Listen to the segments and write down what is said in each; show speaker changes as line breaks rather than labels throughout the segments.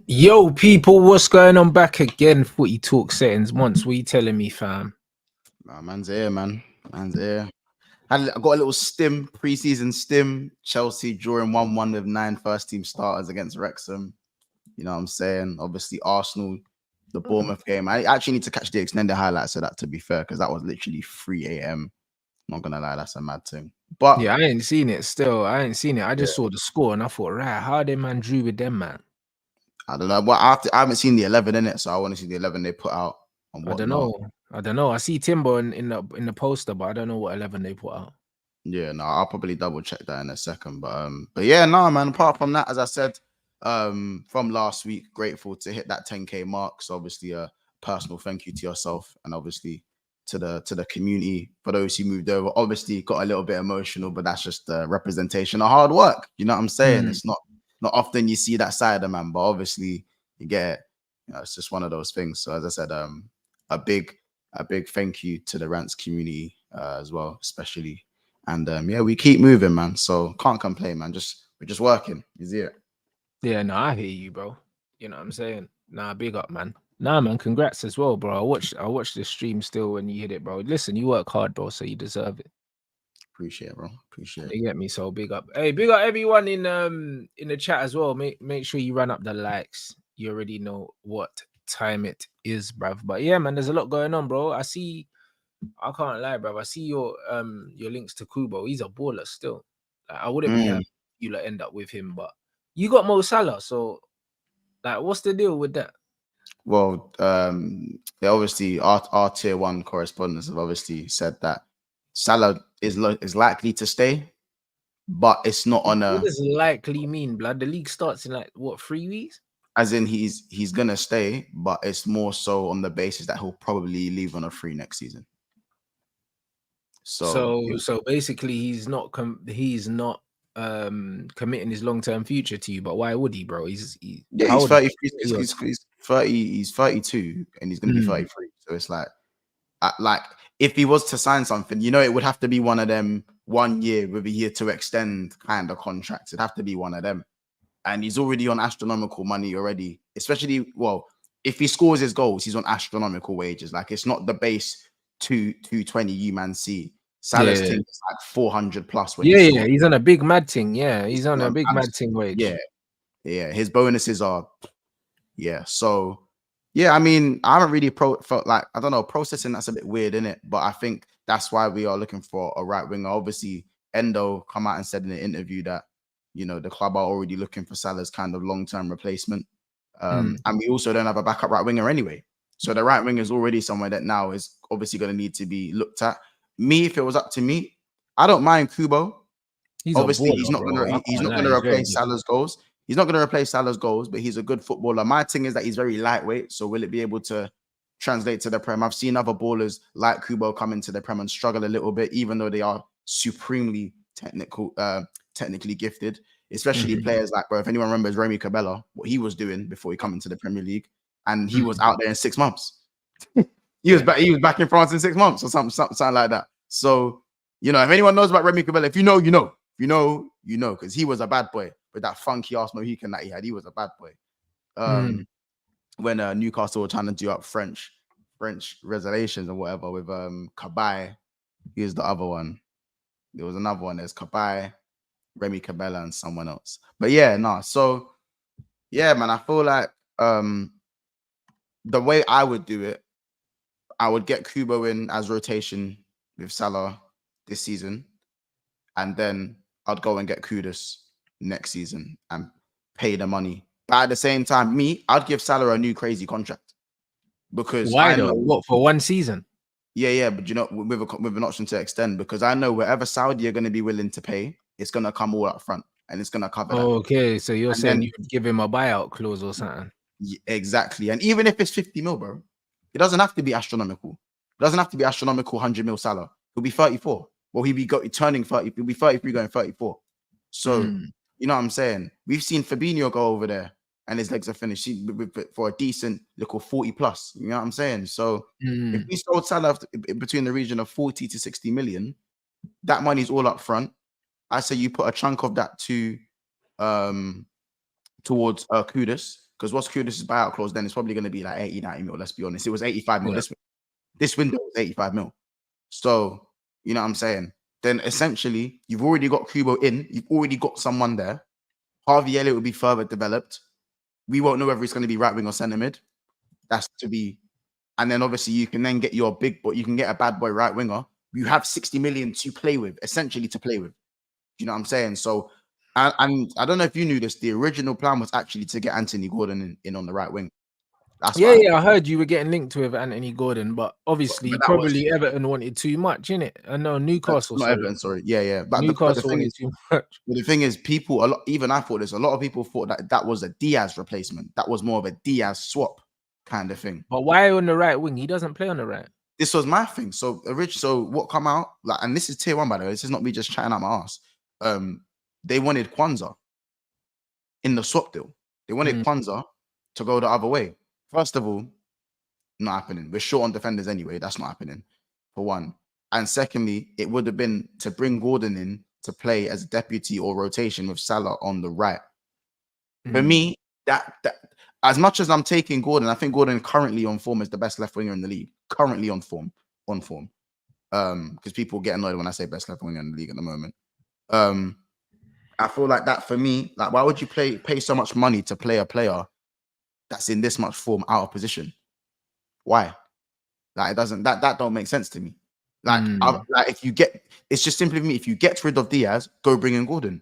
Yo, people, what's going on? Back again, Footy Talk Settings. Monts, what you telling me, fam?
Nah, man's here, man. Man's here. I got a little preseason stim. Chelsea drawing 1-1 with 9 first-team starters against Wrexham. You know what I'm saying? Obviously, Arsenal, the Bournemouth game. I actually need to catch the extended highlights of that, to be fair, because that was literally 3 a.m. Not gonna lie, that's a mad thing. But
Yeah, I ain't seen it still. I ain't seen it. I just saw the score and I thought, right, how they man drew with them, man?
I don't know. But I haven't seen the 11 in it, so I want to see the 11 they put out and
I don't
whatnot.
know. I don't know. I see Timber in the poster, but I don't know what 11 they put out.
Yeah, no, I'll probably double check that in a second. But yeah, no, man. Apart from that, as I said, from last week, grateful to hit that 10K mark. So obviously, a personal thank you to yourself and obviously to the community for those who moved over. Obviously, got a little bit emotional, but that's just the representation of hard work. You know what I'm saying? It's not often you see that side of the man, but obviously you get it. You know, it's just one of those things. So as I said, a big thank you to the Rants community as well, especially. And yeah, we keep moving, man. So can't complain, man. We're just working. You see it?
Yeah, no, I hear you, bro. You know what I'm saying? Nah, big up, man. Nah, man, congrats as well, bro. I watched the stream still when you hit it, bro. Listen, you work hard, bro, so you deserve it.
Appreciate it, bro. Appreciate it.
You get me? So big up. Hey, big up everyone in the chat as well. Make sure you run up the likes. You already know what time it is, bruv. But yeah, man, there's a lot going on, bro. I can't lie, bruv. I see your links to KUBO. He's a baller still. Like, I wouldn't be happy if you like end up with him, but you got Mo Salah, so like what's the deal with that?
Well, they obviously our tier one correspondents have obviously said that Salah is likely to stay, but it's not on
What
a
does likely mean, blood? The league starts in like what, 3 weeks?
as in he's gonna stay, but it's more so on the basis that he'll probably leave on a free next season. So
Basically he's not committing his long-term future to you, but why would he, bro? He's
30. He's 30. He's 32, and he's gonna be 33. So it's like if he was to sign something, you know, it would have to be one of them 1 year with a year to extend kind of contracts. It'd have to be one of them. And he's already on astronomical money already, especially, well, if he scores his goals, he's on astronomical wages. Like, it's not the base 220 you man see. Salah's team is like 400 plus. When
he's on a big mad thing. Yeah, he's on a big mad thing wage.
Yeah. His bonuses are, So, yeah, I mean, I haven't really felt like, I don't know, processing that's a bit weird, isn't it? But I think that's why we are looking for a right winger. Obviously, Endo come out and said in an interview that, you know, the club are already looking for Salah's kind of long-term replacement. And we also don't have a backup right winger anyway. So the right winger is already somewhere that now is obviously going to need to be looked at. Me, if it was up to me, I don't mind KUBO. Obviously, he's not going to replace Salah's goals. He's not going to replace Salah's goals, but he's a good footballer. My thing is that he's very lightweight. So will it be able to translate to the Prem? I've seen other ballers like KUBO come into the Prem and struggle a little bit, even though they are supremely technically gifted, especially players like, bro, if anyone remembers Remy Cabella, what he was doing before he come into the Premier League, and he was out there in 6 months. He was back in France in 6 months or something like that. So, you know, if anyone knows about Remy Cabella, if you know, you know. You know, because he was a bad boy with that funky ass Mohican that he had. He was a bad boy. When Newcastle were trying to do up French reservations or whatever with Kabay, he was the other one. There was another one. There's Kabay, Remy Cabella, and someone else. But yeah, no. So yeah, man, I feel like the way I would do it, I would get KUBO in as rotation with Salah this season, and then I'd go and get Kudus next season and pay the money. But at the same time, I'd give Salah a new crazy contract because
why though? What, for 1 season?
Yeah, but you know, with an option to extend, because I know wherever Saudi are going to be willing to pay, it's going to come all up front and it's going to cover that.
Okay, so you're saying you would give him a buyout clause or something?
Yeah, exactly. And even if it's 50 mil, bro, it doesn't have to be astronomical. It doesn't have to be astronomical 100 mil Salah. He'll be 34. Well, he'll be turning 30. He'll be 33 going 34. So, you know what I'm saying? We've seen Fabinho go over there and his legs are finished for a decent little 40 plus. You know what I'm saying? So if we sold Salah between the region of 40 to 60 million, that money's all up front. I say you put a chunk of that to towards Kudus, because what's Kudus' buyout clause then it's probably going to be like 80, 90 mil. Let's be honest. It was 85 mil.
Yeah.
This window was 85 mil. So, you know what I'm saying? Then essentially, you've already got KUBO in. You've already got someone there. Harvey Elliott will be further developed. We won't know whether it's going to be right wing or centre mid. That's to be. And then obviously you can then get your big boy. You can get a bad boy right winger. You have 60 million to play with, essentially to play with. You know what I'm saying? So, and I don't know if you knew this. The original plan was actually to get Anthony Gordon in on the right wing. That's
I heard you were getting linked with Anthony Gordon, but obviously
but
probably Everton wanted too much, innit? I know Newcastle.
Not Everton, sorry. Yeah. But
Newcastle
the thing
wanted
is,
too much.
But the thing is, people, even I thought this, a lot of people thought that was a Diaz replacement. That was more of a Diaz swap kind of thing.
But why on the right wing? He doesn't play on the right.
This was my thing. So what come out, like, and this is tier 1, by the way. This is not me just chatting out my ass. They wanted Kwanzaa in the swap deal. They wanted Kwanzaa to go the other way. First of all, not happening. We're short on defenders anyway. That's not happening, for one. And secondly, it would have been to bring Gordon in to play as a deputy or rotation with Salah on the right. For me, that as much as I'm taking Gordon, I think Gordon currently on form is the best left winger in the league. Currently on form. Because people get annoyed when I say best left winger in the league at the moment. I feel like that for me, like, why would you pay so much money to play a player that's in this much form out of position? Why? Like, it doesn't, that don't make sense to me. Like, if you get, it's just simply for me, if you get rid of Diaz, go bring in Gordon.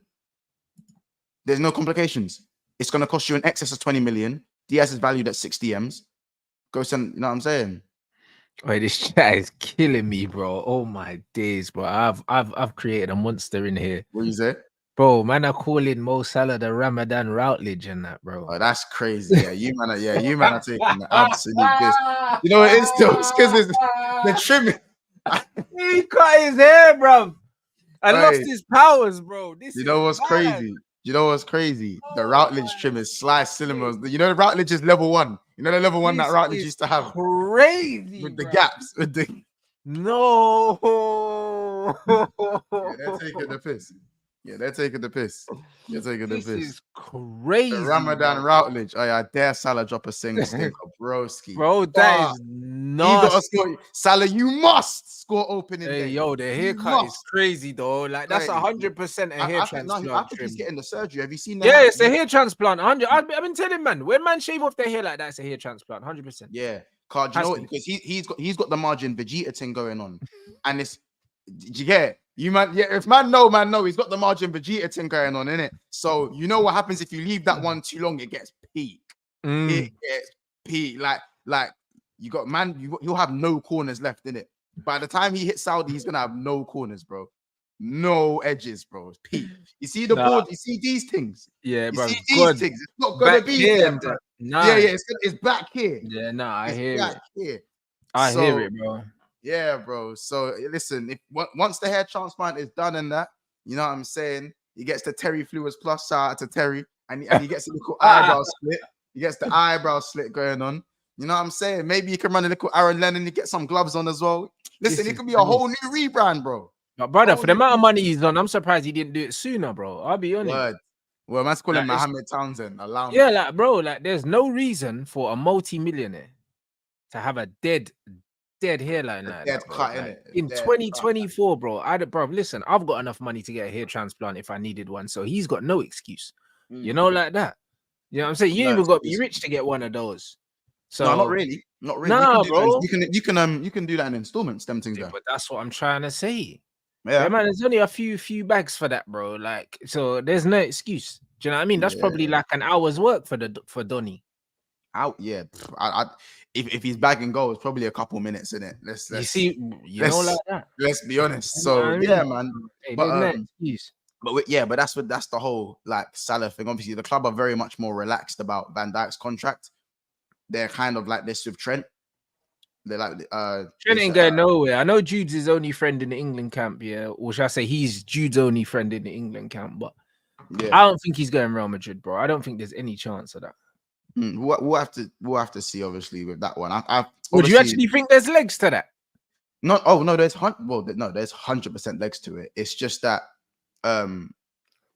There's no complications. It's going to cost you an excess of 20 million. Diaz is valued at 60 M's. Go send, you know what I'm saying?
Wait, this chat is killing me, bro. Oh my days, bro. I've created a monster in here.
What you say?
Bro, man, I calling Mo Salah the Ramadan Routledge and that, bro.
Oh, that's crazy. Yeah, you man are taking the absolute piss. You know what it is though? It's because it's the trimming.
He cut his hair, bro. I lost his powers, bro.
You know what's crazy? The Routledge trim is sliced cinemas. You know the Routledge is level 1. You know the level 1 that Routledge used to have.
Crazy
with the gaps. With the
no.
They're taking the piss. They're taking the piss.
This is crazy.
The Ramadan Routledge. Oh yeah, I dare Salah drop a single stink of broski.
Bro, that is nasty.
Salah, you must score opening day.
Yo, the haircut is crazy though. Like, that's 100% a hair transplant.
I think he's getting the surgery. Have you seen that?
Yeah, it's a hair transplant. 100. I've been telling man, when man shave off their hair like that, it's a hair transplant. 100%.
Yeah, card. You know what? Because he's got the margin Vegeta thing going on, and it's, you get it? You man, yeah. If man know, he's got the margin Vegeta thing going on, innit? So you know what happens if you leave that one too long? It gets peak. It gets peak. Like you got man, you'll have no corners left in it. By the time he hits Saudi, he's gonna have no corners, bro. No edges, bro. It's peak. You see the board? You see these things?
Yeah, bro.
You see these things? It's not gonna be there, bro. Yeah. It's back here.
Yeah, I hear it.
Here.
I hear it, bro.
Yeah, bro. So listen, if once the hair transplant is done and that, you know what I'm saying, he gets the Terry Fluids Plus. Shout out to Terry, and he gets a little eyebrow split. He gets the eyebrow slit going on. You know what I'm saying? Maybe you can run a little Aaron Lennon. You get some gloves on as well. Listen, it could be a whole new rebrand, bro.
But brother, for the amount of money he's on, I'm surprised he didn't do it sooner, bro. I'll be honest.
Well, man's calling Mohammed Townsend. Allow me.
Yeah, like, bro, like, there's no reason for a multi-millionaire to have a dead hairline like that, bro. Like, in 2024, bro. Listen, I've got enough money to get a hair transplant if I needed one, so he's got no excuse. You know, like that. You know what I'm saying? You even got to be rich to get one of those. So
no, not really.
Nah, bro.
You can do that in installments. Them things,
but that's what I'm trying to say.
Yeah,
man. There's only a few bags for that, bro. Like, so there's no excuse. Do you know what I mean? That's probably like an hour's work for Donny.
Yeah. If he's bagging goals, probably a couple minutes in it. Let's
like that.
Let's be honest. So yeah, man.
Hey, but
that's the whole like Salah thing. Obviously, the club are very much more relaxed about Van Dijk's contract. They're kind of like this with Trent. They're like
Trent ain't going nowhere. I know Jude's his only friend in the England camp, yeah. Or should I say he's Jude's only friend in the England camp, but I don't think he's going Real Madrid, bro. I don't think there's any chance of that.
We'll have to see, obviously, with that one.
Would you actually think there's legs to that?
There's 100% legs to it. It's just that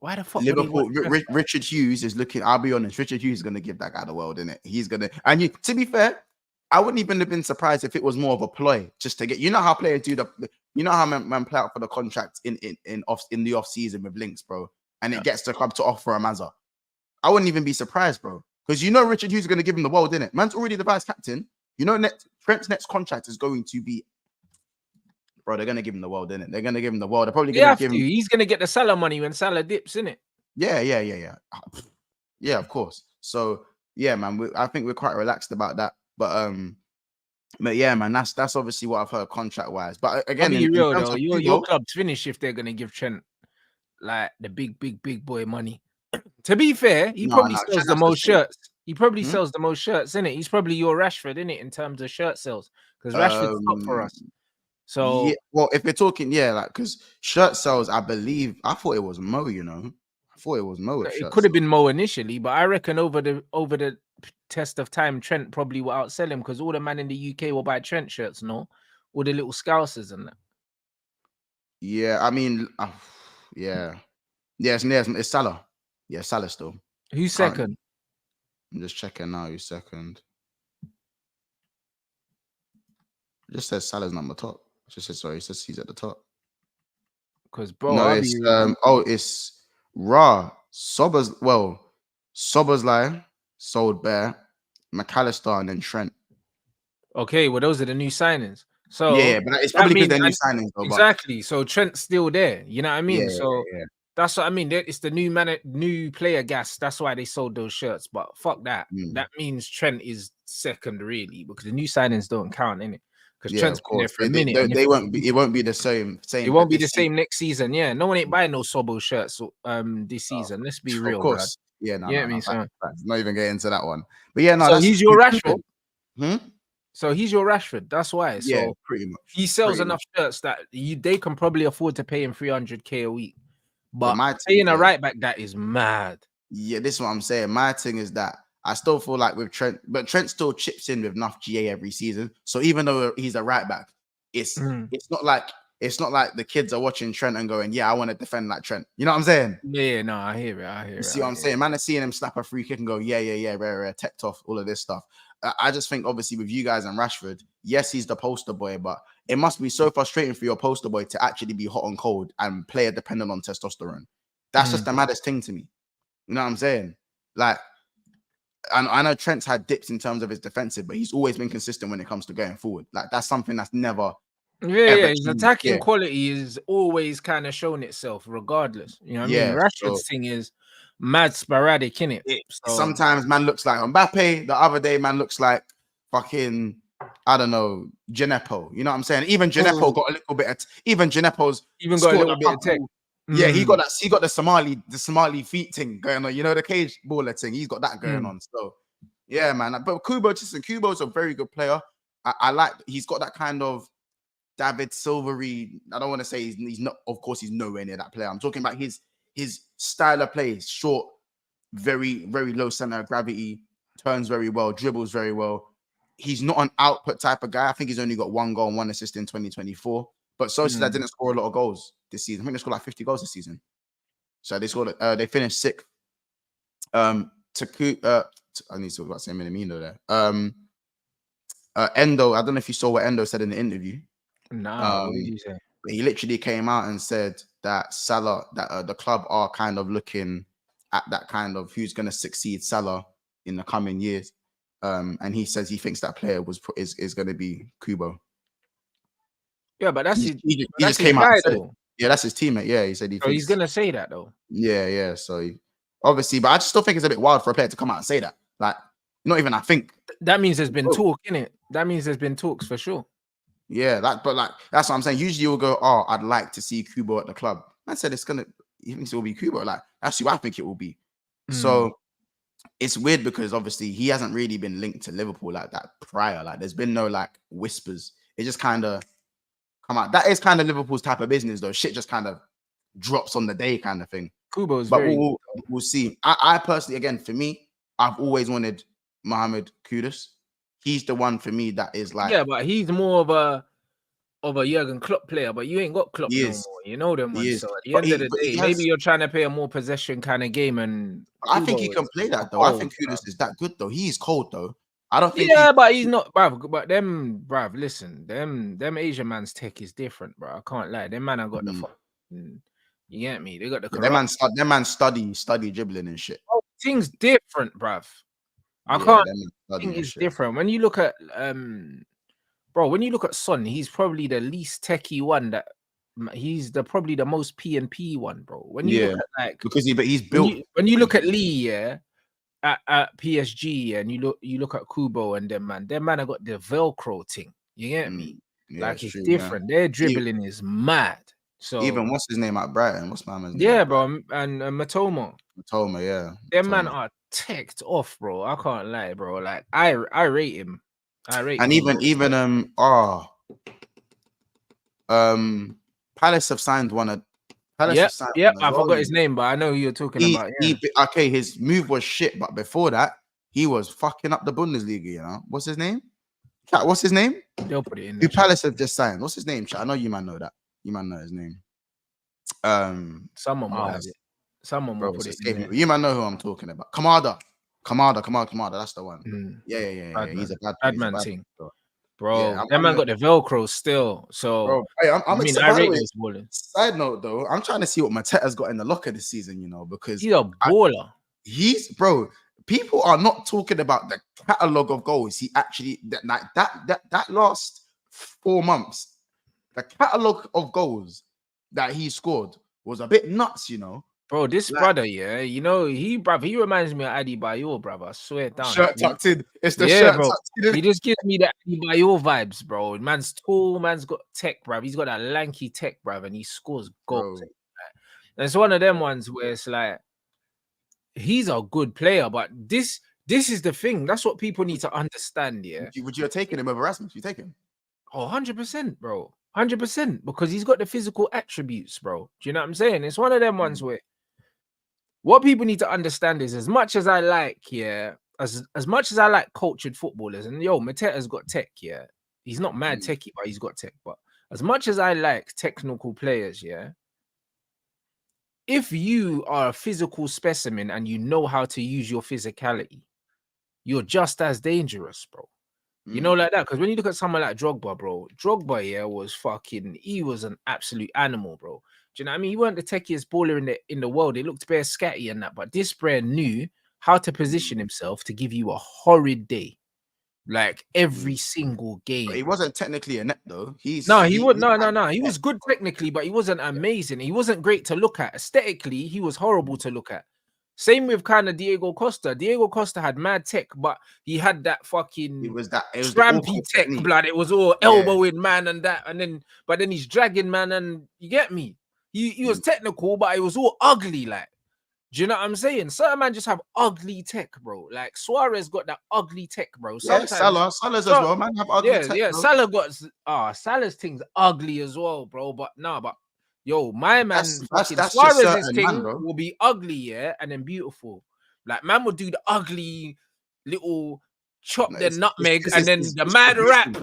Why the fuck would he
Liverpool,
want Trent?
Richard Hughes is looking. I'll be honest. Richard Hughes is going to give that guy the world, innit? He's gonna. And you, to be fair, I wouldn't even have been surprised if it was more of a ploy just to get. You know how players do you know how man play out for the contract in the off season with links, bro, and it gets the club to offer a Mazza. I wouldn't even be surprised, bro, because you know Richard Hughes is going to give him the world, innit? Man's already the vice captain. You know, Trent's next contract is going to be. Bro, they're gonna give him the world, innit? They're gonna give him the world. They're probably gonna give him.
He's gonna get the Salah money when Salah dips, innit?
Yeah. Yeah, of course. So yeah, man, I think we're quite relaxed about that. But yeah, man, that's obviously what I've heard contract wise. But again,
I'll be real though,
Kubo,
your club's finish if they're gonna give Trent like the big boy money. To be fair, he probably sells the most shirts. He probably sells the most shirts, innit? He's probably your Rashford, innit, in terms of shirt sales, because Rashford's top for us. So
yeah, well, if we're talking, like, because shirt sales, I thought it was Mo, you know. I thought it was Mo.
It could have been Mo initially, but I reckon over the test of time, Trent probably will outsell him, because all the man in the UK will buy Trent shirts, no? All the little scousers and that.
Yeah, I mean, it's Salah. Yeah, Salah still.
Who's second?
I'm just checking now. Who's second? It just says Salah's number top. It says he's at the top.
Because bro,
no, it's Ra Sobersley sold Bear, McAllister, and then Trent.
Okay, well, those are the new signings. So
yeah, but it's probably because they're new signings, though.
Exactly. So Trent's still there. You know what I mean?
Yeah.
That's what I mean. It's the new player gas. That's why they sold those shirts. But fuck that. That means Trent is second, really, because the new signings don't count, innit? Because Trent's been there for a minute.
It won't be the same.
It won't be the same next season. Yeah, no one ain't buying no Sobo shirts this season. Let's be real,
of course.
Brad.
Yeah, no,
yeah,
not even get into that one. But yeah, no.
So he's your Rashford.
So
he's your Rashford. That's why. So
yeah, pretty much.
He sells enough shirts that they can probably afford to pay him 300k a week. But paying a right back, that is mad.
Yeah, this is what I'm saying. My thing is that I still feel like with Trent, but Trent still chips in with enough GA every season. So even though he's a right back, it's not like the kids are watching Trent and going, yeah, I want to defend like Trent. You know what I'm saying?
Yeah, no, I hear it.
You see what I'm saying? Man, are seeing him slap a free kick and go, yeah, rare, teched off, all of this stuff. I just think, obviously, with you guys and Rashford, yes, he's the poster boy, but it must be so frustrating for your poster boy to actually be hot and cold and player dependent on testosterone. That's just the maddest thing to me. You know what I'm saying? Like, I know Trent's had dips in terms of his defensive, but he's always been consistent when it comes to going forward. Like, that's something that's never.
Yeah, his attacking quality is always kind of shown itself, regardless. You know what I mean? Rashford's thing is mad sporadic, innit?
Sometimes man looks like Mbappe. The other day, man looks like fucking, I don't know, Gineppo. You know what I'm saying? Even Gineppo got a little bit of. Even Gineppo's
got a little bit of tech.
Yeah, he got that. He got the Somali feet thing going on. You know, the cage baller thing. He's got that going on. So yeah, man. But Kubo's a very good player. I like. He's got that kind of David Silvery. I don't want to say he's not. Of course, he's nowhere near that player. I'm talking about his style of play. Short, very low center of gravity. Turns very well. Dribbles very well. He's not an output type of guy. I think he's only got 1 goal and 1 assist in 2024. But Sociedad didn't score a lot of goals this season. I think they scored like 50 goals this season. So they scored. They finished 6th. I need to talk about saying Minamino there. Endo. I don't know if you saw what Endo said in the interview.
No, what did you say?
He literally came out and said that Salah, that the club are kind of looking at that kind of who's going to succeed Salah in the coming years. And he says he thinks that player is going to be Kubo.
Yeah, but
he just came out and said it. Yeah, that's his teammate. Yeah, he said
he's going to say that though.
Yeah. So obviously, but I just still think it's a bit wild for a player to come out and say that. Like, not even I think.
That means there's been talk, innit? That means there's been talks for sure.
Yeah, that's what I'm saying. Usually you'll go, oh, I'd like to see Kubo at the club. I said he thinks it will be Kubo. Like, that's who I think it will be. So it's weird because obviously he hasn't really been linked to Liverpool like that prior. Like, there's been no like whispers. It just kind of come out. That is kind of Liverpool's type of business, though. Shit just kind of drops on the day, kind of thing.
Kubo's
but we'll see. I personally, again, for me, I've always wanted Mohamed Kudus. He's the one for me that is like,
yeah, but he's more of of a Jurgen Klopp player, but you ain't got Klopp
He
no
is.
more. You know them
He
ones.
is.
So at the
But
end of the
he
day, maybe
has.
you're trying to play a more possession kind of game, and
I think he
Kubo
can
is
play that though.
cold,
I think
bruv.
Kudus is that good though. He's cold though. I don't think
Yeah, but he's not, bruv. But them, bruv, listen, them Asian man's tech is different, bro. I can't lie. Them man, I got the fucking, you get me? They got the corrupt.
Them man study dribbling and shit.
Oh, thing's different, bruv. I
Yeah,
can't
them man study
think
and
it's
shit.
different. When you look at bro, when you look at Son, he's probably the least techie one that he's probably the most P one, bro. When you look at like
because he's built
when you look at Lee, yeah, at PSG, and you look at Kubo and them man have got the Velcro thing. You get me?
Yeah,
Like it's
true,
different. Their dribbling is mad. So
even what's his name at Brighton? What's my man's name?
Yeah, bro, and Matoma.
Matoma, yeah.
Them man are teched off, bro. I can't lie, bro. Like I rate him. I rate
And
Kubo.
even Palace have signed one.
Yeah, I forgot his name, but I know who you're talking about. Yeah.
Okay, his move was shit, but before that, he was fucking up the Bundesliga. You know what's his name? Chat, what's his name?
They'll put it in.
Who Palace have just signed? What's his name? Chat, I know you might know that. You might know his name.
Someone will have it. Someone will put it in there.
You might know who I'm talking about. Kamada. That's the one. Yeah. He's a bad
man thing. Bro,
yeah,
that man got the Velcro still. So,
bro, hey, I'm excited.
I rate this balling.
Side note, though, I'm trying to see what Mateta's got in the locker this season, you know, because
he's a baller.
Bro, people are not talking about the catalog of goals. He actually, that last 4 months, the catalog of goals that he scored was a bit nuts, you know.
Bro, this brother, yeah, you know, he reminds me of Adi Bayo, brother. I swear down.
Shirt tucked in. It's the shirt
bro.
tucked in.
He just gives me the Adi Bayo vibes, bro. Man's tall, man's got tech, bruv. He's got that lanky tech, bruv, and he scores goals. And it's one of them ones where it's like, he's a good player, but this is the thing. That's what people need to understand, yeah.
Would you have taken him over Rasmus? You take him?
Oh, 100%, bro. 100%, because he's got the physical attributes, bro. Do you know what I'm saying? It's one of them ones where what people need to understand is as much as I like, as much as I like cultured footballers, and Mateta's got tech, he's not mad techie, but he's got tech. But as much as I like technical players, if you are a physical specimen and you know how to use your physicality, you're just as dangerous, bro. You know, like that. Because when you look at someone like Drogba, bro, he was an absolute animal, bro. Do you know what I mean? He weren't the techiest baller in the world. It looked bare scatty and that, but this bro knew how to position himself to give you a horrid day, like every single game.
But he wasn't technically a net though. He
was good technically, but he wasn't amazing. He wasn't great to look at. Aesthetically, he was horrible to look at. Same with kind of Diego Costa. Diego Costa had mad tech, but he had that fucking trampy tech blood. It was all elbowing man and that, but then he's dragging man, and you get me. He was technical, but it was all ugly. Like, do you know what I'm saying? Certain man just have ugly tech, bro. Like Suarez got that ugly tech, bro.
Sometimes Salah's as well, man. Have ugly tech.
Yeah. Salah got Salah's thing's ugly as well, bro. But yo, my man, that's Suarez's thing will be ugly, and then beautiful. Like, man will do the ugly little chop the nutmeg, and then the mad rap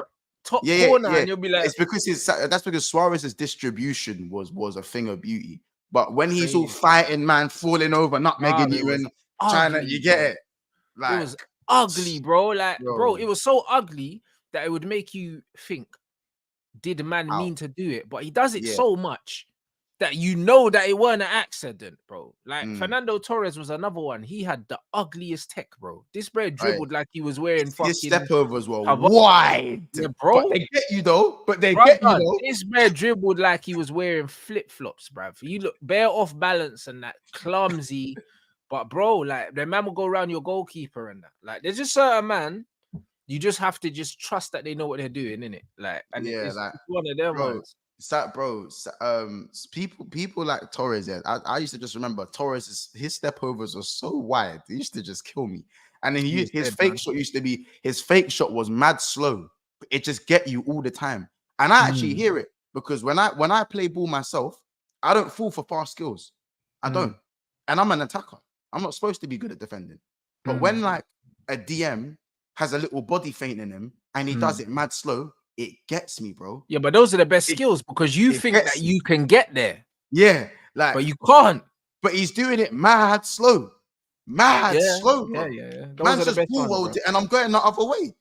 top corner, and you'll be like,
it's because that's because Suarez's distribution was a thing of beauty. But when he's all fighting, man, falling over, nutmegging you, and trying to, you get it. Like,
it was ugly, bro. Like, bro, it was so ugly that it would make you think, did the man mean to do it? But he does it so much that you know that it weren't an accident, bro. Like Fernando Torres was another one. He had the ugliest tech, bro. This bro dribbled like he was wearing
his step overs were wide,
bro.
But they get you though.
This bro dribbled like he was wearing flip flops, bro. You look bare off balance and that clumsy, but bro, like the man will go around your goalkeeper and that. Like, there's just certain man. You just have to just trust that they know what they're doing, innit? Like, and it's one of them ones. People like Torres. I used to just remember Torres. His step overs were so wide. He used to just kill me. And then his fake shot was mad slow. It just get you all the time. And I actually hear it because when I play ball myself, I don't fall for fast skills. I don't. And I'm an attacker. I'm not supposed to be good at defending. But when like a DM has a little body feint in him and he does it mad slow,
it gets me, bro.
Yeah, but those are the best skills because you think that you can get there.
Yeah, like,
but you can't.
But he's doing it mad slow, slow, bro.
Yeah. Those
Man's
are the
just
best
ball
ones,
rolled
bro.
it, and I'm going the other way.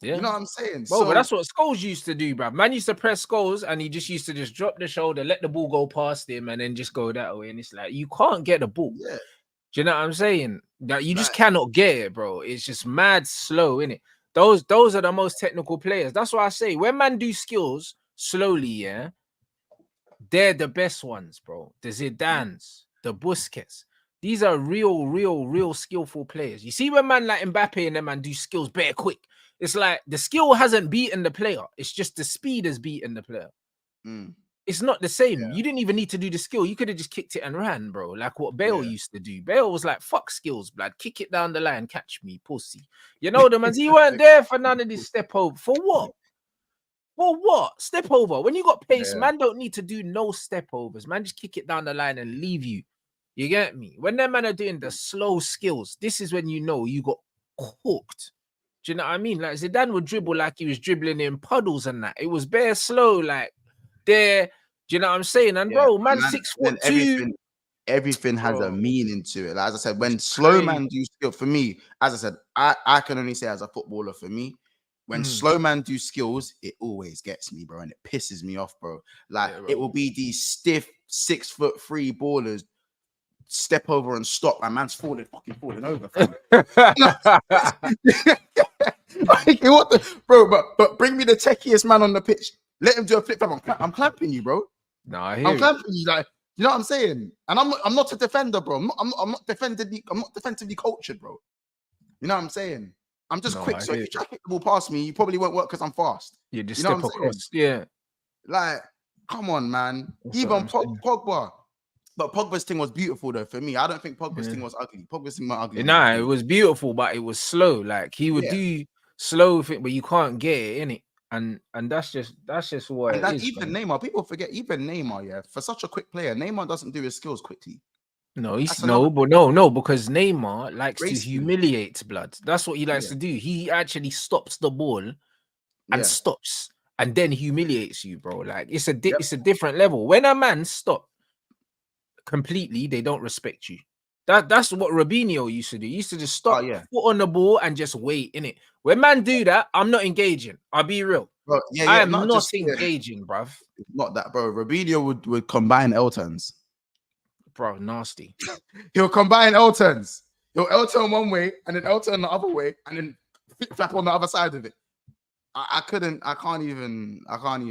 Yeah,
you know what I'm saying,
bro. But that's what Scholes used to do, bro. Man used to press Scholes, and he just used to just drop the shoulder, let the ball go past him, and then just go that way. And it's like you can't get the ball.
Yeah,
do you know what I'm saying? That you just
like,
cannot get it, bro. It's just mad slow, innit? Those are the most technical players. That's why I say when man do skills slowly, yeah, they're the best ones, bro. The Zidanes, the Busquets. These are real skillful players. You see when man like Mbappe and them man do skills bare quick. It's like the skill hasn't beaten the player. It's just the speed has beaten the player. It's not the same.
Yeah.
You didn't even need to do the skill. You could have just kicked it and ran, bro. Like what Bale
Yeah.
used to do. Bale was like, fuck skills, blood. Kick it down the line, catch me, pussy. You know the man. He weren't there for none of this step over. For what? For what? Step over. When you got pace, man don't need to do no step overs. Man, just kick it down the line and leave you. You get me? When them man are doing the slow skills, this is when you know you got cooked. Do you know what I mean? Like Zidane would dribble like he was dribbling in puddles and that. It was bare slow, like there. Do you know what I'm saying? And bro, man, 6'2".
Everything has a meaning to it. Like, as I said, when slow man do skill, for me, as I said, I can only say as a footballer, for me, when slow man do skills, it always gets me, bro, and it pisses me off, bro. Like it will be these stiff 6'3" ballers step over and stop, and man's fucking falling over. Like, what the, bro? But bring me the techiest man on the pitch. Let him do a flip flop. I'm clamping you, bro.
No,
I'm clamping you, like, you know what I'm saying? And I'm not a defender, bro. I'm not defensively cultured, bro. You know what I'm saying? I'm just quick. So if you try to kick the ball past me, you probably won't work because I'm fast.
You just
know
step across. Yeah.
Like, come on, man. Even Pogba. But Pogba's thing was beautiful, though, for me. I don't think Pogba's thing was ugly. Pogba's thing was ugly.
Nah, it was beautiful, but it was slow. Like he would do slow thing, but you can't get it, innit? And that's just what it is.
Even Neymar, people forget, even Neymar, yeah, for such a quick player, Neymar doesn't do his skills quickly.
No, because Neymar likes to humiliate blood. That's what he likes to do. He actually stops the ball and stops and then humiliates you, bro. Like it's a different level. When a man stops completely, they don't respect you. That's what Robinho used to do. He used to just stop, foot on the ball, and just wait, innit? When man do that, I'm not engaging. I'll be real.
Bro,
I am not engaging, bruv.
Not that, bro. Robinho would combine L-turns.
Bro, nasty.
He'll combine L-turns. He'll L-turn one way and then L-turn the other way and then flip on the other side of it. I can't even. I don't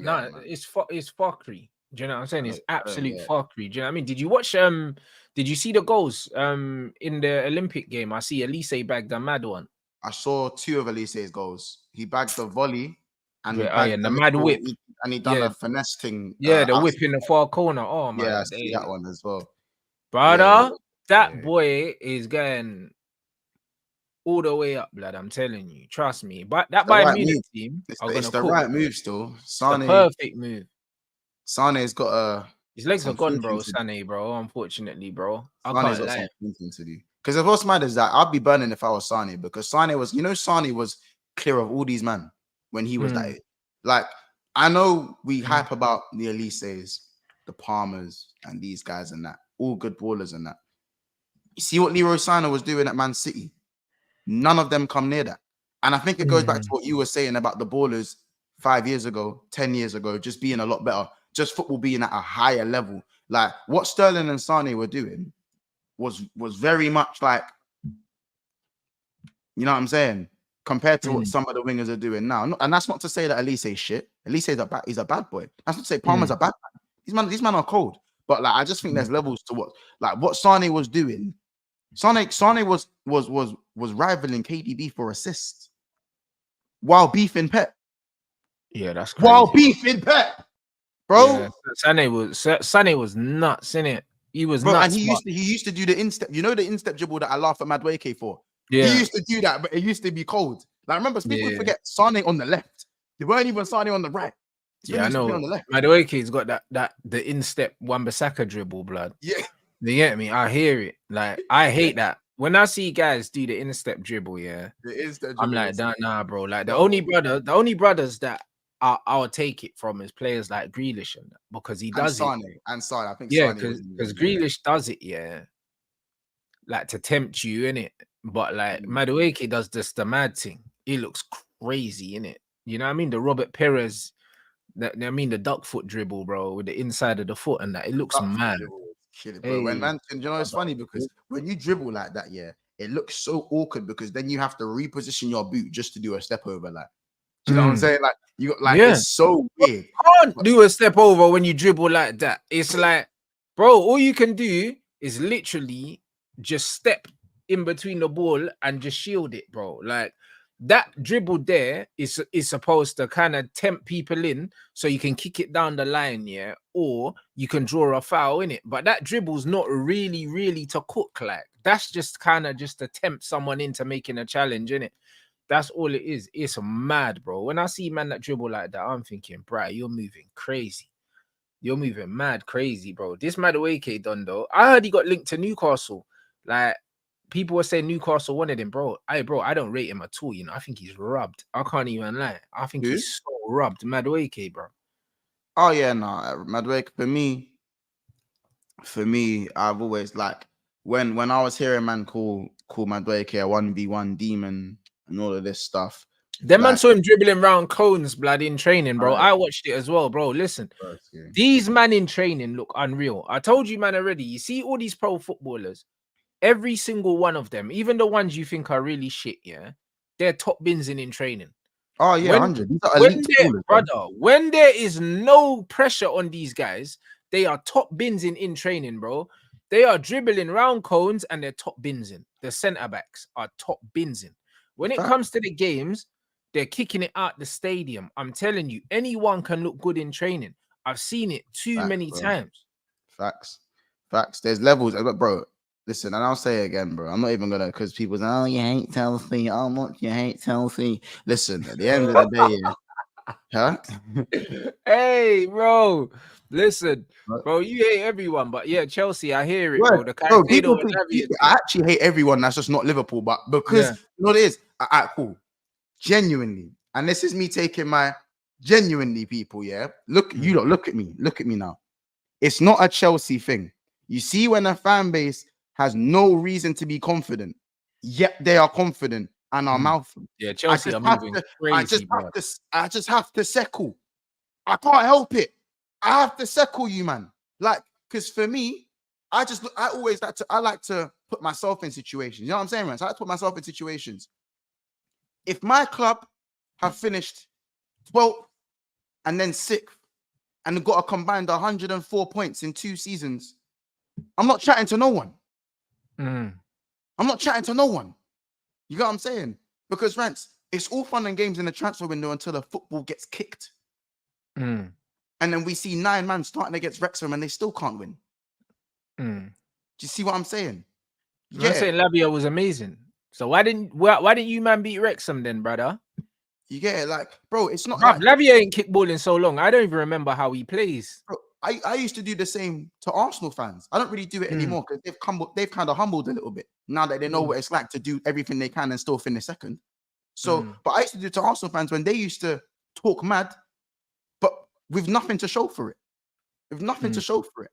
get it, man.
It's fuckery. Do you know what I'm saying? It's absolute fuckery. Do you know what I mean? Did you watch did you see the goals in the Olympic game? I see Elise bagged a mad one.
I saw 2 of Elise's goals. He bagged the volley and
the mad whip.
And he done a finesse thing.
Yeah, the whip in the far corner. Oh my god.
Yeah, I see that one as well.
Brother, that boy is going all the way up, blood. I'm telling you. Trust me. But that Bayern Munich team,
it's the right move still.
Sane, perfect move.
Sane's got
his legs are gone, bro. Sane, bro. Unfortunately, bro.
Sane's got something to do. Because what's mad is that I'd be burning if I was Sane, because Sane was, Sane was clear of all these men when he was that age. Like, I know we hype about the Elises, the Palmers, and these guys and that, all good ballers and that. You see what Leroy Sané was doing at Man City? None of them come near that. And I think it goes back to what you were saying about the ballers 5 years ago, 10 years ago, just being a lot better, just football being at a higher level. Like what Sterling and Sané were doing was very much like, you know what I'm saying, compared to what some of the wingers are doing now. And that's not to say that Elise is shit. Elise is he's a bad boy. That's not to say Palmer's a bad man. These men are cold. But like I just think there's levels to what Sané was doing. Sané was rivaling KDB for assists while beefing Pep.
Yeah, that's crazy.
While beefing Pep, bro.
Yeah, Sané was nuts, innit? He was nuts.
And he used to do the instep. You know the instep dribble that I laugh at Madueke for?
Yeah.
He used to do that, but it used to be cold. Like remember, people forget Sané on the left. They weren't even Sané on the right.
Yeah, I know. Madueke's got the instep Wan-Bissaka dribble, blood.
Yeah.
You get me? I hear it. Like I hate that. when I see guys do the instep dribble, yeah,
It is the
I'm
dribble.
like, nah, bro. Like the
No.
only brothers that I'll take it from is players like Grealish and that, because he does it.
And Sane. I think
Yeah,
Sane was
because Grealish does it, yeah, like to tempt you in it. But like Madueke does just the mad thing. He looks crazy in it. You know what I mean? The Robert Perez, the duck foot dribble, bro, with the inside of the foot and that. It looks mad.
Shit, bro. When man, you know, it's funny because when you dribble like that, yeah, it looks so awkward because then you have to reposition your boot just to do a step over. Like, do you know what I'm saying? Like, you got like it's so weird.
You can't do a step over when you dribble like that. It's like, bro, all you can do is literally just step in between the ball and just shield it, bro. Like that dribble there is supposed to kind of tempt people in so you can kick it down the line, yeah, or you can draw a foul in it. But that dribble's not really to cook. Like that's just kind of just to tempt someone into making a challenge, in it. That's all it is. It's mad, bro. When I see man that dribble like that, I'm thinking, bro, you're moving crazy. You're moving mad crazy, bro. This Madueke done though. I heard he got linked to Newcastle. Like people were saying Newcastle wanted him, bro. I don't rate him at all. You know, I think he's rubbed. I can't even lie. I think he's so rubbed. Madueke, bro.
Oh yeah, no, Madueke for me, I've always like when I was hearing man call Madueke a 1v1 demon and all of this stuff.
Them man saw him dribbling round cones, blood, in training, bro. I watched it as well, bro. Listen, these man in training look unreal. I told you, man, already. You see all these pro footballers, every single one of them, even the ones you think are really shit, yeah, they're top bins in training.
Oh yeah, 100. These are elite footballers,
brother. When there is no pressure on these guys, they are top bins in training, bro. They are dribbling round cones and they're top bins in. The centre backs are top bins in. When it comes to the games, they're kicking it out the stadium. I'm telling you, anyone can look good in training. I've seen it too many times.
Facts. There's levels, bro. Listen, and I'll say it again, bro. I'm not even gonna, because people say, "Oh, you hate Chelsea. Oh, much you hate Chelsea." Listen, at the end of the day, huh?
Hey, bro. Listen, bro. You hate everyone, but yeah, Chelsea. I hear it, bro.
I actually hate everyone. That's just not Liverpool, but because you know what it is. Cool. Genuinely, and this is me taking my genuinely people. Yeah, look at me now. It's not a Chelsea thing. You see, when a fan base has no reason to be confident, yet they are confident and are mouthful.
Yeah, Chelsea are moving crazy.
I just have to settle. I can't help it. I have to settle you, man. Like, because for me, I like to put myself in situations. You know what I'm saying, man? So I like to put myself in situations. If my club have finished 12th and then 6th and got a combined 104 points in 2 seasons, I'm not chatting to no one. I'm not chatting to no one. You get what I'm saying? Because, Rants, it's all fun and games in the transfer window until the football gets kicked. And then we see 9 man starting against Wrexham and they still can't win. Do you see what I'm saying?
I'm saying Lavia was amazing. So why didn't you man beat Wrexham then, brother?
You get it? Like, bro, it's not
like Lavia ain't kickballing so long. I don't even remember how he plays.
Bro, I used to do the same to Arsenal fans. I don't really do it anymore because they've kind of humbled a little bit now that they know what it's like to do everything they can and still finish second. So, but I used to do it to Arsenal fans when they used to talk mad, but with nothing to show for it. With nothing to show for it.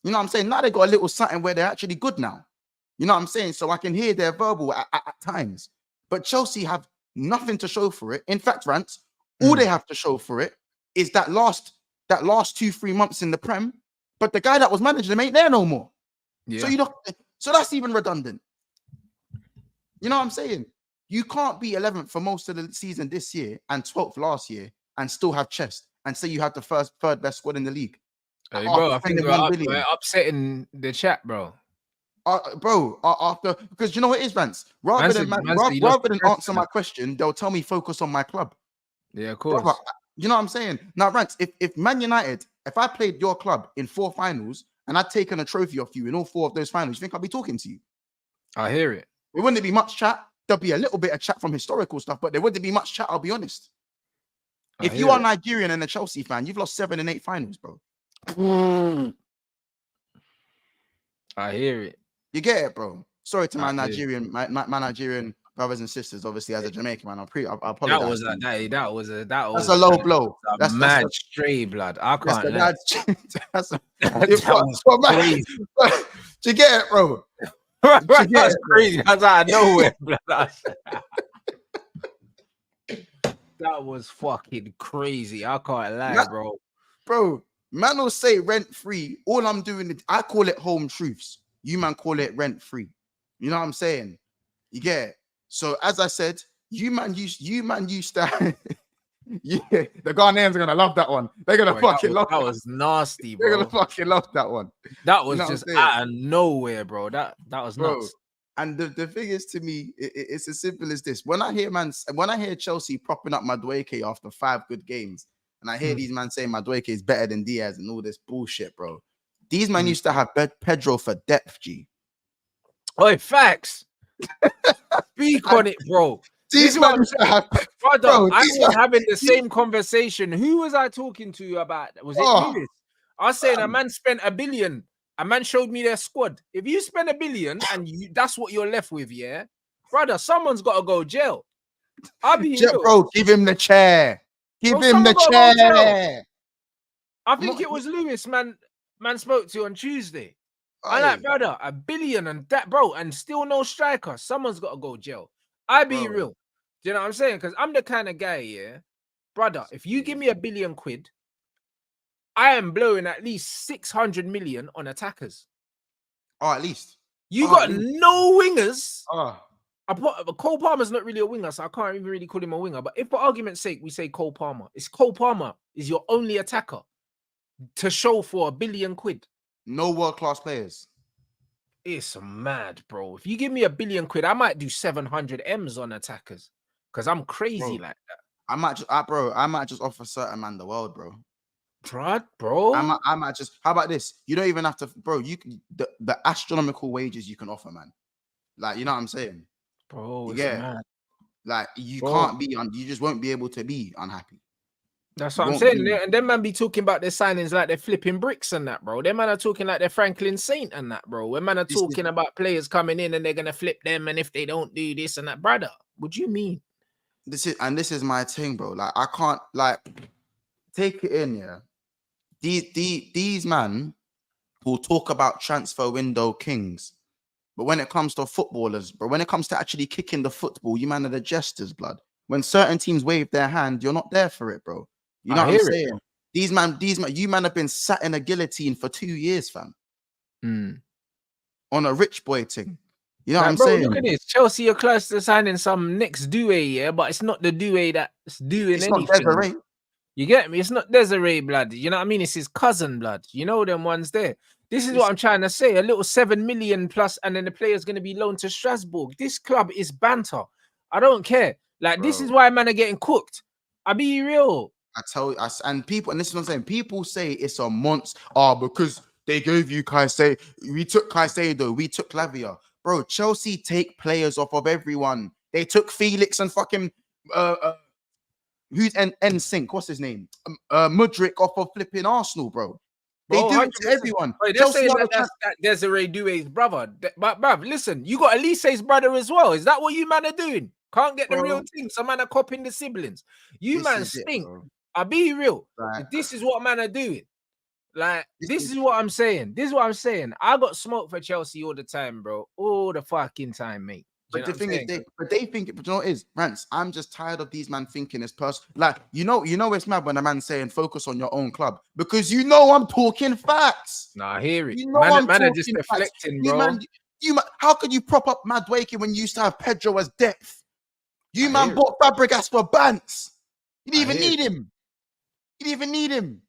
You know what I'm saying? Now they got a little something where they're actually good now. You know what I'm saying? So I can hear their verbal at times. But Chelsea have nothing to show for it. In fact, Rants, all they have to show for it is that last 2-3 months in the Prem. But the guy that was managing them ain't there no more. Yeah. So that's even redundant. You know what I'm saying? You can't be 11th for most of the season this year and 12th last year and still have chest and say you have the third best squad in the league.
Hey, bro, I think we're upsetting the chat, bro.
Because you know what it is, Vance? Rather than answer my question, they'll tell me focus on my club.
Yeah, of course.
Brother, you know what I'm saying? Now, Rance, if Man United, if I played your club in 4 finals and I'd taken a trophy off you in all 4 of those finals, you think I'd be talking to you?
I hear it.
There wouldn't be much chat. There'll be a little bit of chat from historical stuff, but there wouldn't be much chat, I'll be honest. If you are Nigerian and a Chelsea fan, you've lost 7 and 8 finals, bro.
I hear it.
You get it, bro. Sorry to my
I hear you.
Nigerian, my Nigerian brothers and sisters. Obviously, as a Jamaican man, I apologize.
That was
to you.
that's
a low blow.
That's mad stray blood. I can't lie.
That's
That was crazy.
Do you get it, bro?
That's crazy. That's out of nowhere, blood. That was fucking crazy. I can't lie, bro.
Bro, man will say rent free. All I'm doing is I call it home truths. You man call it rent free. You know what I'm saying? You get it? So as I said, you man used to yeah, the Ghanaians are gonna love that one. They're gonna fucking love that.
Was nasty, bro.
They're gonna fucking love that one.
That was just out of nowhere, bro. That was nuts.
And the thing is, to me, it's as simple as this. When I hear Chelsea propping up Madueke after 5 good games, and I hear these men saying Madueke is better than Diaz and all this bullshit, bro. These men used to have Pedro for depth, G.
Oi, facts. Speak on it, bro.
These men used to have,
brother. I was having the same conversation. Who was I talking to about? Was it Lewis? I was saying a man spent $1 billion. A man showed me their squad. If you spend $1 billion and that's what you're left with, yeah, brother, someone's got to go jail. I'll be real.
Bro, give him the chair. Give him the chair.
I think it was Lewis, man spoke to on Tuesday. I'm like, brother, $1 billion and that, bro, and still no striker. Someone's got to go jail. I be real. Do you know what I'm saying? Because I'm the kind of guy, yeah, brother. If you give me £1 billion, I am blowing at least 600 million on attackers.
Oh, at least.
You got no wingers. Cole Palmer's not really a winger, so I can't even really call him a winger. But if for argument's sake, we say Cole Palmer, it's Cole Palmer is your only attacker to show for £1 billion.
No world-class players.
It's mad, bro. If you give me £1 billion, I might do 700 M's on attackers because I'm crazy like that.
I might just offer certain man the world, bro.
Bro.
I might just. How about this? You don't even have to, bro. You can the astronomical wages you can offer, man. Like, you know what I'm saying,
bro? Mad.
Like you can't be you just won't be able to be unhappy.
That's what I'm saying. And them man be talking about their signings like they're flipping bricks and that, bro. Them man are talking like they're Franklin Saint and that, bro. When man are talking about players coming in and they're gonna flip them, and if they don't do this and that, brother, what do you mean?
This is my thing, bro. Like I can't take it in, yeah. These man will talk about transfer window kings, but when it comes to footballers, bro, when it comes to actually kicking the football, you man are the jesters, blood. When certain teams wave their hand, you're not there for it, bro. You know what I'm saying? These man, you man have been sat in a guillotine for 2 years, fam. On a rich boy thing. You know what I'm saying?
Look at this. Chelsea are close to signing some next Douay, yeah, but it's not the Douay that's doing anything.
Not Desiree.
You get me? It's not Desiree, blood. You know what I mean? It's his cousin, blood. You know them ones there. This is what I'm trying to say. A little 7 million plus, and then the player's going to be loaned to Strasbourg. This club is banter. I don't care. Like, this is why man are getting cooked. I be real.
I tell you, and people, and this is what I'm saying. People say it's a months. Because they gave you Caicedo. We took Caicedo. We took Lavia. Bro, Chelsea take players off of everyone. They took Felix and fucking who's NSYNC? What's his name? Mudryk off of flipping Arsenal, bro. They do it to everyone.
Wait, they're saying that Desiree Douay's brother. But bruv, listen, you got Elise's brother as well. Is that what you man are doing? Can't get the real thing. Some man are copying the siblings. You man stink. I'll be real. Right. This is what man are doing. Like, this is what I'm saying. This is what I'm saying. I got smoke for Chelsea all the time, bro. All the fucking time, mate.
But the thing is, they think it, but you know what it is, Rants, I'm just tired of these man thinking it's personal. Like, you know it's mad when a man's saying focus on your own club, because you know I'm talking facts.
Nah, I hear it.
You know man are just deflecting, bro. How could you prop up Madueke when you used to have Pedro as depth? You man bought Fabregas for Bants. You didn't even need him. You didn't even need him.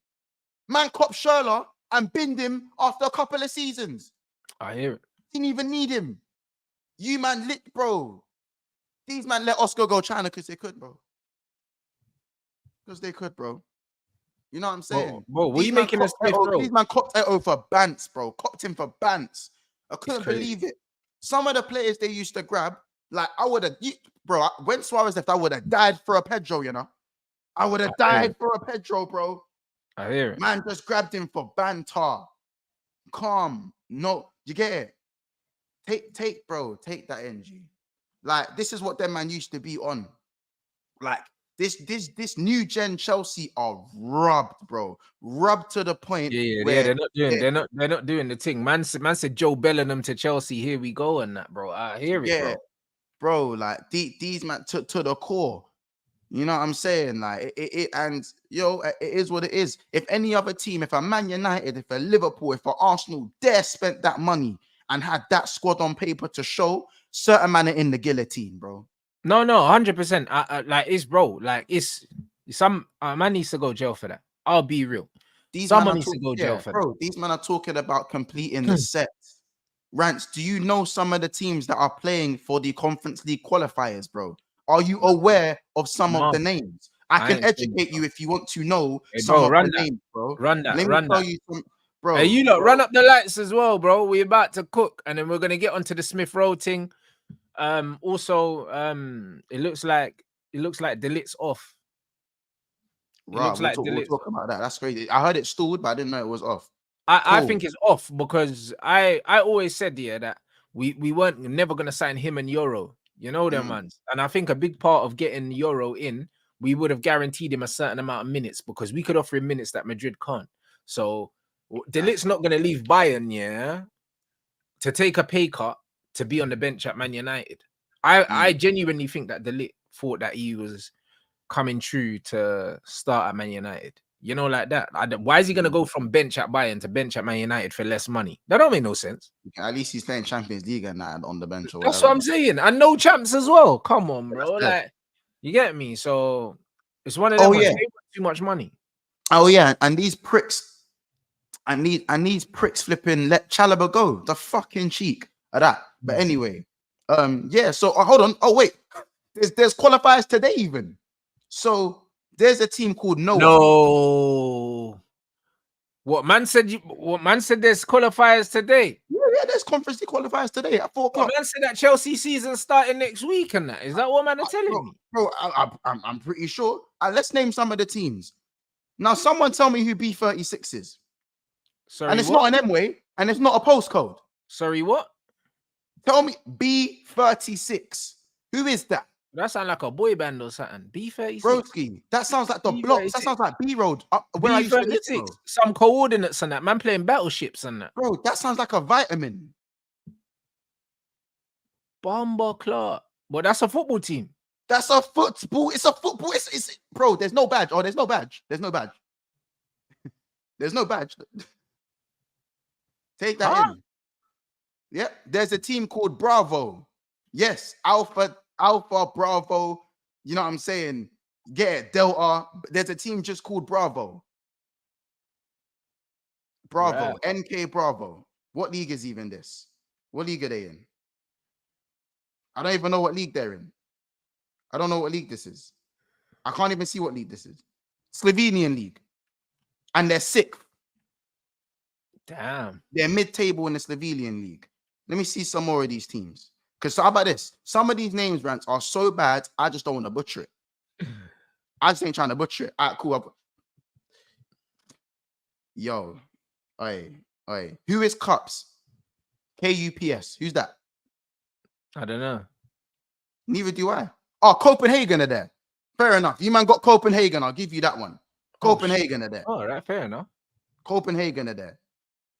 Man copped Schürrle and binned him after a couple of seasons.
I hear it.
Didn't even need him. You man lit, bro. These man let Oscar go China because they could, bro. Because they could, bro. You know what I'm saying?
Bro, what are you making us play, bro?
These man copped Eto for Bants, bro. Copped him for Bants. I couldn't believe it. Some of the players they used to grab, like I would have, bro, when Suarez left, I would have died for a Pedro, you know? I would have died for a Pedro, bro.
I hear it.
Man just grabbed him for banter. Calm. No, you get it? take that energy. Like, this is what them man used to be on. Like, this new gen Chelsea are rubbed, bro. Rubbed to the point where
they're not doing the thing. Man said Joe Bellingham to Chelsea. Here we go and that, bro. I hear it,
bro. Like these man to the core. You know what I'm saying? Like and it is what it is. If any other team, if a Man United, if a Liverpool, if a Arsenal dare spent that money and had that squad on paper to show, certain man are in the guillotine, bro.
No, 100%. Like it's bro. Like it's some man needs to go jail for that. I'll be real. Someone needs to go jail for that.
These men are talking about completing the set. Rants, do you know some of the teams that are playing for the Conference League qualifiers, bro? Are you aware of some of the names? I can educate you if you want to know some of the names, bro.
Run that.
Let me tell you some, bro.
Hey, you lot, run up the lights as well, bro. We're about to cook, and then we're gonna get onto the Smith Rowe thing. Also, it looks like the LIGT's off.
Right, we'll talk about that. That's crazy. I heard it stalled, but I didn't know it was off.
I think it's off because I always said that we weren't never gonna sign him and Euro. You know them ones. And I think a big part of getting Euro in, we would have guaranteed him a certain amount of minutes because we could offer him minutes that Madrid can't. So the LIGT's not gonna leave Bayern, to take a pay cut to be on the bench at Man United. I genuinely think that the LIGT thought that he was coming true to start at Man United. You know, like that. Why is he going to go from bench at Bayern to bench at Man United for less money? That don't make no sense.
At least he's playing Champions League and that on the bench.
That's what I'm saying. And no champs as well. Come on, bro. Like, you get me? So it's one of them. They want too much money.
Oh yeah, and these pricks, and these pricks flipping let Chalobah go. The fucking cheek of that. But anyway, yeah. So hold on. Oh wait, there's qualifiers today even. So. There's a team called Noah.
No. What man said? There's qualifiers today.
Yeah, there's Conference League qualifiers today at 4 o'clock.
Man said that Chelsea season starting next week, and that is that what man are telling me?
Bro, I'm pretty sure. Let's name some of the teams. Now, someone tell me who B36 is.
Sorry,
and it's not an M-way, and it's not a postcode.
Sorry, what?
Tell me B36. Who is that?
That sounds like a boy band or something. B36.
Broski. That sounds like the blocks. That sounds like B Road. Where I used to live,
some coordinates and that. Man playing battleships and that.
Bro, that sounds like a vitamin.
Bomber Clark. But that's a football team.
That's a football. It's a football. It's bro, there's no badge. Oh, there's no badge. There's no badge. There's no badge. Take that in. Yep. There's a team called Bravo. Yes. Alpha, Bravo, you know what I'm saying? Get it, Delta. There's a team just called Bravo. Bravo, right. NK Bravo. What league is even this? What league are they in? I don't even know what league they're in. I don't know what league this is. I can't even see what league this is. Slovenian league. And they're sixth.
Damn.
They're mid-table in the Slovenian league. Let me see some more of these teams. Because how about this? Some of these names, Rants, are so bad, I just don't want to butcher it. I just ain't trying to butcher it. All right, cool. Yo. Oi. Who is Cups? KUPS. Who's that?
I don't know.
Neither do I. Oh, Copenhagen are there. Fair enough. You man got Copenhagen. I'll give you that one. Copenhagen are there.
All right, fair enough.
Copenhagen are there.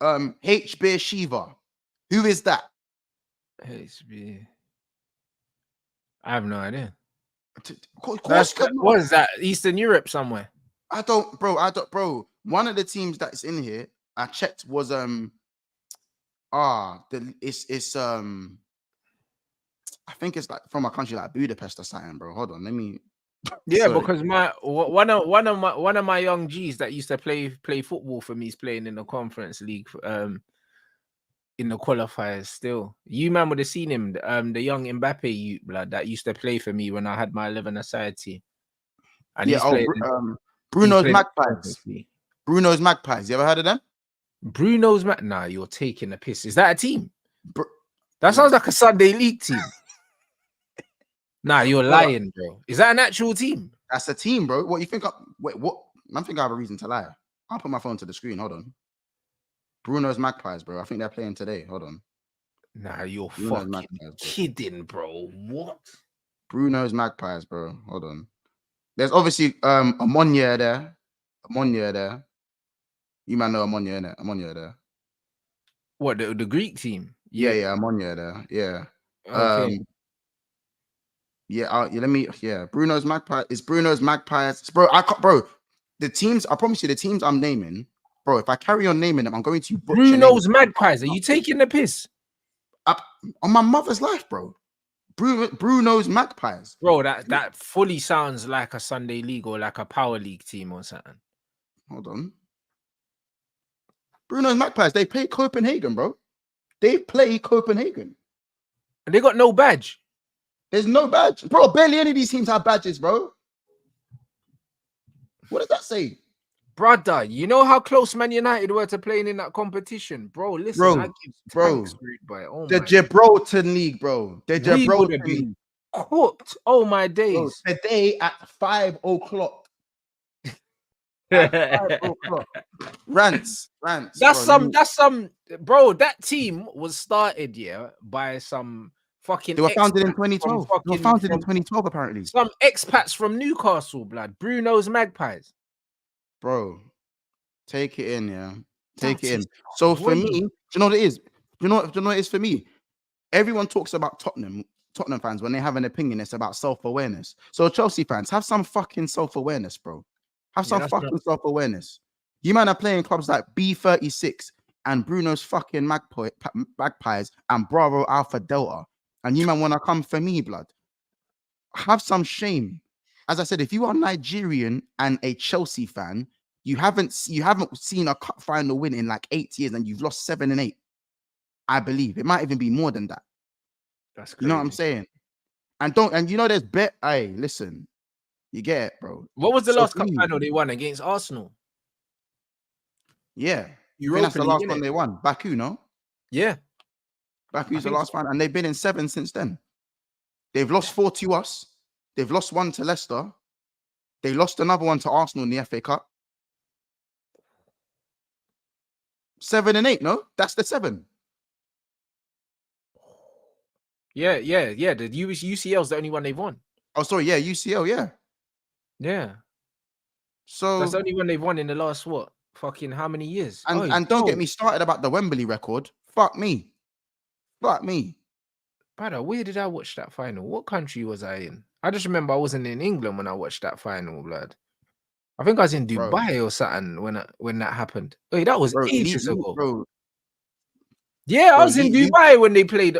HB Shiva. Who is that?
HB. I have no idea.
What
is that? Eastern Europe somewhere?
I don't, bro. One of the teams that's in here, I checked was I think it's like from a country like Budapest or something, bro. Hold on, let me.
Yeah, because one of my young G's that used to play football for me is playing in the Conference League. In the qualifiers still. You man would have seen him, the young Mbappe blood that used to play for me when I had my 11-a-side team. And
Bruno's Magpies. Bruno's Magpies. You ever heard of them?
Bruno's Nah, you're taking a piss. Is that a team? That sounds like a Sunday League team. Nah, you're lying, bro. Is that an actual team?
That's a team, bro. What you think? Wait, what? I think I have a reason to lie. I'll put my phone to the screen. Hold on. Bruno's Magpies, bro. I think they're playing today. Hold on.
Nah, you're
Bruno's
fucking
Magpies, bro.
kidding, bro. What?
Bruno's Magpies, bro. Hold on. There's obviously Ammonia there. Ammonia there. You might know Ammonia, innit? Ammonia there.
What, the Greek team?
Yeah, Ammonia there. Yeah.
Okay.
Let me. Yeah, Bruno's Magpies. It's Bruno's Magpies, bro. I can't, bro. The teams. I promise you, the teams I'm naming, bro. If I carry on naming them, I'm going to butcher names.
Bruno's Magpies. Are you taking the piss?
On my mother's life, bro. Bruno's Magpies,
Bro, that fully sounds like a Sunday league or like a power league team or something.
Hold on. Bruno's Magpies. They play Copenhagen, bro. They play Copenhagen.
And they got no badge.
There's no badge, bro. Barely any of these teams have badges, bro. What does that say?
Brother, you know how close Man United were to playing in that competition, bro. Listen, I give thanks, boy. Oh
the
my
Gibraltar League, bro. The Gibraltar League.
Cooked. Oh my days.
Bro, today at 5 o'clock. At 5 o'clock. Rants.
That's some, bro. That team was started, by some fucking.
They were founded in 2012. They were founded in 2012, apparently.
Some expats from Newcastle, blood. Bruno's Magpies.
Bro, take it in, yeah. Take it in. So for me, do you know what it is? Do you know what it is for me? Everyone talks about Tottenham fans when they have an opinion. It's about self-awareness. So Chelsea fans, have some fucking self-awareness, bro. Have some fucking self-awareness. You man are playing clubs like B36 and Bruno's fucking Magpies and Bravo Alpha Delta, and you man want to come for me, blood. Have some shame. As I said, if you are Nigerian and a Chelsea fan, you haven't seen a cup final win in like 8 years, and you've lost 7 and 8. I believe it might even be more than that.
That's crazy.
You know what I'm saying? And you know there's bet. Hey, listen, you get it, bro.
What was the last cup final they won against Arsenal?
Yeah, I think that's the last one they won. Baku, no?
Yeah,
Baku's the last one, and they've been in 7 since then. They've lost 4 to us. They've lost 1 to Leicester. They lost another one to Arsenal in the FA Cup. 7 and 8, no? That's the 7.
Yeah. The UCL's the only one they've won.
Oh, sorry. Yeah, UCL. Yeah.
Yeah.
So
that's the only one they've won in the last fucking how many years?
And don't get me started about the Wembley record. Fuck me.
Brother, where did I watch that final? What country was I in? I just remember I wasn't in England when I watched that final, blood. I think I was in Dubai or something when that happened. Wait, that was ages ago.
Bro.
Yeah, I was in Dubai when they played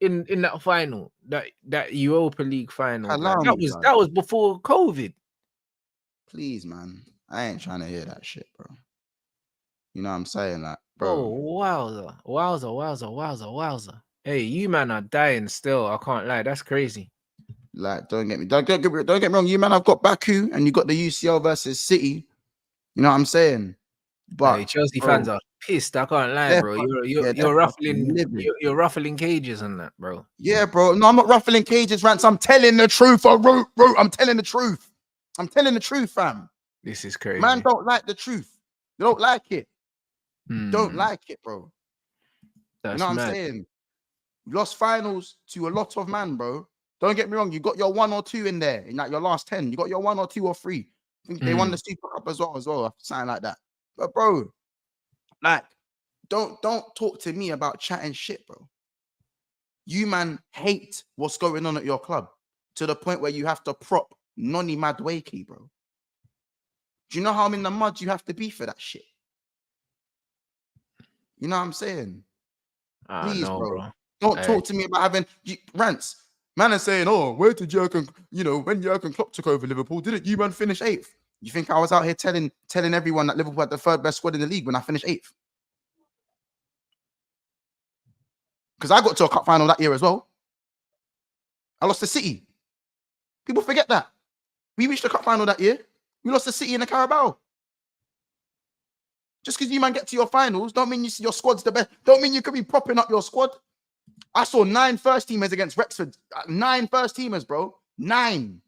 in that final, that Europa League final. That was before COVID.
Please, man. I ain't trying to hear that shit, bro. You know what I'm saying? Like, bro.
Oh, wowza. Hey, you man are dying still. I can't lie. That's crazy.
Like, don't get me wrong. You man, I've got Baku and you got the UCL versus City. You know what I'm saying? But
hey, Chelsea fans are pissed. I can't lie, bro. You're ruffling cages and that, bro.
Yeah, bro. No, I'm not ruffling cages, Rants. I'm telling the truth. Rowe. I'm telling the truth. I'm telling the truth, fam.
This is crazy.
Man don't like the truth. They don't like it. Don't like it, bro.
That's
you know what I'm saying? You lost finals to a lot of man, bro. Don't get me wrong. You got your 1 or 2 in there in like your last 10. You got your 1 or 2 or 3. I think they won the Super Cup as well, something like that. But bro, like, don't talk to me about chatting shit, bro. You man hate what's going on at your club to the point where you have to prop Noni Madueke, bro. Do you know how I'm in the mud you have to be for that shit? You know what I'm saying? Please, bro. Don't talk to me about having Rants. Man is saying, oh, where did Jurgen, when Jurgen Klopp took over Liverpool, didn't you man finish 8th? You think I was out here telling everyone that Liverpool had the 3rd best squad in the league when I finished 8th? Because I got to a cup final that year as well. I lost to City. People forget that. We reached the cup final that year. We lost to City in the Carabao. Just because you man get to your finals, don't mean your squad's the best. Don't mean you could be propping up your squad. I saw 9 first teamers against Wexford. 9 first teamers, bro. 9.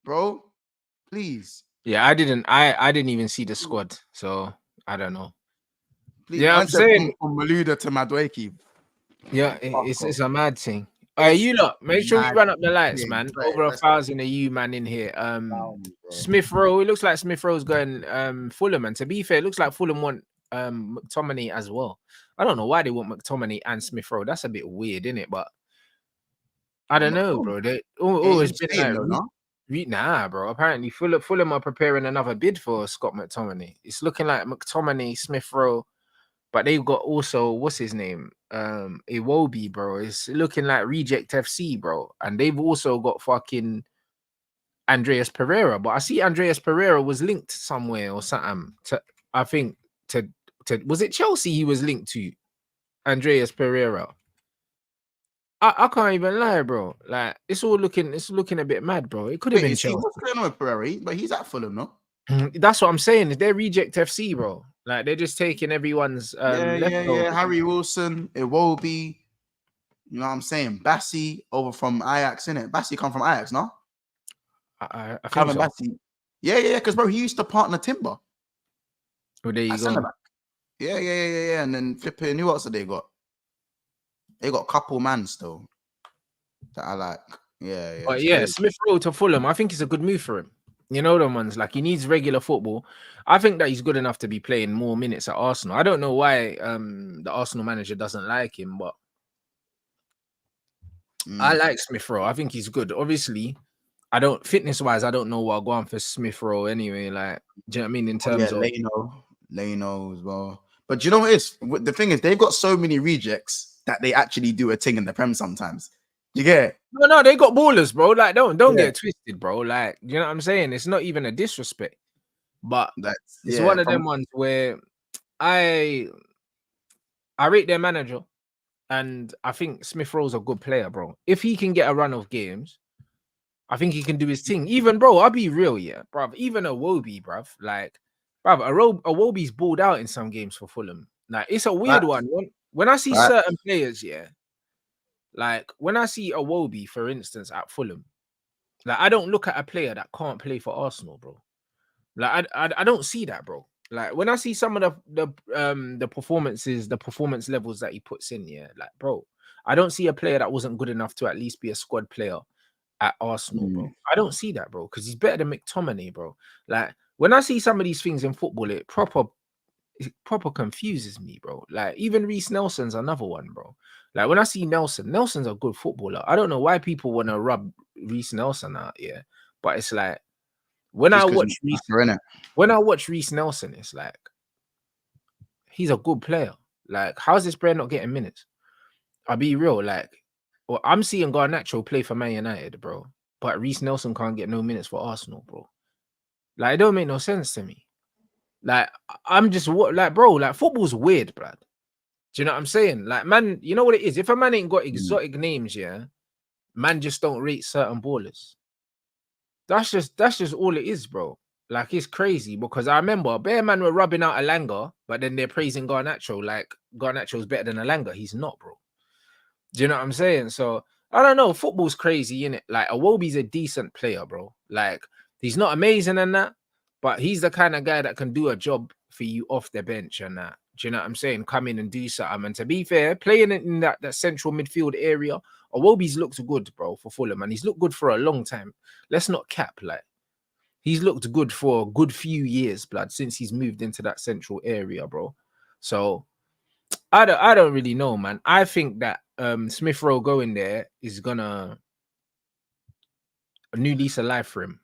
Bro, please.
Yeah, I didn't even see the squad, so I don't know.
Please,
Yeah, I'm
man said
saying,
from Maluda to Madueke.
yeah,
Fuck
it's
off.
a mad thing.
It's
You
a
lot, make sure you
mad
run up the lights,
thing.
man.
Right,
Over
let's
1,000 of you, man, in here.
down, bro.
Smith Rowe. It looks like Smith Rowe's going Fulham, and to be fair, it looks like Fulham want McTominay as well. I don't know why they want McTominay and Smith Rowe. That's a bit weird, isn't it? But I don't know, bro. They always been
staying,
like,
though, no?
nah, bro. Apparently, Fulham are preparing another bid for Scott McTominay. It's looking like McTominay, Smith Rowe, but they've got also what's his name, Iwobi, bro. It's looking like Reject FC, bro, and they've also got fucking Andreas Pereira. But I see Andreas Pereira was linked somewhere or something. I think to was it Chelsea? He was linked to Andreas Pereira. I can't even lie, bro. Like it's looking a bit mad, bro. It could have
Wait,
been
is he,
Chelsea.
what's going on with Pereira? But he's at Fulham, no?
That's what I'm saying. Is they're Reject FC, bro? Like they're just taking everyone's leftovers.
Harry Wilson, Iwobi. You know what I'm saying? Bassi over from Ajax, innit? Bassi come from Ajax, no?
I think
Calvin
so.
Bassi. Yeah, because bro, he used to partner Timber.
Well, there you
At
go.
centre back. Yeah. And then flipping, who else have they got? They got a couple man still that I like. Yeah.
But
it's
yeah,
crazy.
Smith Rowe to Fulham. I think it's a good move for him. You know them ones. Like he needs regular football. I think that he's good enough to be playing more minutes at Arsenal. I don't know why the Arsenal manager doesn't like him, but I like Smith Rowe. I think he's good. Obviously, I don't fitness wise. I don't know what I'll go on for Smith Rowe anyway. Like, do you know what I mean? In terms of
Leno as well. But do you know what it is? The thing is, they've got so many rejects that they actually do a thing in the Prem sometimes. You get it?
no, they got ballers, bro. Like, don't
Yeah.
get it twisted, bro. Like, you know what I'm saying? It's not even a disrespect, but it's
yeah,
one of them ones where I rate their manager, and I think Smith Rowe's a good player, bro. If he can get a run of games, I think he can do his thing. Even, bro, I'll be real, yeah, bruv. Even a Wobie, bruv. Like, bruv, a Wobie's balled out in some games for Fulham. Like, it's a weird one. When I see certain players, yeah, like when I see a Wobie, for instance, at Fulham, like I don't look at a player that can't play for Arsenal, bro. Like I don't see that, bro. Like when I see some of the performances, the performance levels that he puts in, yeah, like bro, I don't see a player that wasn't good enough to at least be a squad player at Arsenal, bro. I don't see that, bro, because he's better than McTominay, bro. Like when I see some of these things in football, it proper confuses me, bro. Like even Reece Nelson's another one, bro. Like when I see Nelson's a good footballer. I don't know why people want to rub Reece Nelson out, yeah. But it's like when I watch Reece Nelson, it's like he's a good player. Like, how's this player not getting minutes? I'll be real, like, well, I'm seeing Garnacho play for Man United, bro. But Reece Nelson can't get no minutes for Arsenal, bro. Like, it don't make no sense to me. Like, I'm just like, bro, like football's weird, blood. Do you know what I'm saying? Like, man, you know what it is? If a man ain't got exotic names, yeah, man just don't rate certain ballers. That's just all it is, bro. Like, it's crazy because I remember Bear Man were rubbing out Alanga, but then they're praising Garnacho. Like, Garnacho's better than Alanga. He's not, bro. Do you know what I'm saying? So, I don't know. Football's crazy, innit? Like, Iwobi's a decent player, bro. Like, he's not amazing and that, but he's the kind of guy that can do a job for you off the bench and that. Do you know what I'm saying? Come in and do something. And to be fair, playing in that central midfield area, Iwobi's looked good, bro, for Fulham. And he's looked good for a long time. Let's not cap, like. He's looked good for a good few years, blood, since he's moved into that central area, bro. So, I don't really know, man. I think that Smith Rowe going there is gonna a new lease of life for him.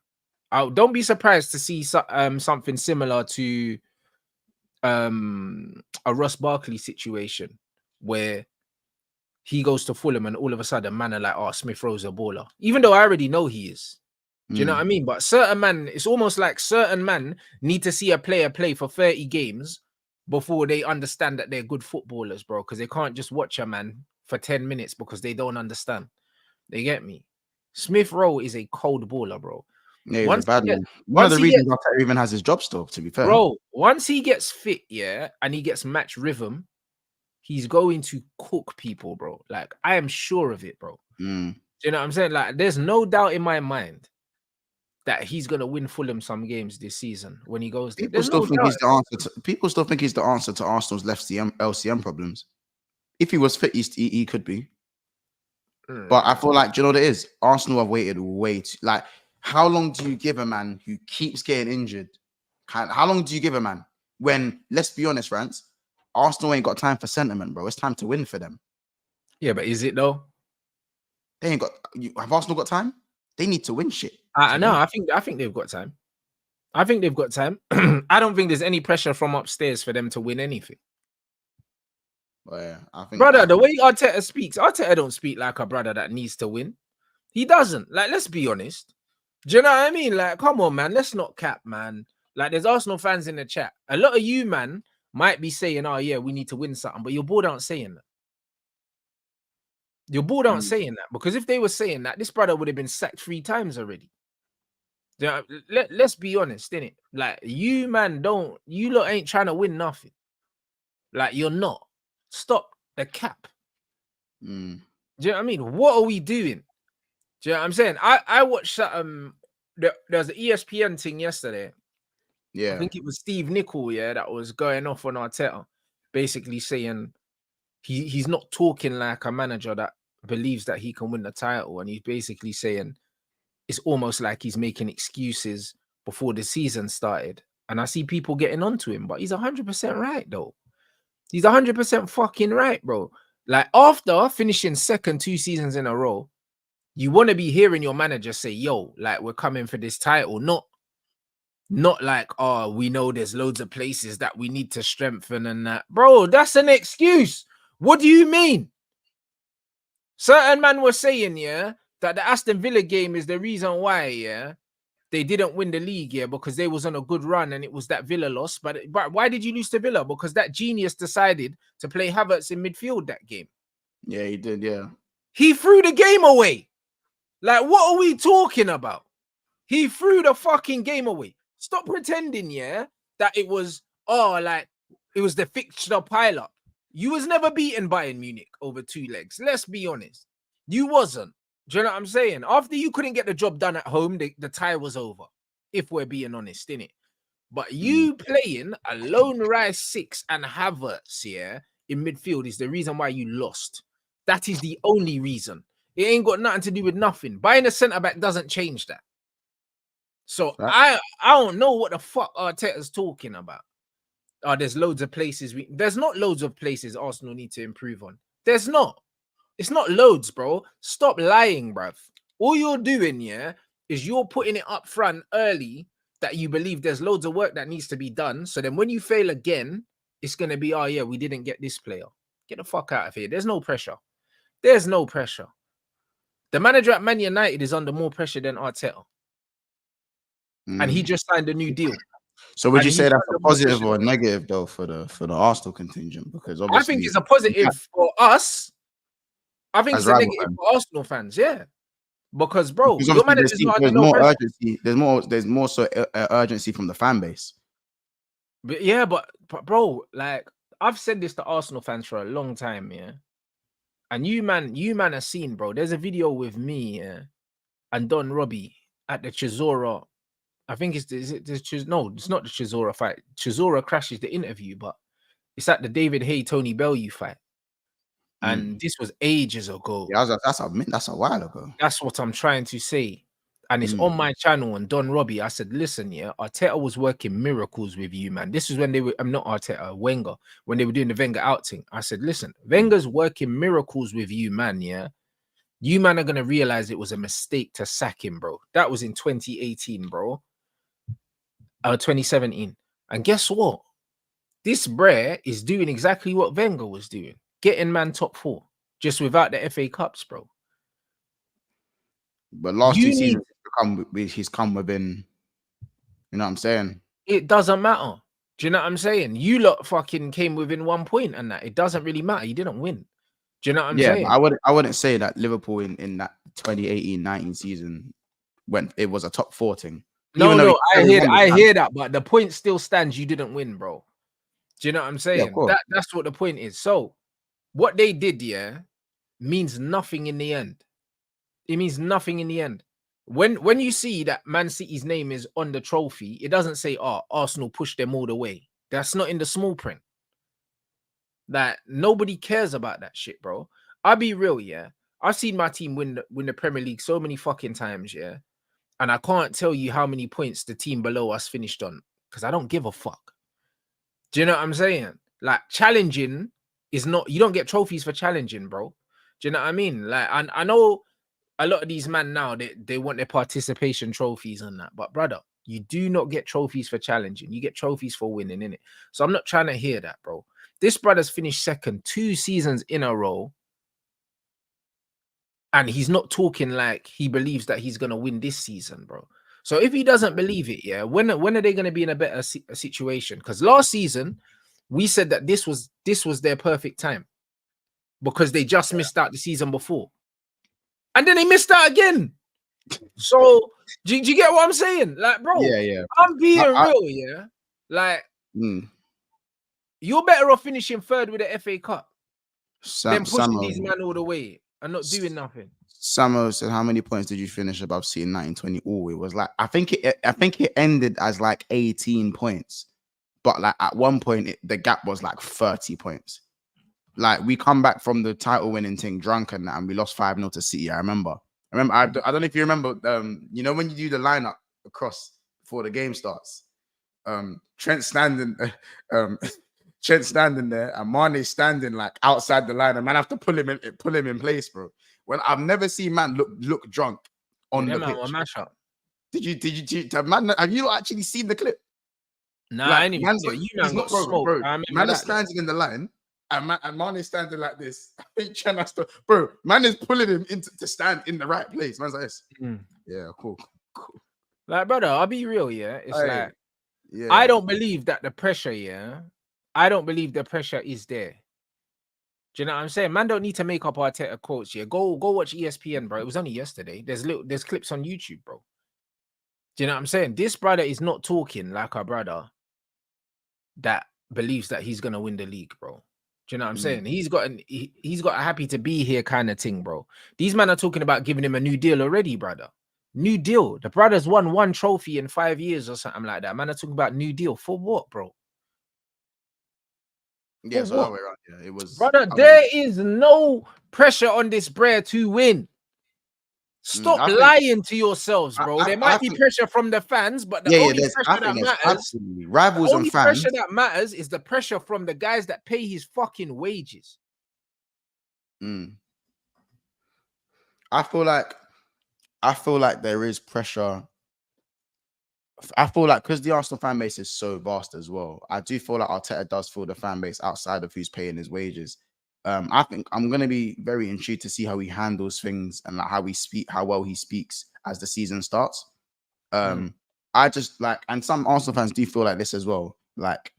Don't be surprised to see something similar to a Ross Barkley situation where he goes to Fulham and all of a sudden man are like, oh, Smith Rowe's a baller. Even though I already know he is. Do you know what I mean? But certain man, it's almost like certain man need to see a player play for 30 games before they understand that they're good footballers, bro. Because they can't just watch a man for 10 minutes because they don't understand. They get me? Smith Rowe is a cold baller, bro.
Yeah, he's a bad one. One of the reasons Arteta even has his job still, to be fair.
Bro, once he gets fit, yeah, and he gets match rhythm, he's going to cook people, bro. Like, I am sure of it, bro. Do you know what I'm saying? Like, there's no doubt in my mind that he's gonna win Fulham some games this season when he goes there.
People
There's
still
no
think
doubt.
he's the answer. People still think he's the answer to Arsenal's left LCM problems. If he was fit, he could be. But I feel like, do you know what it is? Arsenal have waited way too. Like, how long do you give a man who keeps getting injured? How long do you give a man when, let's be honest, Rants, Arsenal ain't got time for sentiment, bro. It's time to win for them.
Yeah, but is it though?
They ain't got. Have Arsenal got time? They need to win shit.
I know. I think they've got time. I think they've got time. I don't think there's any pressure from upstairs for them to win anything.
Well, yeah, I think,
brother, the way Arteta speaks, Arteta don't speak like a brother that needs to win. He doesn't. Like, let's be honest. Do you know what I mean? Like, come on, man. Let's not cap, man. Like, there's Arsenal fans in the chat. A lot of you, man, might be saying, oh, yeah, we need to win something. But your board aren't saying that. Your board aren't saying that. Because if they were saying that, this brother would have been sacked 3 times already. Let's be honest, innit? Like, you, man, you lot ain't trying to win nothing. Like, you're not. Stop the cap. Do you know what I mean? What are we doing? Do you know what I'm saying? I watched there was an ESPN thing yesterday. Yeah. I think it was Steve Nicol, yeah, that was going off on Arteta, basically saying he's not talking like a manager that believes that he can win the title. And he's basically saying it's almost like he's making excuses before the season started. And I see people getting onto him, but he's 100% right, though. He's 100% fucking right, bro. Like, after finishing second 2 seasons in a row, you want to be hearing your manager say, yo, like, we're coming for this title. Not like, oh, we know there's loads of places that we need to strengthen and that. Bro, that's an excuse. What do you mean? Certain man was saying, yeah, that the Aston Villa game is the reason why, yeah, they didn't win the league, yeah, because they was on a good run and it was that Villa loss. But why did you lose to Villa? Because that genius decided to play Havertz in midfield that game.
Yeah, he did, yeah.
He threw the game away. Like, what are we talking about? He threw the fucking game away. Stop pretending, yeah, that it was, like, it was the fixture pile-up. You was never beaten Bayern Munich over 2 legs. Let's be honest. You wasn't. Do you know what I'm saying? After you couldn't get the job done at home, the tie was over. If we're being honest, innit? But you playing a lone Rice 6 and Havertz, yeah, in midfield is the reason why you lost. That is the only reason. It ain't got nothing to do with nothing. Buying a centre-back doesn't change that. So I don't know what the fuck Arteta's talking about. There's loads of places. There's not loads of places Arsenal need to improve on. There's not. It's not loads, bro. Stop lying, bruv. All you're doing, yeah, is you're putting it up front early that you believe there's loads of work that needs to be done. So then when you fail again, it's going to be, oh, yeah, we didn't get this player. Get the fuck out of here. There's no pressure. There's no pressure. The manager at Man United is under more pressure than Arteta. And he just signed a new deal.
So would you say that's a positive or a negative, though, for the Arsenal contingent? Because obviously,
I think it's a positive for us. I think it's a negative for Arsenal fans, yeah. Because, bro, your manager's not under no pressure.
Urgency. There's more so urgency from the fan base.
But yeah, but bro, like, I've said this to Arsenal fans for a long time, yeah. And you man have seen, bro. There's a video with me, yeah, and Don Robbie at the Chisora. I think it's no, it's not the Chisora fight. Chisora crashes the interview, but it's at the David Hay Tony Bellew fight. And this was ages ago.
Yeah, that's a while ago.
That's what I'm trying to say. And it's on my channel. And Don Robbie, I said, listen, yeah, Arteta was working miracles with you, man. This is when they were, I'm not Arteta, Wenger, when they were doing the Wenger outing. I said, listen, Wenger's working miracles with you, man, yeah. You, man, are going to realize it was a mistake to sack him, bro. That was in 2018, bro. 2017. And guess what? This Brer is doing exactly what Wenger was doing. Getting man top 4, just without the FA Cups, bro.
But last 2 seasons, he's come within, you know what I'm saying?
It doesn't matter. Do you know what I'm saying? You lot fucking came within 1 point and that. It doesn't really matter. You didn't win. Do you know what I'm saying?
Yeah, I wouldn't say that Liverpool in that 2018-19 season, when it was a top 4 thing.
No, I hear that, but the point still stands. You didn't win, bro. Do you know what I'm saying? Yeah, that's what the point is. So what they did, yeah, means nothing in the end. It means nothing in the end. When you see that Man City's name is on the trophy, it doesn't say, "Oh, Arsenal pushed them all the way." That's not in the small print. That nobody cares about that shit, bro. I'll be real, yeah. I've seen my team win the Premier League so many fucking times, yeah. And I can't tell you how many points the team below us finished on because I don't give a fuck. Do you know what I'm saying? Like challenging is not, you don't get trophies for challenging, bro. Do you know what I mean? Like, I know a lot of these men now, they want their participation trophies and that, but brother, you do not get trophies for challenging. You get trophies for winning, innit? So I'm not trying to hear that, bro. This brother's finished second 2 seasons in a row. And he's not talking like he believes that he's gonna win this season, bro. So if he doesn't believe it, yeah, when are they gonna be in a better situation? Because last season we said that this was their perfect time because they just missed out the season before, and then they missed out again. So do you get what I'm saying? Like, bro,
Yeah.
I'm being real, yeah. Like, you're better off finishing third with the FA Cup than pushing these men all the way and not doing nothing.
Samuel said, "How many points did you finish above City in 1920?" Oh, it was like I think it ended as like 18 points, but like at one point the gap was like 30 points. Like we come back from the title winning thing drunk and we lost 5-0 to City. I remember. I don't know if you remember. You know when you do the lineup across before the game starts. Trent standing there, and Mane standing like outside the line, and man have to pull him in place, bro. When I've never seen man look drunk on the pitch.
Mash up.
Did you have you not actually seen the clip?
Nah,
like,
I ain't even see it. You man got smoked.
Bro. Man is standing in the line, and Mane is standing like this. I think Chen has to, bro. Man is pulling him to stand in the right place. Man's like this. Yeah, cool.
Like, brother, I'll be real, yeah. It's like,
yeah.
I don't believe that the pressure, yeah. I don't believe the pressure is there. Do you know what I'm saying? Man don't need to make up Arteta quotes, yeah. Go watch ESPN, bro. It was only yesterday. There's clips on YouTube, bro. Do you know what I'm saying? This brother is not talking like a brother that believes that he's gonna win the league, bro. Do you know what I'm saying? He's got a happy to be here kind of thing, bro. These men are talking about giving him a new deal already, brother. New deal. The brother's won 1 trophy in 5 years or something like that. Man are talking about new deal for what, bro?
Yeah, so that way around. Yeah, it was,
brother. There is no pressure on this Brer to win. Stop lying to yourselves, bro. There might be pressure from the fans, but the only pressure that matters,
absolutely rivals
the only
and fans.
Pressure that matters is the pressure from the guys that pay his fucking wages.
I feel like there is pressure. I feel like because the Arsenal fan base is so vast as well, I do feel like Arteta does feel the fan base outside of who's paying his wages. I think I'm going to be very intrigued to see how he handles things and like how well he speaks as the season starts. I just like, and some Arsenal fans do feel like this as well. Like,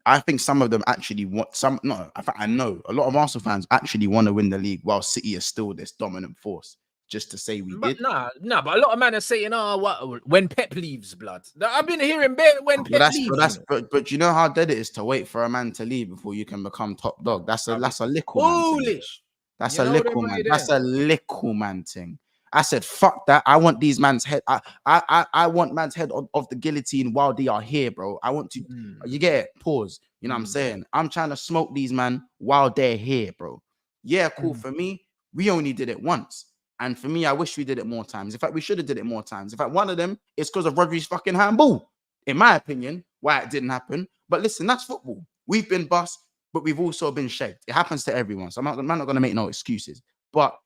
I think some of them actually want I know a lot of Arsenal fans actually want to win the league while City is still this dominant force. Just to say we did.
Nah, but a lot of men are saying, what when Pep leaves, blood. I've been hearing when Pep leaves.
But you know how dead it is to wait for a man to leave before you can become top dog. That's a little
foolish.
That's a little man. That's a little man thing. I said, fuck that. I want these man's head. I want man's head of the guillotine while they are here, bro. I want to, you get it? Pause. You know what I'm saying? I'm trying to smoke these man while they're here, bro. Yeah, cool. For me, we only did it once. And for me, I wish we did it more times. In fact, we should have did it more times. In fact, one of them is because of Rodri's fucking handball. In my opinion, why it didn't happen. But listen, that's football. We've been bust, but we've also been shaped. It happens to everyone. So I'm not going to make no excuses. But,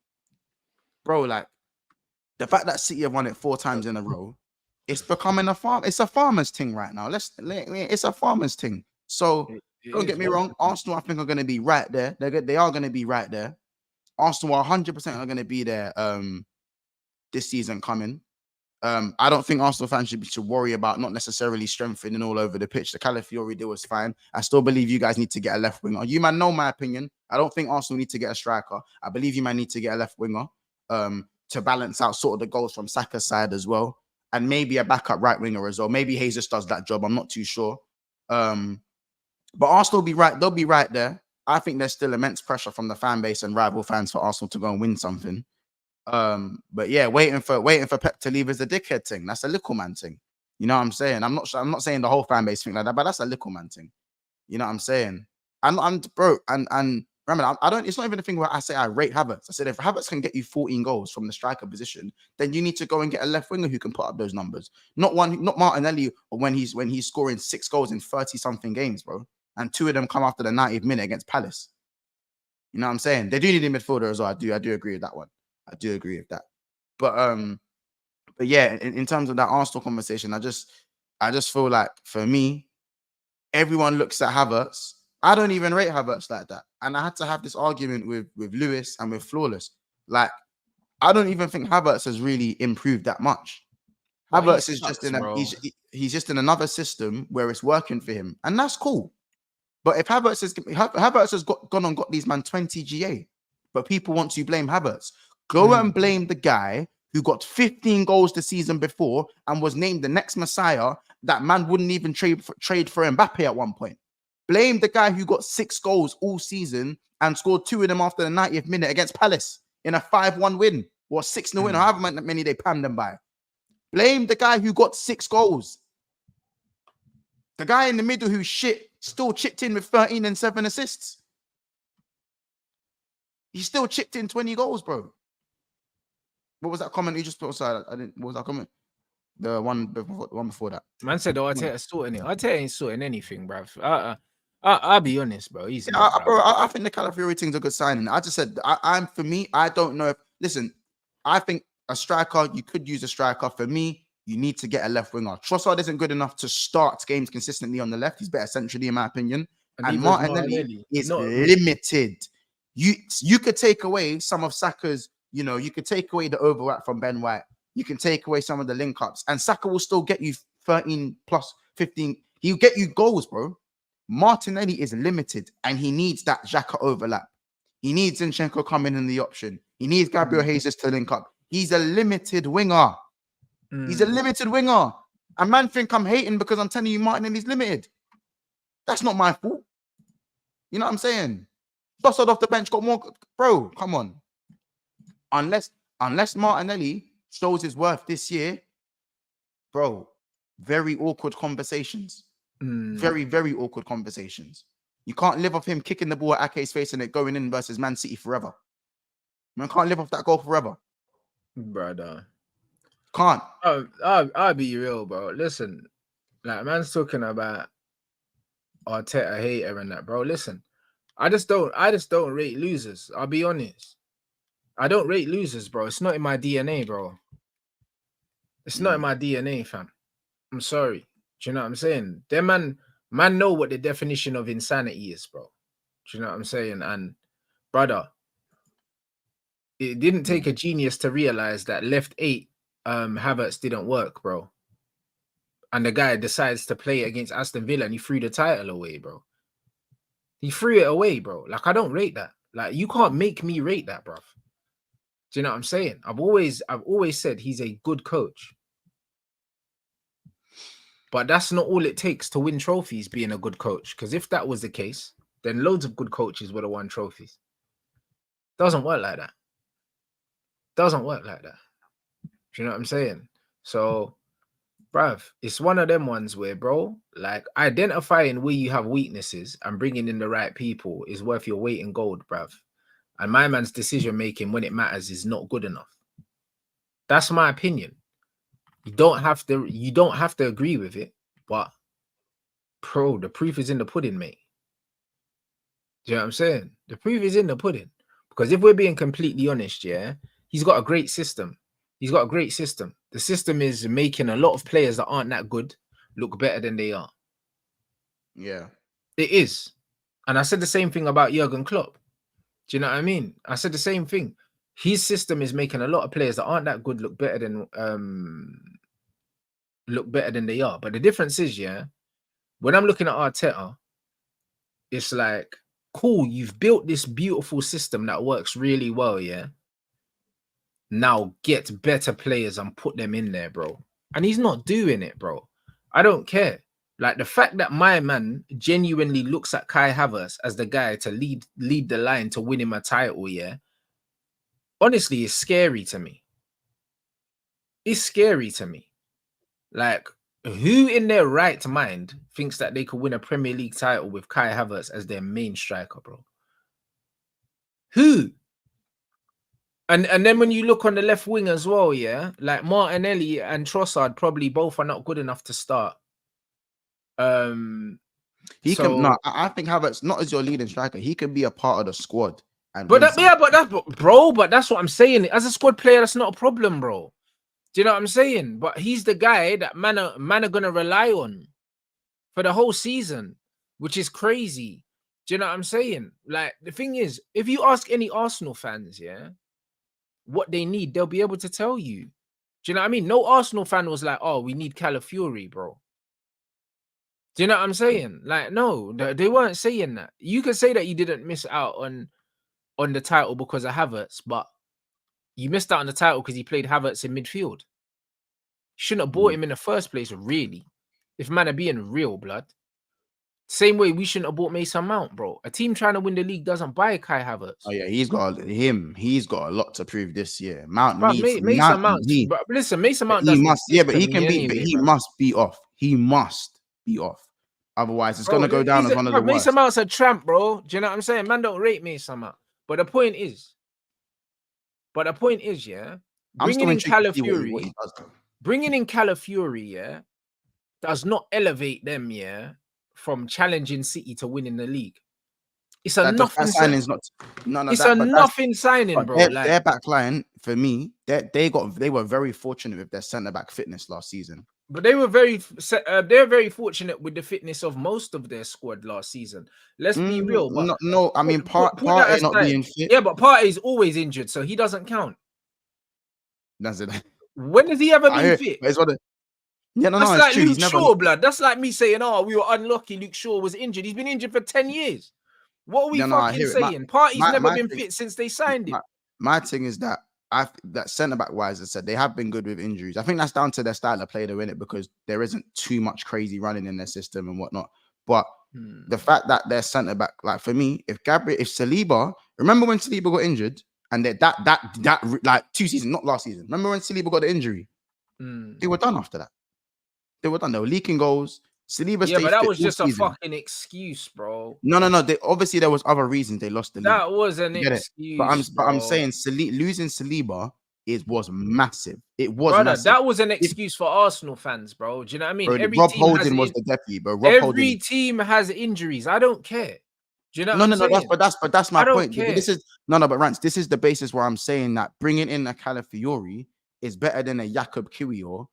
bro, like, the fact that City have won it 4 times in a row, it's becoming it's a farmer's thing right now. It's a farmer's thing. So, don't get me wrong. Arsenal, I think, are going to be right there. They are going to be right there. Arsenal are 100% are going to be there this season coming. I don't think Arsenal fans should worry about not necessarily strengthening all over the pitch. The Calafiori deal was fine. I still believe you guys need to get a left winger. You man know my opinion. I don't think Arsenal need to get a striker. I believe you man need to get a left winger to balance out sort of the goals from Saka's side as well. And maybe a backup right winger as well. Maybe Jesus does that job. I'm not too sure. But Arsenal will be right. They'll be right there. I think there's still immense pressure from the fan base and rival fans for Arsenal to go and win something. But yeah, waiting for Pep to leave is a dickhead thing. That's a little man thing. You know what I'm saying? I'm not saying the whole fan base think like that, but that's a little man thing. You know what I'm saying? And bro, and remember, I don't. It's not even a thing where I say I rate Havertz. I said if Havertz can get you 14 goals from the striker position, then you need to go and get a left winger who can put up those numbers. Not Martinelli when he's scoring 6 goals in 30 something games, bro, and 2 of them come after the 90th minute against Palace. You know what I'm saying? They do need a midfielder as well. I do agree with that one. I do agree with that. But yeah, in terms of that Arsenal conversation, I just feel like for me, everyone looks at Havertz. I don't even rate Havertz like that. And I had to have this argument with Lewis and with Flawless. Like, I don't even think Havertz has really improved that much. Havertz is just he's just in another system where it's working for him. And that's cool. But if Havertz has gone and got these man 20 GA, but people want to blame Havertz, go and blame the guy who got 15 goals the season before and was named the next Messiah. That man wouldn't even trade for Mbappe at one point. Blame the guy who got 6 goals all season and scored 2 of them after the 90th minute against Palace in a 5-1 win or 6-0 win, or however many they panned them by. Blame the guy who got 6 goals. The guy in the middle who's shit still chipped in with 13 and 7 assists. He still chipped in 20 goals, bro. What was that comment you just put aside? What was that comment? The one before that.
Man said, "Oh, Arteta's sorting it. Arteta ain't sorting anything, bruv." I'll be honest, bro. He's
I think the Calafiori thing's a good signing. I just said, for me, I don't know if. Listen, I think a striker, you could use a striker. For me, you need to get a left winger. Trossard isn't good enough to start games consistently on the left. He's better centrally, in my opinion. And Martinelli is limited. You could take away some of Saka's. You know, you could take away the overlap from Ben White. You can take away some of the link ups, and Saka will still get you 13 plus 15. He'll get you goals, bro. Martinelli is limited, and he needs that Xhaka overlap. He needs Zinchenko coming in the option. He needs Gabriel Jesus to link up. He's a limited winger. He's a limited winger. A man think I'm hating because I'm telling you Martinelli's limited. That's not my fault. You know what I'm saying? Trossard off the bench got more. Bro, come on. Unless Martinelli shows his worth this year, bro, very awkward conversations. Very, very awkward conversations. You can't live off him kicking the ball at Ake's face and it going in versus Man City forever. Man can't live off that goal forever.
Brother.
Can't.
I'll be real, bro. Listen, like, man's talking about Arteta hater and that, bro. Listen, I just don't rate losers. I'll be honest. I don't rate losers, bro. It's not in my DNA, bro. It's not in my DNA, fam. I'm sorry. Do you know what I'm saying? Them man know what the definition of insanity is, bro. Do you know what I'm saying? And brother, it didn't take a genius to realize that left 8 Havertz didn't work, bro. And the guy decides to play against Aston Villa and he threw the title away, bro. He threw it away, bro. Like, I don't rate that. Like, you can't make me rate that, bro. Do you know what I'm saying? I've always said he's a good coach. But that's not all it takes to win trophies, being a good coach. Because if that was the case, then loads of good coaches would have won trophies. Doesn't work like that. Doesn't work like that. Do you know what I'm saying? So, bruv, it's one of them ones where, bro, like, identifying where you have weaknesses and bringing in the right people is worth your weight in gold, bruv. And my man's decision making when it matters is not good enough. That's my opinion. You don't have to agree with it, but bro, the proof is in the pudding, mate. Do you know what I'm saying? The proof is in the pudding. Because if we're being completely honest, yeah, he's got a great system. He's got a great system. The system is making a lot of players that aren't that good look better than they are.
Yeah.
It is. And I said the same thing about Jurgen Klopp. Do you know what I mean? I said the same thing. His system is making a lot of players that aren't that good look better than they are. But the difference is, yeah, when I'm looking at Arteta, it's like, cool, you've built this beautiful system that works really well, yeah. Now get better players and put them in there, bro. And he's not doing it, bro. I don't care. Like, the fact that my man genuinely looks at Kai Havertz as the guy to lead the line to win him a title, yeah. honestly, it's scary to me. It's scary to me. Like, who in their right mind thinks that they could win a Premier League title with Kai Havertz as their main striker, bro? Who? And then when you look on the left wing as well, yeah, like Martinelli and Trossard probably both are not good enough to start.
He can no, I think Havertz not as your leading striker. He can be a part of the squad. And
but that's what I'm saying. As a squad player, that's not a problem, bro. Do you know what I'm saying? But he's the guy that man are gonna rely on for the whole season, which is crazy. Do you know what I'm saying? Like, the thing is, if you ask any Arsenal fans, yeah, what they need, they'll be able to tell you. Do you know what I mean? No Arsenal fan was like, oh, we need Calafiori, bro. Do you know what I'm saying? Like, no, they weren't saying that. You could say that you didn't miss out on the title because of Havertz, but you missed out on the title because he played Havertz in midfield. Shouldn't have bought him in the first place, really. If man are being real, blood. Same way we shouldn't have bought Mason Mount, bro. A team trying to win the league doesn't buy Kai Havertz.
Oh yeah, he's got a lot to prove this year. Mount
bro,
needs
Mason Mount. Listen, Mason Mount doesn't
must, yeah, but he can be,
anyway,
but he
bro.
must be off. He must be off. Otherwise, it's gonna go down as one of the worst.
Mason Mount's a tramp, bro. Do you know what I'm saying? Man, don't rate Mason Mount. But the point is, yeah, bringing in Calafiori, yeah, does not elevate them, yeah, from challenging City to winning the league. It's a nothing signing. It's a nothing signing, bro.
Their back line, for me, they were very fortunate with their centre back fitness last season.
But they were they're very fortunate with the fitness of most of their squad last season. Let's be real. But
no, I mean, Partey not being fit.
Yeah, but Partey's always injured, so he doesn't count.
That's it.
When has he ever been fit?
It's what that's
like
true.
Luke Shaw, blood. That's like me saying, oh, we were unlucky Luke Shaw was injured. He's been injured for 10 years. What are we fucking saying? Partey's never been fit since they signed him.
My thing is that that centre back wise, I said they have been good with injuries. I think that's down to their style of play, though, in it, because there isn't too much crazy running in their system and whatnot. But the fact that their centre back, like for me, if Saliba, remember when Saliba got injured and that like 2 seasons, not last season. Remember when Saliba got the injury? They were done after that. They were done. They were leaking goals. Saliba
but that was just a fucking excuse, bro.
No. Obviously, there was other reasons they lost the league.
That was an excuse.
But I'm saying losing Saliba was massive. It was massive.
That was an excuse for Arsenal fans, bro. Do you know what I mean?
Bro, Rob Holding was the deputy, bro.
Every team has injuries. I don't care. Do you know?
But that's my point. But Rants, this is the basis where I'm saying that bringing in a Calafiori is better than a Jakub Kiwior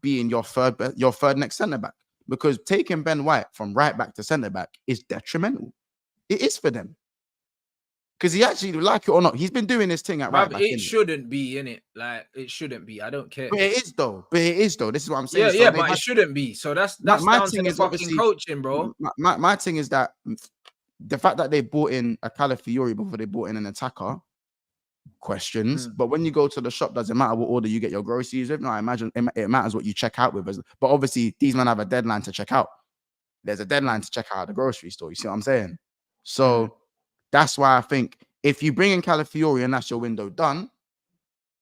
being your third next centre back. Because taking Ben White from right back to centre back is detrimental. It is for them. Because he actually, like it or not, he's been doing this thing at right back.
It shouldn't be, innit? Like, it shouldn't be. I don't care.
But it is though. This is what I'm saying.
Yeah, but it shouldn't be. So that's
my
down
thing
to
is
the fucking coaching, bro.
My thing is that the fact that they bought in a Calafiori before they bought in an attacker, questions. But when you go to the shop, doesn't matter what order you get your groceries with. No, I imagine it matters what you check out with. But obviously, these men have a deadline to check out. There's a deadline to check out the grocery store. You see what I'm saying? So that's why I think if you bring in Calafiori and that's your window done,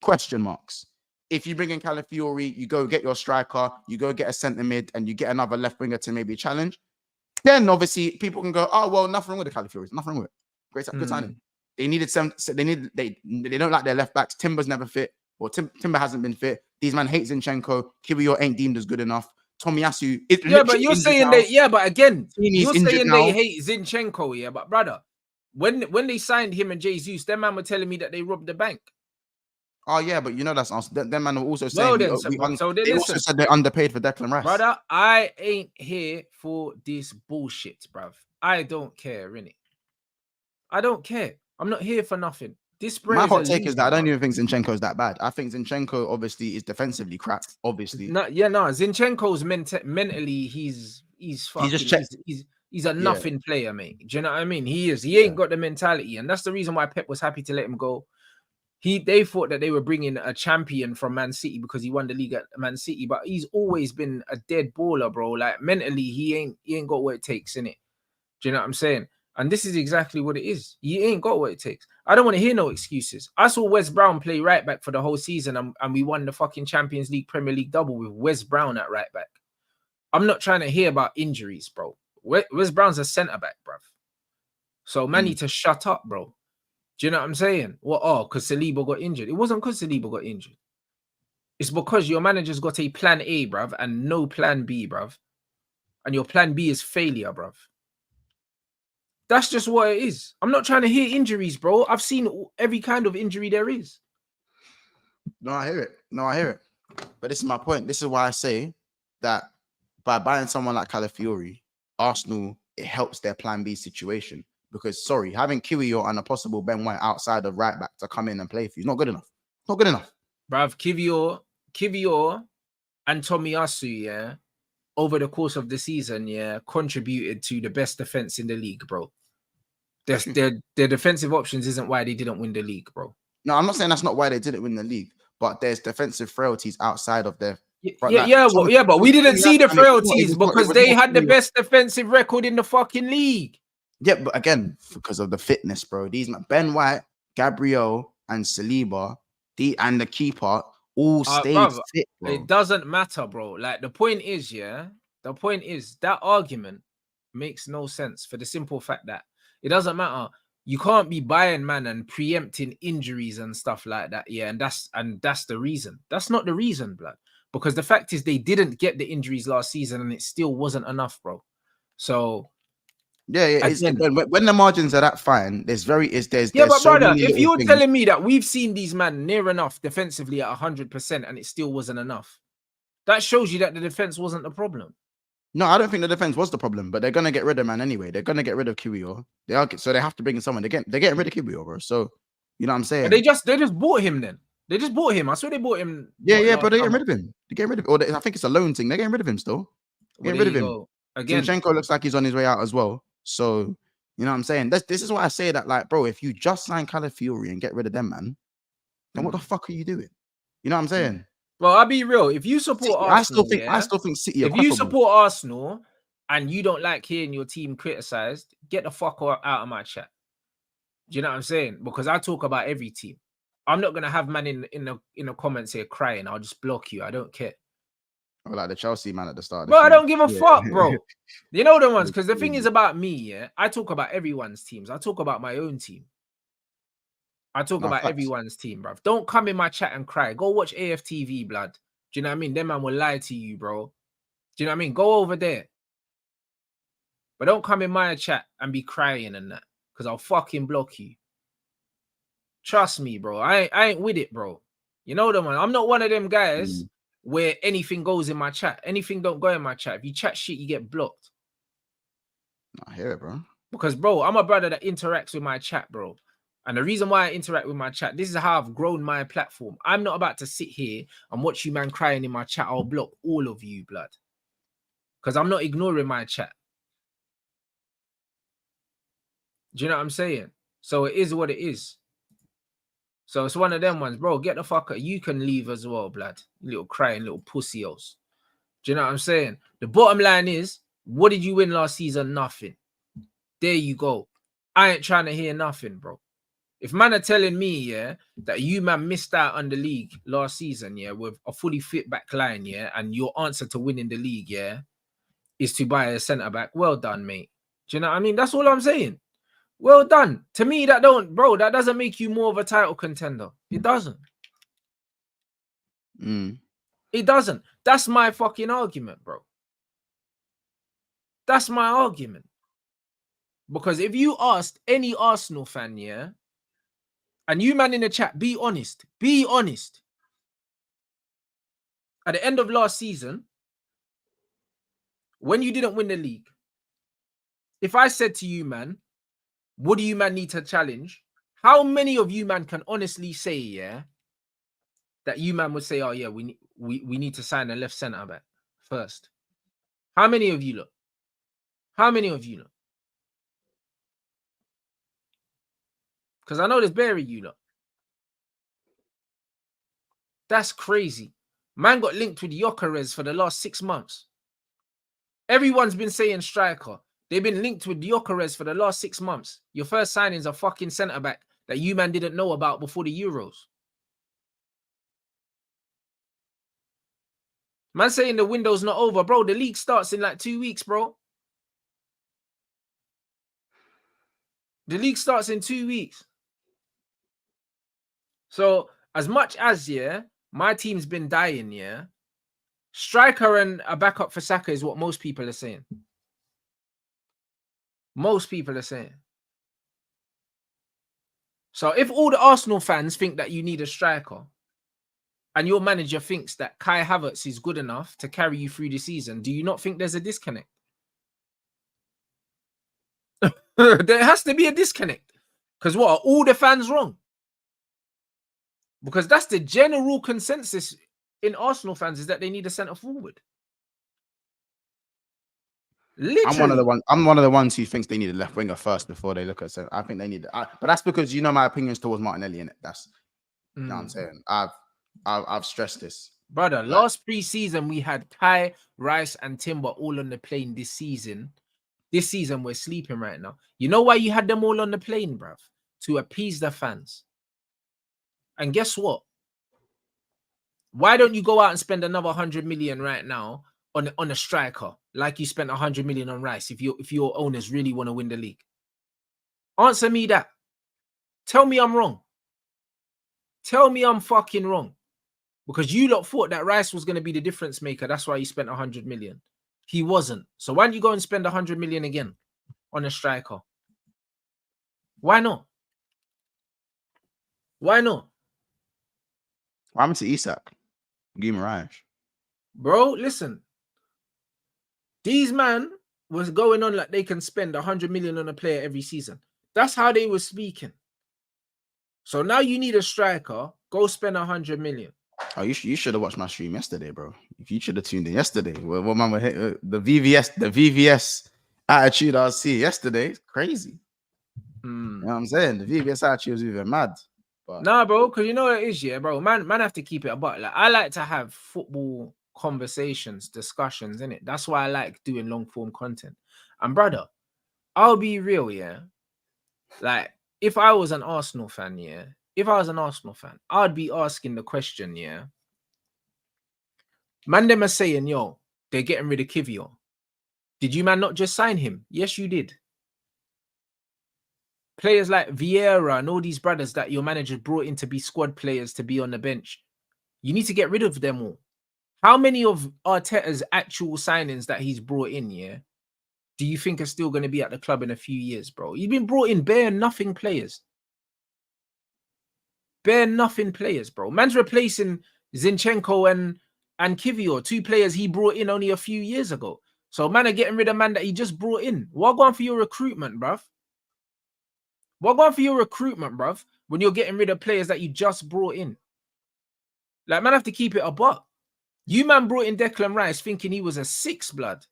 question marks. If you bring in Calafiori, you go get your striker, you go get a centre mid, and you get another left winger to maybe challenge, then obviously people can go, oh, well, nothing wrong with the Calafiori. Nothing wrong with it. Good signing. They needed they don't like their left backs. Timber's never fit, or Timber hasn't been fit. These man hate Zinchenko. Kiwior ain't deemed as good enough. Tomiyasu.
But you're saying again, you're saying they hate Zinchenko, yeah. But brother, when they signed him and Jesus, them man were telling me that they robbed the bank.
Oh yeah, but you know that's us. Them man were also saying they also said they're underpaid for Declan Rice.
Brother, I ain't here for this bullshit, bruv. I don't care, innit? I don't care. I'm not here for nothing.
My hot take is that I don't even think Zinchenko is that bad. I think Zinchenko obviously is defensively crap. Obviously,
Zinchenko's mentally he's fucking. He's a nothing player, mate. Do you know what I mean? He is. He ain't got the mentality, and that's the reason why Pep was happy to let him go. They thought that they were bringing a champion from Man City because he won the league at Man City, but he's always been a dead baller, bro. Like mentally, he ain't got what it takes in it. Do you know what I'm saying? And this is exactly what it is. He ain't got what it takes. I don't want to hear no excuses. I saw Wes Brown play right back for the whole season, and we won the fucking Champions League, Premier League double with Wes Brown at right back. I'm not trying to hear about injuries, bro. Wes Brown's a centre back, bruv. So man need to shut up, bro. Do you know what I'm saying? Well, oh, because Saliba got injured. It wasn't because Saliba got injured. It's because your manager's got a plan A, bruv, and no plan B, bruv. And your plan B is failure, bruv. That's just what it is. I'm not trying to hear injuries, bro. I've seen every kind of injury there is.
No, I hear it. No, I hear it. But this is my point. This is why I say that by buying someone like Calafiori, Arsenal, it helps their plan B situation. Because, sorry, having Kiwior and a possible Ben White outside of right back to come in and play for you is not good enough. Not good enough.
Bruv, Kiwior and Tomiyasu, yeah, over the course of the season, yeah, contributed to the best defense in the league, bro. Their defensive options isn't why they didn't win the league, bro.
No, I'm not saying that's not why they didn't win the league, but there's defensive frailties outside of their.
But we didn't see the frailties because they had the best defensive record in the fucking league.
Yeah, but again, because of the fitness, bro. These Ben White, Gabriel, and Saliba, and the keeper all stayed fit, bro.
It doesn't matter, bro. Like the point is, the point is that argument makes no sense for the simple fact that it doesn't matter. You can't be buying, man, and preempting injuries and stuff like that. Yeah, and that's the reason. That's not the reason, blood. Because the fact is they didn't get the injuries last season and it still wasn't enough, bro. So
when the margins are that fine, but
brother, if you're telling me that we've seen these man near enough defensively at 100% and it still wasn't enough, that shows you that the defense wasn't the problem.
No, I don't think the defense was the problem, but they're gonna get rid of man anyway. They're gonna get rid of Kiwior. So they have to bring in someone. They're getting rid of Kiwior, bro. So you know what I'm saying?
But they just bought him then. They just bought him. I swear they bought him.
Yeah, but they're getting rid of him. They're getting rid of him. Or I think it's a loan thing. They're getting rid of him still. Getting rid of him. Again, Zinchenko looks like he's on his way out as well. So you know what I'm saying? This is why I say that, like, bro, if you just sign Calafiori and get rid of them, man, then what the fuck are you doing? You know what I'm saying?
Well, I'll be real. If you support Arsenal,
I still think City.
If you support Arsenal and you don't like hearing your team criticized, get the fuck out of my chat. Do you know what I'm saying? Because I talk about every team. I'm not gonna have man in the comments here crying. I'll just block you. I don't care.
Oh, like the Chelsea man at the start.
Bro, I don't give a fuck, bro. You know the ones, because the thing is about me, yeah. I talk about everyone's teams. I talk about my own team. I talk about everyone's team, bro. Don't come in my chat and cry. Go watch AFTV, blood. Do you know what I mean? Them man will lie to you, bro. Do you know what I mean? Go over there. But don't come in my chat and be crying and that, because I'll fucking block you. Trust me, bro. I ain't with it, bro. You know the one. I'm not one of them guys where anything goes in my chat. Anything don't go in my chat. If you chat shit, you get blocked.
I hear it, bro.
Because, bro, I'm a brother that interacts with my chat, bro. And the reason why I interact with my chat, this is how I've grown my platform. I'm not about to sit here and watch you, man, crying in my chat. I'll block all of you, blood. Because I'm not ignoring my chat. Do you know what I'm saying? So it is what it is. So it's one of them ones, bro. Get the fuck out. You can leave as well, blood. Little crying, little pussy-os. Do you know what I'm saying? The bottom line is, what did you win last season? Nothing. There you go. I ain't trying to hear nothing, bro. If man are telling me, yeah, that you, man, missed out on the league last season, yeah, with a fully fit back line, yeah, and your answer to winning the league, yeah, is to buy a centre-back, well done, mate. Do you know what I mean? That's all I'm saying. Well done. To me, that doesn't make you more of a title contender. It doesn't. It doesn't. That's my fucking argument, bro. That's my argument. Because if you asked any Arsenal fan, yeah, and you, man, in the chat, be honest. Be honest. At the end of last season, when you didn't win the league, if I said to you, man, what do you, man, need to challenge? How many of you, man, can honestly say, yeah, that you, man, would say, oh, yeah, we need to sign a left centre back first? How many of you look? How many of you look? Because I know there's Barry, you lot. That's crazy. Man got linked with Gyökeres for the last 6 months. Everyone's been saying striker. They've been linked with Gyökeres for the last 6 months. Your first signing's a fucking centre-back that you man didn't know about before the Euros? Man saying the window's not over, bro. The league starts in like 2 weeks, bro. The league starts in 2 weeks. So as much as, yeah, my team's been dying, yeah, striker and a backup for Saka is what most people are saying. Most people are saying. So if all the Arsenal fans think that you need a striker and your manager thinks that Kai Havertz is good enough to carry you through the season, do you not think there's a disconnect? There has to be a disconnect. Because what, are all the fans wrong? Because that's the general consensus in Arsenal fans, is that they need a centre forward. Literally.
I'm one of the ones who thinks they need a left winger first before they look at centre. I think they need but that's because you know my opinions towards Martinelli in it. That's you know what I'm saying. I've stressed this.
Brother, last pre-season we had Kai, Rice, and Timber all on the plane this season. This season we're sleeping right now. You know why you had them all on the plane, bruv? To appease the fans. And guess what? Why don't you go out and spend another 100 million right now on a striker, like you spent 100 million on Rice, if your owners really want to win the league? Answer me that. Tell me I'm wrong. Tell me I'm fucking wrong. Because you lot thought that Rice was going to be the difference maker. That's why you spent 100 million. He wasn't. So why don't you go and spend 100 million again on a striker? Why not? Why not?
What happened to Isak? Guimaraes.
Bro, listen. These man was going on like they can spend 100 million on a player every season. That's how they were speaking. So now you need a striker. Go spend 100 million.
Oh, you should have watched my stream yesterday, bro. If you should have tuned in yesterday, what man would hit the VVS attitude I was seeing yesterday. It's crazy. You know what I'm saying? The VVS attitude was even mad. But
nah, bro, because you know what it is, yeah, bro. Man have to keep it about. Like, I like to have football conversations, discussions, innit? That's why I like doing long form content. And brother, I'll be real, yeah. Like, if I was an Arsenal fan, yeah. If I was an Arsenal fan, I'd be asking the question, yeah. Man, them are saying, yo, they're getting rid of Kivior. Did you, man, not just sign him? Yes, you did. Players like Vieira and all these brothers that your manager brought in to be squad players to be on the bench, you need to get rid of them all. How many of Arteta's actual signings that he's brought in, yeah, do you think are still going to be at the club in a few years, bro? He's been brought in bare nothing players. Bare nothing players, bro. Man's replacing Zinchenko and Kivior, two players he brought in only a few years ago. So man are getting rid of man that he just brought in. What going for your recruitment, bruv? What going for your recruitment, bruv, when you're getting rid of players that you just brought in? Like, man have to keep it a buck. You man brought in Declan Rice thinking he was a 6 blood.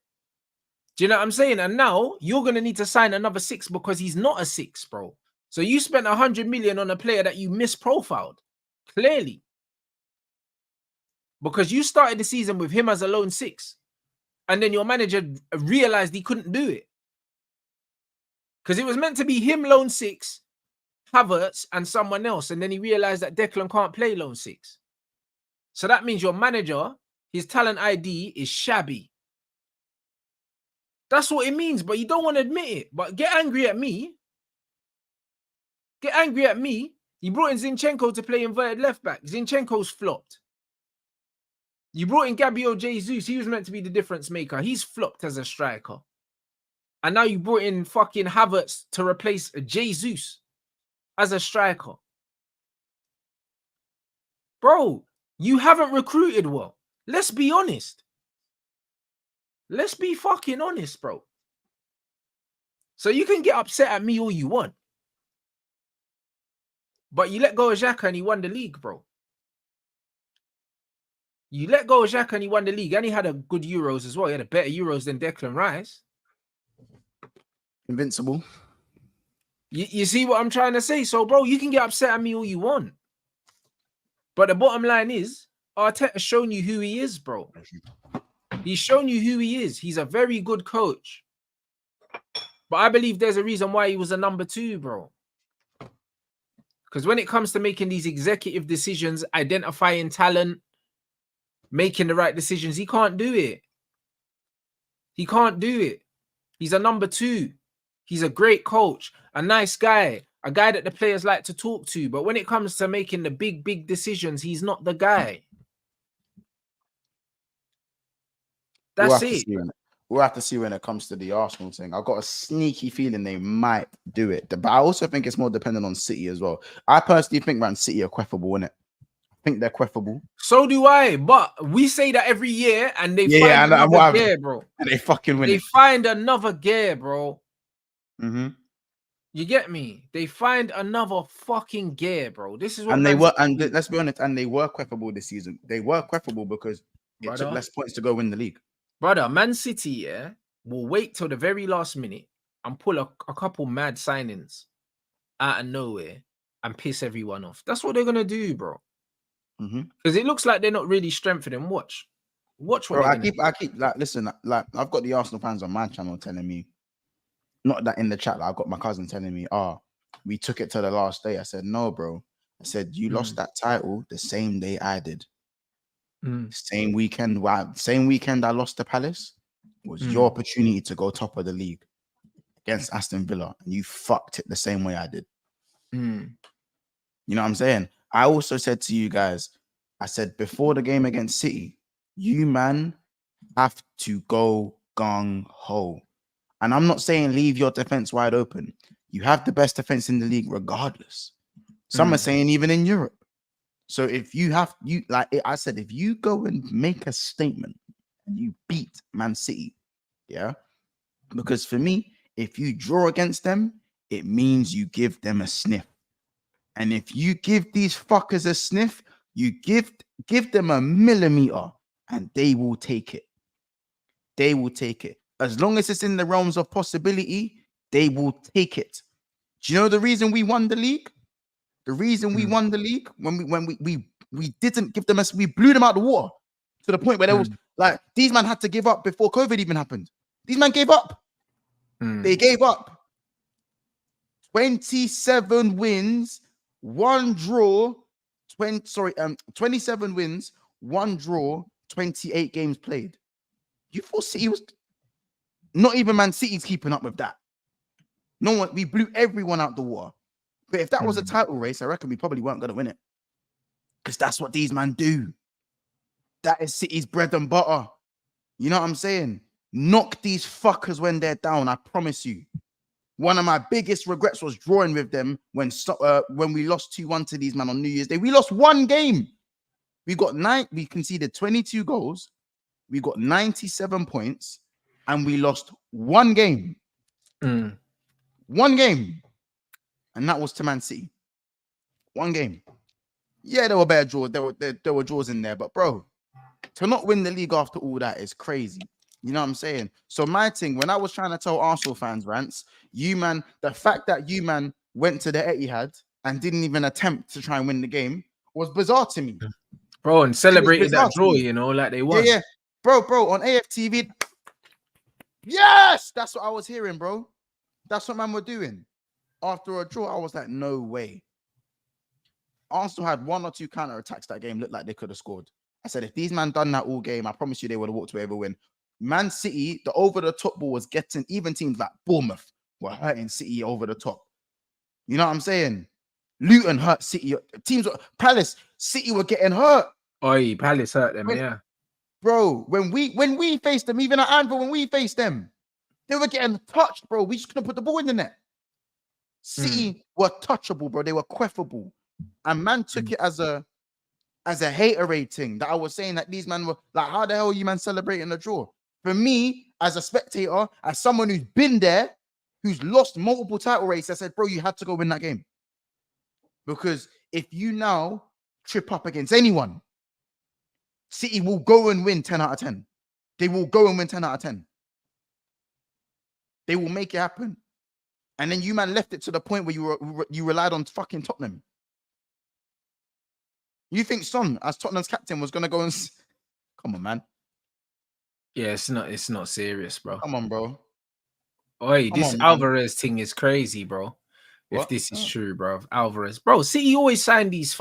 Do you know what I'm saying? And now you're going to need to sign another 6 because he's not a 6, bro. So you spent 100 million on a player that you misprofiled, clearly. Because you started the season with him as a lone 6. And then your manager realized he couldn't do it. Because it was meant to be him lone 6, Havertz, and someone else. And then he realized that Declan can't play lone 6. So that means your manager, his talent ID is shabby. That's what it means, but you don't want to admit it. But get angry at me. Get angry at me. You brought in Zinchenko to play inverted left back. Zinchenko's flopped. You brought in Gabriel Jesus. He was meant to be the difference maker. He's flopped as a striker. And now you brought in fucking Havertz to replace Jesus as a striker. Bro, you haven't recruited well. Let's be honest. Let's be fucking honest, bro. So you can get upset at me all you want. But you let go of Xhaka and he won the league, bro. You let go of Xhaka and he won the league. And he had a good Euros as well. He had a better Euros than Declan Rice.
Invincible.
You see what I'm trying to say? So, bro, you can get upset at me all you want. But the bottom line is, Arteta's shown you who he is, bro. He's shown you who he is. He's a very good coach. But I believe there's a reason why he was a number 2, bro. Because when it comes to making these executive decisions, identifying talent, making the right decisions, he can't do it. He can't do it. He's a number 2. He's a great coach, a nice guy, a guy that the players like to talk to. But when it comes to making the big decisions, he's not the guy. That's it.
We'll have to see when it comes to the Arsenal thing. I've got a sneaky feeling they might do it. But I also think it's more dependent on City as well. I personally think Man City are queffable, innit? I think they're queffable.
So do I. But we say that every year and they find another gear, bro.
And they fucking win.
They find another gear, bro.
Mm-hmm.
You get me? They find another fucking gear, bro. This is what.
And they were, and let's be honest, and they were queffable this season. They were queffable because it took less points to go win the league.
Brother, Man City, yeah, will wait till the very last minute and pull a couple mad signings out of nowhere and piss everyone off. That's what they're gonna do, bro. Because it looks like they're not really strengthening. Watch what.
Bro, I keep like, listen, like I've got the Arsenal fans on my channel telling me, not that in the chat, like, I've got my cousin telling me, we took it to the last day. I said, no, bro. I said, you lost that title the same day I did. Same weekend I lost to Palace. It was your opportunity to go top of the league against Aston Villa, and you fucked it the same way I did. You know what I'm saying? I also said to you guys, I said before the game against City, you man have to go gung-ho. And I'm not saying leave your defense wide open. You have the best defense in the league regardless. Some are saying even in Europe. So if I said, if you go and make a statement and you beat Man City, yeah, because for me, if you draw against them, it means you give them a sniff. And if you give these fuckers a sniff, you give them a millimeter and they will take it. They will take it. As long as it's in the realms of possibility, they will take it. Do you know the reason we won the league? The reason we won the league when we didn't give them we blew them out the water to the point where there was like these men had to give up before COVID even happened. These men gave up. They gave up. 27 wins, 1 draw, 27 wins, 1 draw, 28 games played. You thought City was not even Man City's keeping up with that. No one, we blew everyone out the water. But if that was a title race, I reckon we probably weren't going to win it. Because that's what these men do. That is City's bread and butter. You know what I'm saying? Knock these fuckers when they're down, I promise you. One of my biggest regrets was drawing with them when we lost 2-1 to these men on New Year's Day. We lost 1 game. We conceded 22 goals. We got 97 points. And we lost 1 game. 1 game. And that was to Man City. 1 game. Yeah, there were better draws. There were draws in there. But, bro, to not win the league after all that is crazy. You know what I'm saying? So my thing, when I was trying to tell Arsenal fans, Rants, the fact that you, man, went to the Etihad and didn't even attempt to try and win the game was bizarre to me.
Bro, and celebrated that draw, you know, like they won.
Yeah. Bro, on AFTV. Yes! That's what I was hearing, bro. That's what man were doing. After a draw, I was like, no way. Arsenal had 1 or 2 counter attacks that game, looked like they could have scored. I said, if these man done that all game, I promise you they would have walked away with a win. Man City, the over-the-top ball was getting, even teams like Bournemouth were hurting City over the top. You know what I'm saying? Luton hurt City. Palace, City were getting hurt.
Oi, Palace hurt them, yeah.
Bro, when we faced them, even at Anfield, when we faced them, they were getting touched, bro. We just couldn't put the ball in the net. City were touchable, bro. They were queffable. And man took it as a hater rating that I was saying that these men were like, how the hell are you man celebrating a draw? For me, as a spectator, as someone who's been there, who's lost multiple title races, I said, bro, you had to go win that game. Because if you now trip up against anyone, City will go and win 10 out of 10. They will go and win 10 out of 10. They will make it happen. And then you man left it to the point where you relied on fucking Tottenham. You think Son, as Tottenham's captain, was going to go and... Come on, man.
Yeah, it's not serious, bro.
Come on, bro.
Oi, this Alvarez thing is crazy, bro. If
What?
this is true, bro. Alvarez. Bro, City always sign these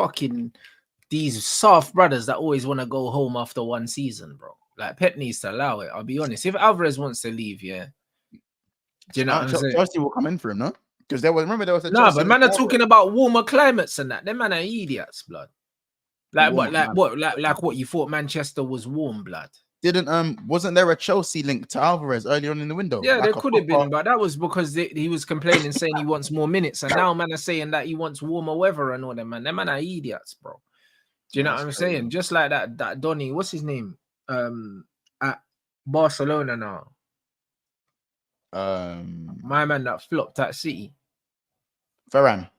soft brothers that always want to go home after one season, bro. Like, Pep needs to allow it. I'll be honest. If Alvarez wants to leave, yeah. Do you know what I'm saying?
Chelsea will come in for him, no? Because there was a
Nah,
Chelsea
but man are talking about warmer climates and that. Them man are idiots, blood. Like what? Like you thought Manchester was warm, blood.
Wasn't there a Chelsea link to Alvarez earlier on in the window?
Yeah,
like
there could have been, but that was because he was complaining, saying he wants more minutes, and now man are saying that he wants warmer weather and all that. Man, them man are idiots, bro. Do you know what I'm saying? Just like that Donny, what's his name? At Barcelona now. My man that flopped at City.
Ferran.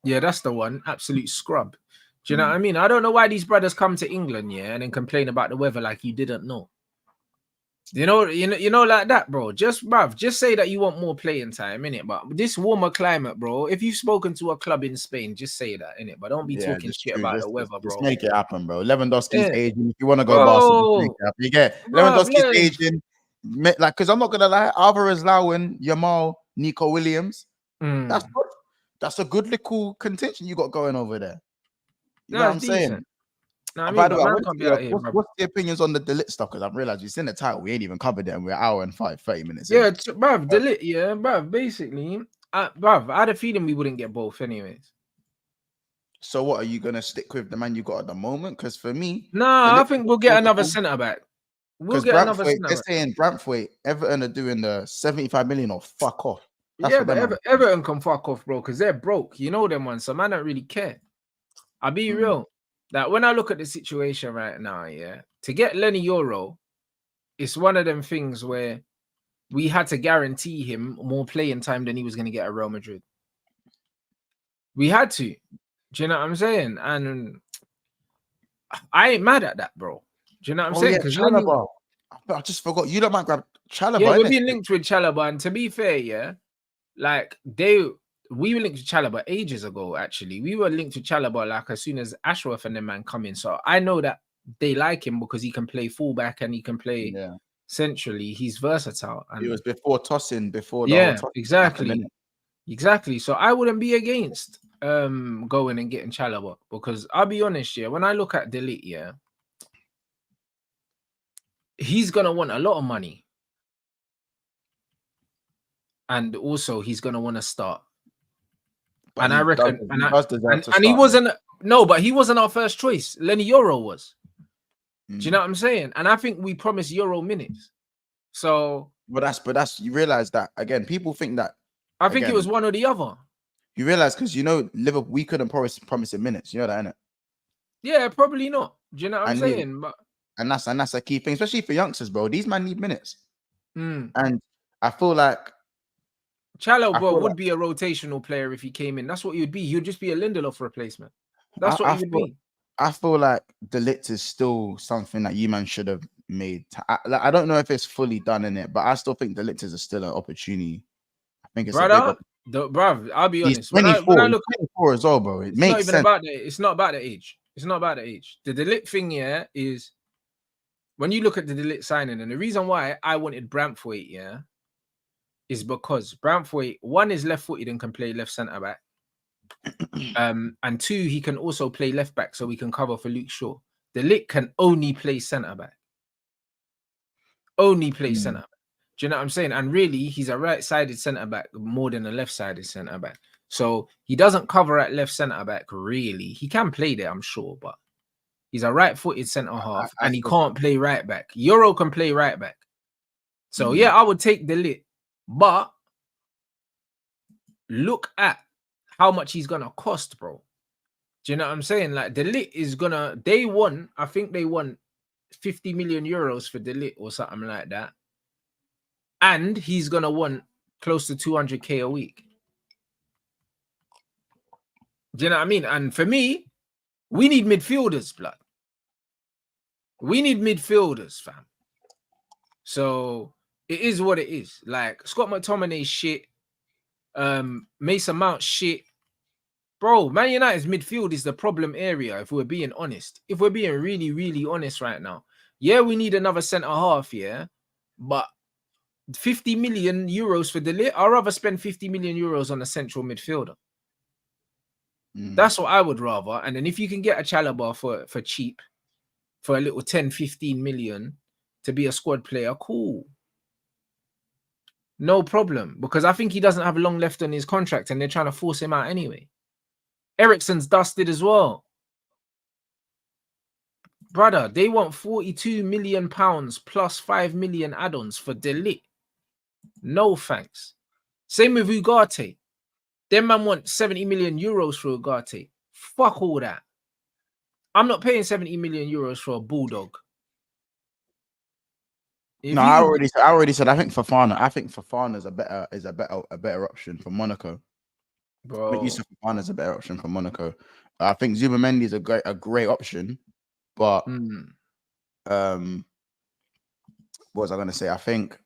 Yeah, that's the one. Absolute scrub. Do you know what I mean? I don't know why these brothers come to England, yeah, and then complain about the weather like you didn't know. You know, like that, bro. Just say that you want more playing time, innit? But this warmer climate, bro. If you've spoken to a club in Spain, just say that, innit? But don't be talking shit about the weather, bro.
Just make it happen, bro. Lewandowski's aging. If you want to go Barcelona, make it happen. You get Lewandowski's aging. Like, because I'm not gonna lie, Alvarez, Lowen, Yamal, Nico Williams. That's good. That's a good little contention you got going over there. You know what I'm saying?
No, I mean,
by the way, what's the opinions on the LIGT stuff? Because I've realized you've seen the title, we ain't even covered it, and we're an hour and 30 minutes.
Yeah, bruv, LIGT, yeah, bruv. Basically, bruv, I had a feeling we wouldn't get both, anyways.
So, what are you gonna stick with the man you got at the moment? Because for me,
I think we'll get another centre back. We'll get another centre back.
They're saying Brantford, Everton are doing the 75 million or fuck off.
That's but Everton can fuck off, bro, because they're broke. You know them ones, so man don't really care. I'll be real. That when I look at the situation right now, yeah, to get Lenny Euro, it's one of them things where we had to guarantee him more playing time than he was going to get at Real Madrid. We had to. Do you know what I'm saying? And I ain't mad at that, bro. Do you know what I'm saying? Because
Chalobah. I just forgot. You don't mind grab Chalobah.
Yeah, we're being linked with Chalobah, and to be fair, yeah, like we were linked to Chalobah ages ago, actually. We were linked to Chalobah like as soon as Ashworth and the man come in. So I know that they like him because he can play fullback and he can play centrally. He's versatile. And
it was before tossing,
exactly. So I wouldn't be against going and getting Chalobah, because I'll be honest, yeah, when I look at LIGT, yeah, he's gonna want a lot of money. And also he's gonna want to start. But and I reckon, he wasn't. No, but he wasn't our first choice. Lenny Euro was. Do you know what I'm saying? And I think we promised Euro minutes. So,
but that's you realize that again. People think that.
I think it was one or the other.
You realize because Liverpool, we couldn't promise him minutes. You know that, innit?
Yeah, probably not. Do you know what I'm saying? But
and that's a key thing, especially for youngsters, bro. These men need minutes. And I feel like
Chalobah would be a rotational player if he came in. That's what he would be. He would just be a Lindelof replacement. That's what he would be.
I feel like the LIGT is still something that you man should have made. I don't know if it's fully done in it, but I still think the LIGT is still an opportunity. I think it's
bruv, I'll be honest.
When I look at 24 as well, bro, it makes sense.
It's not about the age. It's not about the age. The LIGT thing here is when you look at the LIGT signing, and the reason why I wanted Brantford, yeah, is because Brantford, one, is left-footed and can play left centre back. And two, he can also play left back, so we can cover for Luke Shaw. The LIGT can only play centre back. Only play centre back. Do you know what I'm saying? And really, he's a right-sided centre back more than a left-sided centre back. So he doesn't cover at left centre back, really. He can play there, I'm sure, but he's a right-footed centre half, and he can't play right back. Euro can play right back. So yeah, I would take the LIGT. But look at how much he's gonna cost, bro. Do you know what I'm saying? Like the LIGT is gonna, I think they won 50 million euros for the LIGT or something like that. And he's gonna want close to 200k a week. Do you know what I mean? And for me, we need midfielders, blood. We need midfielders, fam. So it is what it is. Like Scott McTominay shit, Mason Mount shit. Bro, Man United's midfield is the problem area, if we're being honest. If we're being really, really honest right now. Yeah, we need another centre half, yeah. But 50 million euros for Delete. I'd rather spend 50 million euros on a central midfielder. That's what I would rather. And then if you can get a Chalobah for cheap, for a little 10, 15 million to be a squad player, cool. No problem. Because I think he doesn't have long left on his contract and they're trying to force him out anyway. Eriksen's dusted as well. Brother, they want 42 million pounds plus 5 million add-ons for Delete. No thanks. Same with Ugarte. Them man want 70 million euros for Ugarte. Fuck all that. I'm not paying 70 million euros for a bulldog.
I already said I think Fofana is a better option for Monaco.
Bro.
I think Yusuf Fofana is a better option for Monaco. I think Zubamendi is a great option, but what was I gonna say? I think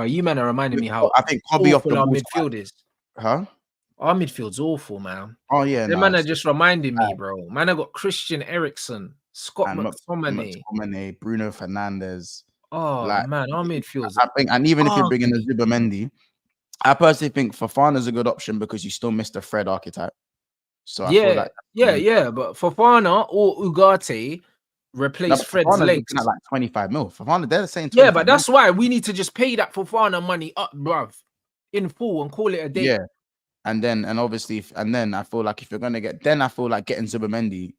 you man are reminding me how
I think Kobe off the
our
ball
midfield is.
Huh?
Our midfield's awful, man.
Oh yeah,
the man are just reminding me, bro. Man, I got Christian Eriksen, Scott McTominay,
Bruno Fernandes.
Oh man, our midfield's.
I think, and even if you're bringing a Zubamendi, I personally think Fofana is a good option because you still miss the Fred archetype. So I feel like
but Fofana or Ugarte replace Fred's legs
at like 25 mil. Fofana, they're saying 25
but that's why we need to just pay that Fofana money up, bruv, in full and call it a day.
Yeah. And then I feel like if you're gonna get, I feel like getting Zubamendi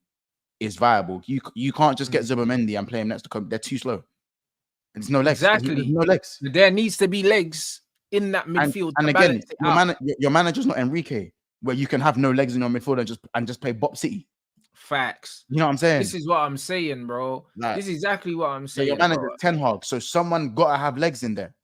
is viable. You can't just get Zubamendi and play him next to They're too slow. There's no legs.
Exactly.
There's no legs.
There needs to be legs in that midfield.
And again, your manager's not Enrique, where you can have no legs in your midfield and just play Bop City.
Facts.
You know what I'm saying?
This is what I'm saying, bro. This is exactly what I'm saying.
Your manager's Ten Hag, so someone gotta have legs in there.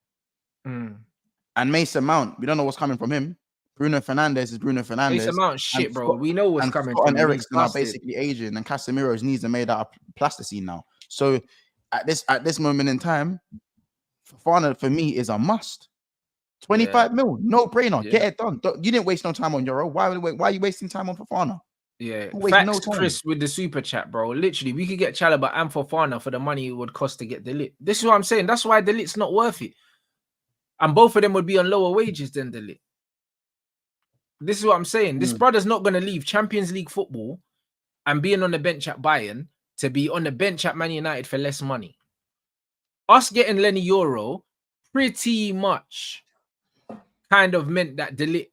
And Mason Mount, we don't know what's coming from him. Bruno Fernandes is Bruno Fernandes.
Mason Mount shit, bro. We know what's coming
from him. And Eriksen are basically aging, and Casemiro's knees are made out of plasticine now. So at this moment in time, Fofana for me is a must. 25 mil, no brainer. Get it done. You didn't waste no time on Euro. Why are you wasting time on Fofana?
Yeah, facts, Chris, with the super chat, bro. Literally, we could get Chalobah and Fofana for the money it would cost to get Delete. This is what I'm saying. That's why Delete's not worth it. And both of them would be on lower wages than Delete. This is what I'm saying. This brother's not going to leave Champions League football and being on the bench at Bayern to be on the bench at Man United for less money. Us getting Lenny Euro pretty much kind of meant that Delete,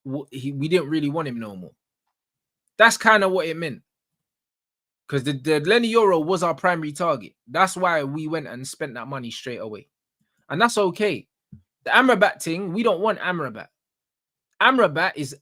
we didn't really want him no more. That's kind of what it meant. Because the Lenny Euro was our primary target. That's why we went and spent that money straight away. And that's okay. The Amrabat thing, we don't want Amrabat. Amrabat is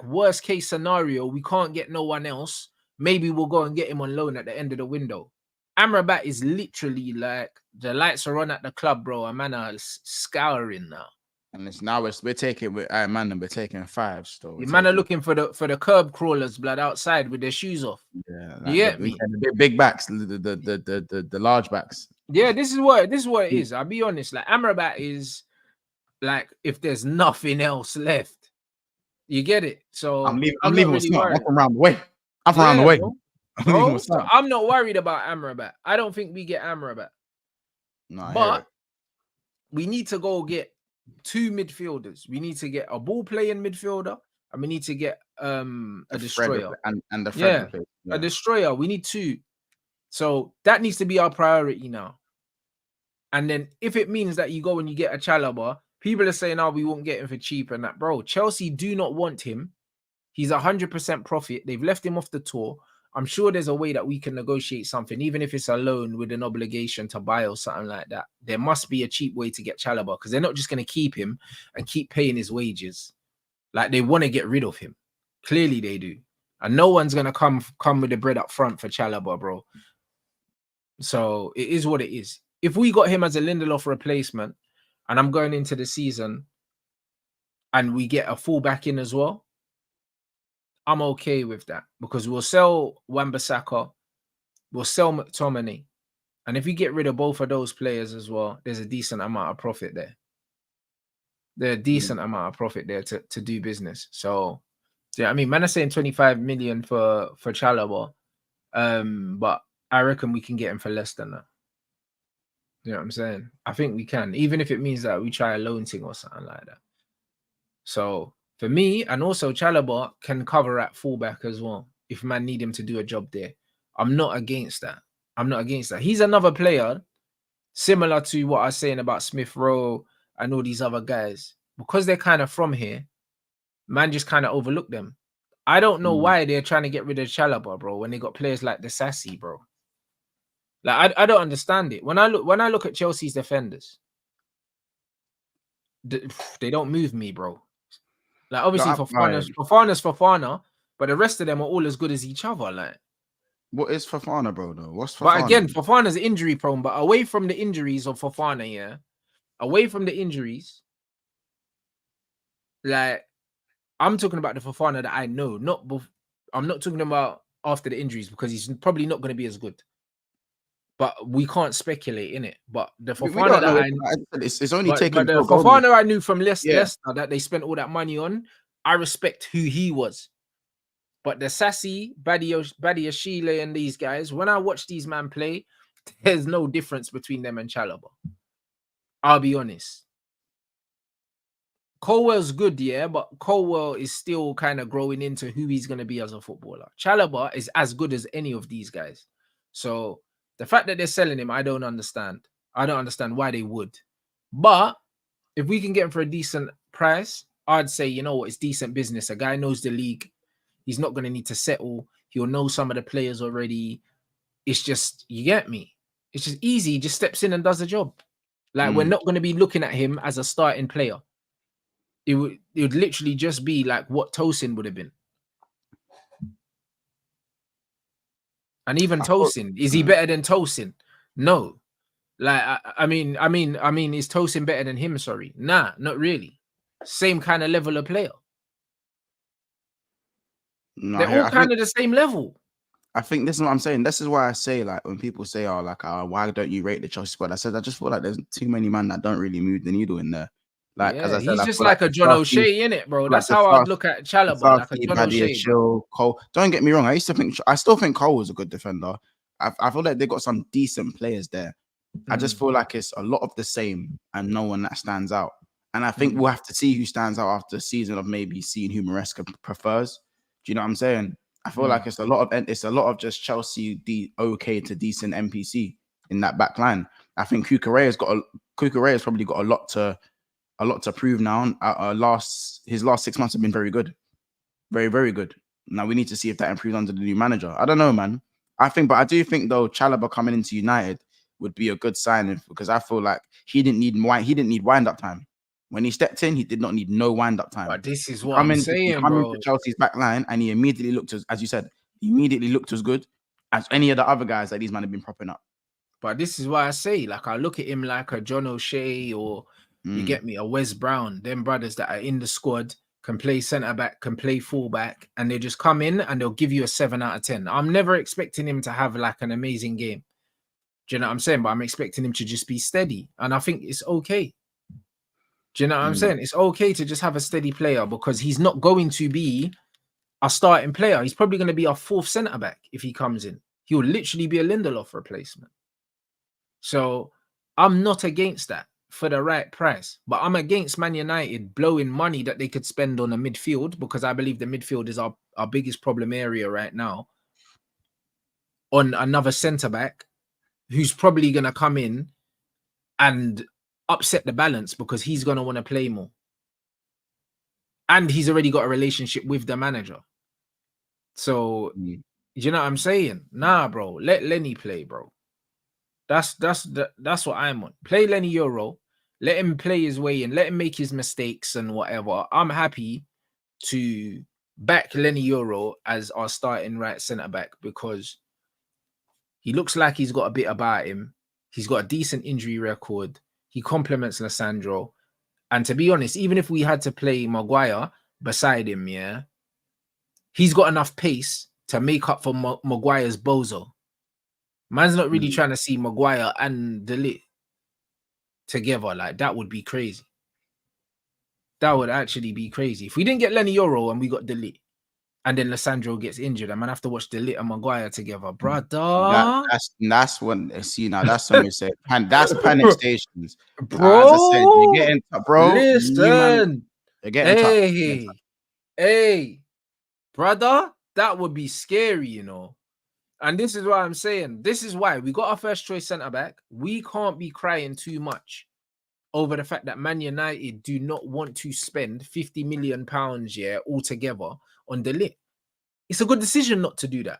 worst case scenario. We can't get no one else. Maybe we'll go and get him on loan at the end of the window. Amrabat is literally like the lights are on at the club, bro. A man are scouring now. And
it's now we're taking we're taking fives though.
The man are looking for the curb crawlers, blood, outside with their shoes off.
Yeah,
you get me?
The big backs, the large backs.
Yeah, this is what it is. I'll be honest. Like Amrabat is like if there's nothing else left, you get it. So
I'm leaving with smart. I'm from around the way. I'm from around the way.
I'm not worried about Amrabat. I don't think we get Amrabat.
No,
but we need to go get 2 midfielders. We need to get a ball playing midfielder, and we need to get a destroyer.
And the Fred
a destroyer. We need 2. So that needs to be our priority now. And then if it means that you go and you get a Chalobah, people are saying, "Oh, we won't get him for cheap," and that, bro. Chelsea do not want him. He's 100% profit. They've left him off the tour. I'm sure there's a way that we can negotiate something, even if it's a loan with an obligation to buy or something like that. There must be a cheap way to get Chalobah because they're not just going to keep him and keep paying his wages. Like they want to get rid of him. Clearly they do. And no one's going to come with the bread up front for Chalobah, bro. So it is what it is. If we got him as a Lindelof replacement and I'm going into the season and we get a fullback in as well, I'm okay with that because we'll sell Wan-Bissaka, we'll sell McTominay. And if you get rid of both of those players as well, there's a decent amount of profit there. There's a decent amount of profit there to do business. So, yeah, I mean, man, I'm saying 25 million for Chalobah, but I reckon we can get him for less than that. You know what I'm saying? I think we can, even if it means that we try a loan thing or something like that. So for me, and also Chalobah can cover at fullback as well if man need him to do a job there. I'm not against that. I'm not against that. He's another player similar to what I was saying about Smith Rowe and all these other guys. Because they're kind of from here, man just kind of overlook them. I don't know why they're trying to get rid of Chalobah, bro, when they got players like the Sassy, bro. Like I don't understand it. When I look at Chelsea's defenders, they don't move me, bro. Like obviously Fofana's Fofana, but the rest of them are all as good as each other. Like,
what is Fofana, bro? Though, what's Fofana?
But again, Fofana's injury prone. But away from the injuries of Fofana, yeah, away from the injuries, like I'm talking about the Fofana that I know. I'm not talking about after the injuries because he's probably not going to be as good. But we can't speculate in it. But the Fofana that
it's only taken.
But the Fofana I knew from Leicester that they spent all that money on, I respect who he was. But the Sassy, Badiashile and these guys, when I watch these men play, there's no difference between them and Chalobah. I'll be honest. Colwell's good, yeah, but Colwell is still kind of growing into who he's going to be as a footballer. Chalobah is as good as any of these guys. So the fact that they're selling him, I don't understand. I don't understand why they would. But if we can get him for a decent price, I'd say, you know what, it's decent business. A guy knows the league. He's not going to need to settle. He'll know some of the players already. It's just, you get me? It's just easy. He just steps in and does the job. Like, we're not going to be looking at him as a starting player. It would literally just be like what Tosin would have been. And even Tosin, is he better than Tosin? No. Like, I mean, is Tosin better than him? Sorry. Nah, not really. Same kind of level of player. No, they're all kind of the same level.
I think this is what I'm saying. This is why I say, like, when people say, oh, like, why don't you rate the Chelsea squad? I said, I just feel like there's too many men that don't really move the needle in there. Like, as I said,
he's just like a John O'Shea, innit, bro? That's how I'd look at Chalobah, like a John O'Shea.
Cole. Don't get me wrong. I still think Cole was a good defender. I feel like they got some decent players there. I just feel like it's a lot of the same and no one that stands out. And I think we'll have to see who stands out after a season of maybe seeing who Maresca prefers. Do you know what I'm saying? I feel like it's a lot of just Chelsea okay to decent NPC in that back line. I think Cucurella's probably got a lot to prove now. His last 6 months have been very good. Very, very good. Now we need to see if that improves under the new manager. I don't know, man. But I do think though Chalobah coming into United would be a good signing because I feel like he didn't need wind-up time. When he stepped in, he did not need no wind-up time.
But this is what I'm saying, bro.
Into Chelsea's back line, and he immediately looked as you said, as good as any of the other guys that these men have been propping up.
But this is why I say, like, I look at him like a John O'Shea or you get me, a Wes Brown. Them brothers that are in the squad can play centre back, can play full back, and they just come in and they'll give you a 7 out of 10. I'm never expecting him to have like an amazing game. Do you know what I'm saying? But I'm expecting him to just be steady, and I think it's okay. Do you know what I'm saying? It's okay to just have a steady player because he's not going to be a starting player. He's probably going to be our 4th centre back if he comes in. He'll literally be a Lindelof replacement. So I'm not against that for the right price, but I'm against Man United blowing money that they could spend on a midfield because I believe the midfield is our biggest problem area right now on another centre back who's probably going to come in and upset the balance because he's going to want to play more. And he's already got a relationship with the manager. So, you know what I'm saying? Nah, bro. Let Lenny play, bro. That's what I'm on. Play Lenny Euro. Let him play his way in. Let him make his mistakes and whatever. I'm happy to back Lenny Euro as our starting right centre-back because he looks like he's got a bit about him. He's got a decent injury record. He complements Lissandro. And to be honest, even if we had to play Maguire beside him, yeah, he's got enough pace to make up for Maguire's bozo. Man's not really trying to see Maguire and De Ligt together. Like, that would be crazy. That would actually be crazy. If we didn't get Lenny Euro and we got De Ligt, and then Lissandro gets injured. I'm gonna have to watch De Ligt and Maguire together, brother.
That's when see now that's when we say that's panic stations. As I said, you're
Bro,
getting bro. You man,
listen.
you're getting tough.
Hey, brother, that would be scary, you know. And this is what I'm saying. This is why we got our first choice centre back. We can't be crying too much over the fact that Man United do not want to spend £50 million, yeah, altogether on De Ligt. It's a good decision not to do that.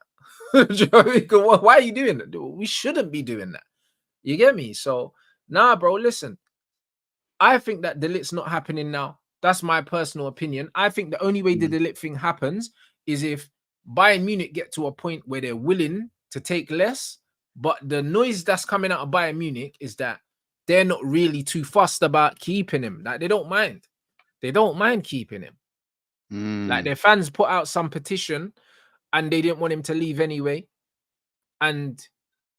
Why are you doing that? We shouldn't be doing that. You get me? So, nah, bro, listen. I think that De Ligt's not happening now. That's my personal opinion. I think the only way the De Ligt thing happens is if Bayern Munich get to a point where they're willing to take less, but the noise that's coming out of Bayern Munich is that they're not really too fussed about keeping him. Like, they don't mind. They don't mind keeping him. Like, their fans put out some petition and they didn't want him to leave anyway. And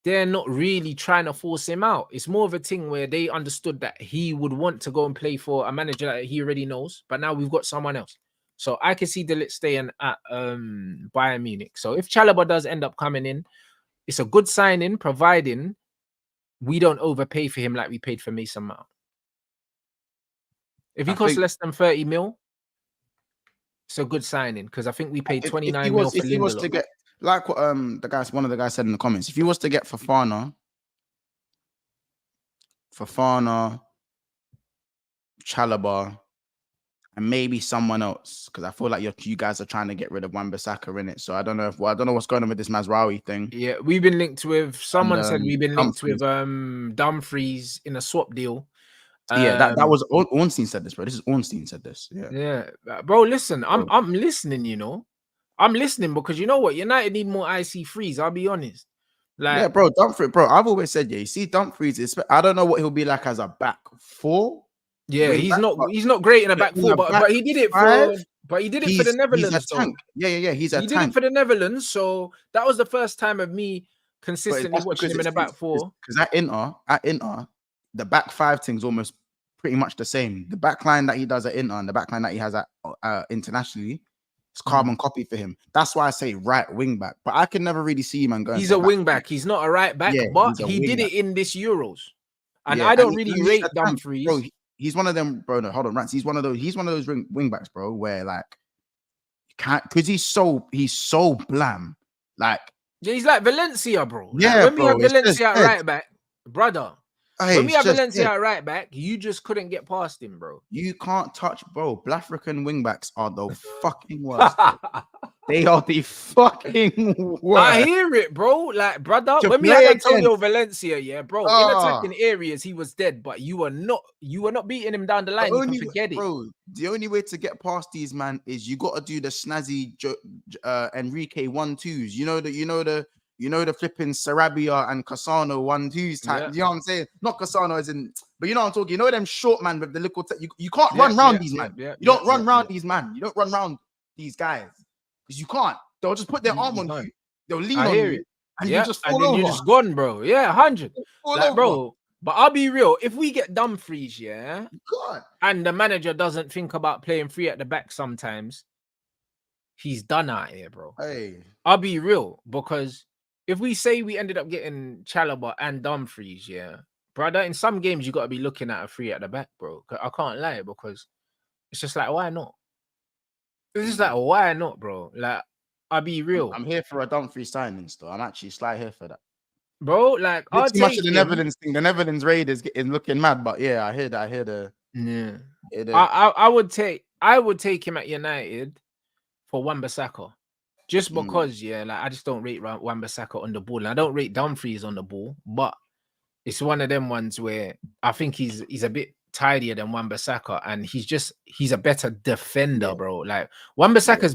they're not really trying to force him out. It's more of a thing where they understood that he would want to go and play for a manager that he already knows, but now we've got someone else. So I can see De Ligt staying at Bayern Munich. So if Chalobah does end up coming in, it's a good signing, providing we don't overpay for him like we paid for Mason Mount. If he costs less than 30 mil, it's a good signing because I think we paid 29 mil for Lindelof. If he was to get,
like what one of the guys said in the comments, if he was to get Fofana, Chalobah, and maybe someone else, because I feel like you guys are trying to get rid of Wan-Bissaka in it. So I don't know what's going on with this Mazraoui thing.
Yeah, we've been linked with someone said we've been linked with Dumfries in a swap deal.
Yeah, that was Ornstein said this, bro. This is Ornstein said this.
Yeah, bro. Listen, I'm listening. You know, I'm listening because you know what, United need more IC3s. I'll be honest. Like,
yeah, bro, Dumfries, bro. I've always said, yeah, you see Dumfries. I don't know what he'll be like as a back four.
Yeah, he's not great in a back four, but he did it for the Netherlands.
He's a tank. Yeah, he's a tank.
He did it for the Netherlands, so that was the first time of me consistently watching him in a back four.
Because at Inter, the back five thing's almost pretty much the same. The back line that he does at Inter and the back line that he has at internationally, it's carbon copy for him. That's why I say right wing back. But I can never really see him and go.
He's a wing back. He's not a right back, but he did it in this Euros. And I don't really rate Dumfries.
Bro, he's one of them, bro. No, hold on, Rants. He's one of those wing backs, bro, where like because he's so blam. Like,
yeah, he's like Valencia, bro.
Yeah,
like, when we have Valencia at right back, brother. When we have Valencia at right back, you just couldn't get past him, bro.
You can't touch, bro. Black African wing backs are the fucking worst. They are the fucking worst.
I hear it, bro. Like, brother, when we had Antonio Valencia, yeah, bro, in attacking areas, he was dead, but you were not beating him down the line. You can forget it.
Bro, the only way to get past these, man, is you got to do the snazzy Enrique 1-2s. You know the flipping Sarabia and Cassano 1-2s type. Yeah. You know what I'm saying? Not Cassano as in, but you know what I'm talking. You know them short man with the little. You can't run round these man. You don't run round these man. You don't run round these guys because you can't. They'll just put their arm on you. They'll lean on you, and you just fall over.
You're just gone, bro. Yeah, 100. Like, bro. But I'll be real. If we get Dumfries, yeah, and the manager doesn't think about playing free at the back, sometimes he's done out here, bro.
Hey,
I'll be real because. If we say we ended up getting Chalobah and Dumfries, yeah, brother, in some games you got to be looking at a free at the back, bro. I can't lie because it's just like, why not? It's just like, why not, bro? Like, I'll be real.
I'm here for a Dumfries signing, still. I'm actually slightly here for that,
bro. Like,
too much of the Netherlands thing. The Netherlands raid is looking mad, but yeah, I hear that.
I would take him at United for Wan-Bissaka. Just because, like, I just don't rate Wan-Bissaka on the ball. And I don't rate Dumfries on the ball, but it's one of them ones where I think he's a bit tidier than Wan-Bissaka, and he's a better defender, bro. Like, Wan-Bissaka's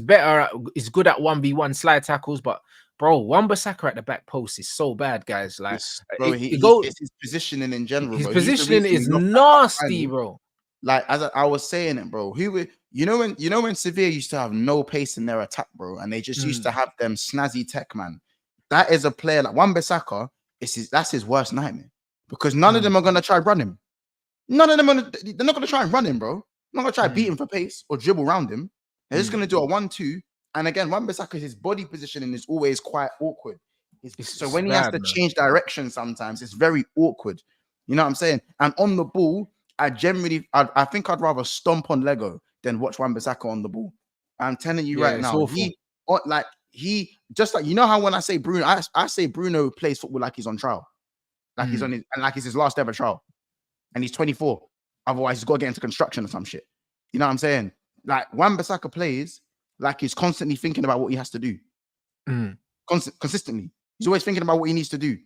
is good at 1v1 slide tackles, but bro, Wan-Bissaka at the back post is so bad, guys. Like,
bro, it's his positioning in general.
His positioning is nasty, bro.
Like, as I was saying it, bro. You know when Sevilla used to have no pace in their attack, bro, and they just used to have them snazzy tech, man. That is a player like Wan-Bissaka. That's his worst nightmare because none of them are gonna try run him. None of them they're not gonna try and run him, bro. They're not gonna try beat him for pace or dribble around him. They're just gonna do a 1-2 And again, Wan-Bissaka, his body positioning is always quite awkward. So when he has to change direction, sometimes it's very awkward. You know what I'm saying? And on the ball, I think I'd rather stomp on Lego than watch Wan-Bissaka on the ball. I'm telling you right now, he just like, you know how when I say Bruno, I say Bruno plays football like he's on trial, like he's on his, and like it's his last ever trial, and he's 24. Otherwise, he's got to get into construction or some shit. You know what I'm saying? Like Wan-Bissaka plays like he's constantly thinking about what he has to do, consistently. He's always thinking about what he needs to do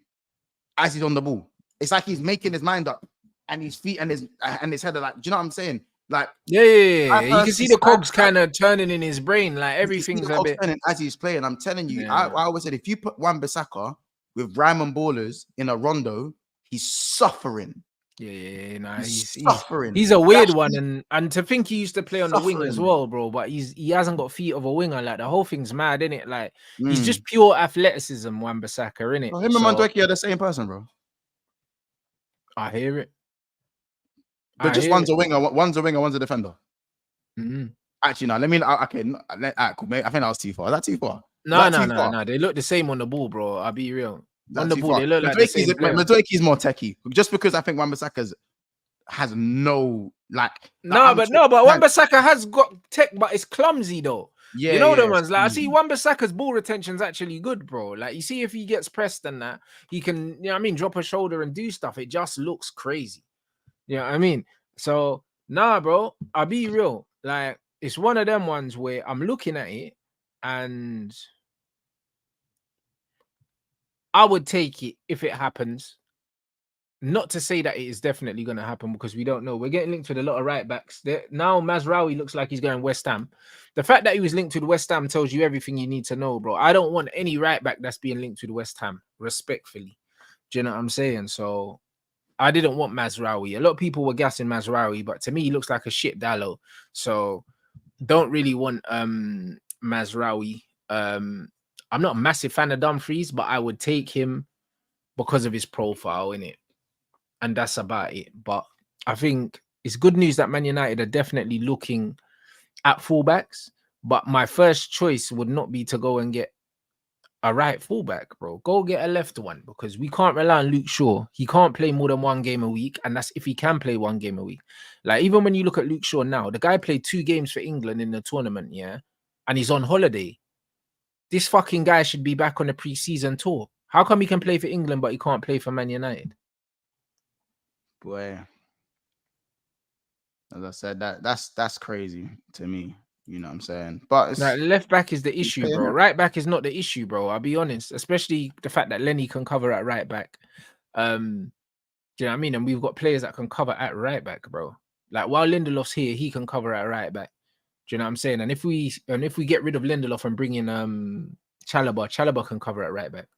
as he's on the ball. It's like he's making his mind up, and his feet and his head are like, do you know what I'm saying? Like,
yeah. You can see the cogs kind of turning in his brain, like everything's a bit
turning as he's playing. I'm telling you, I always said if you put Wan-Bissaka with Ryman Ballers in a rondo, he's suffering.
He's
suffering.
He's a weird one, and to think he used to play on the wing as well, bro. But he hasn't got feet of a winger. Like the whole thing's mad, isn't it? Like he's just pure athleticism, Wan-Bissaka, innit?
Well, him and Mandweki are the same person, bro.
I hear it.
But just one's a winger, one's a defender. Actually, no. Cool, mate. I think that was too far. Is that too far?
No. They look the same on the ball, bro. I'll be real. On the ball, they look like the same.
Madueke's more techie, just because I think Wan-Bissaka has no like.
But Wan-Bissaka has got tech, but it's clumsy though. Yeah, you know the ones like I see Wan-Bissaka's ball retention's actually good, bro. Like you see if he gets pressed and that, he can, you know what I mean, drop a shoulder and do stuff. It just looks crazy. You know what I mean? So bro, I'll be real. Like it's one of them ones where I'm looking at it and I would take it if it happens. Not to say that it is definitely going to happen because we don't know. We're getting linked with a lot of right backs. Now Mazraoui looks like he's going West Ham. The fact that he was linked to West Ham tells you everything you need to know, bro. I don't want any right back that's being linked to West Ham, respectfully. Do you know what I'm saying? So I didn't want Mazraoui. A lot of people were gassing Mazraoui, but to me, he looks like a shit Dallo. So don't really want Mazraoui. I'm not a massive fan of Dumfries, but I would take him because of his profile, innit? And that's about it. But I think it's good news that Man United are definitely looking at fullbacks. But my first choice would not be to go and get a right fullback, bro. Go get a left one because we can't rely on Luke Shaw. He can't play more than one game a week, and that's if he can play one game a week. Like even when you look at Luke Shaw now, the guy played 2 games for England in the tournament, and he's on holiday. This fucking guy should be back on the pre-season tour. How come he can play for England but he can't play for Man United?
Boy, as I said, that's crazy to me. You know what I'm saying? But it's,
left back is the issue, bro. Right back is not the issue, bro. I'll be honest. Especially the fact that Lenny can cover at right back. Do you know what I mean? And we've got players that can cover at right back, bro. Like while Lindelof's here, he can cover at right back. Do you know what I'm saying? And if we get rid of Lindelof and bring in Chalobah can cover at right back.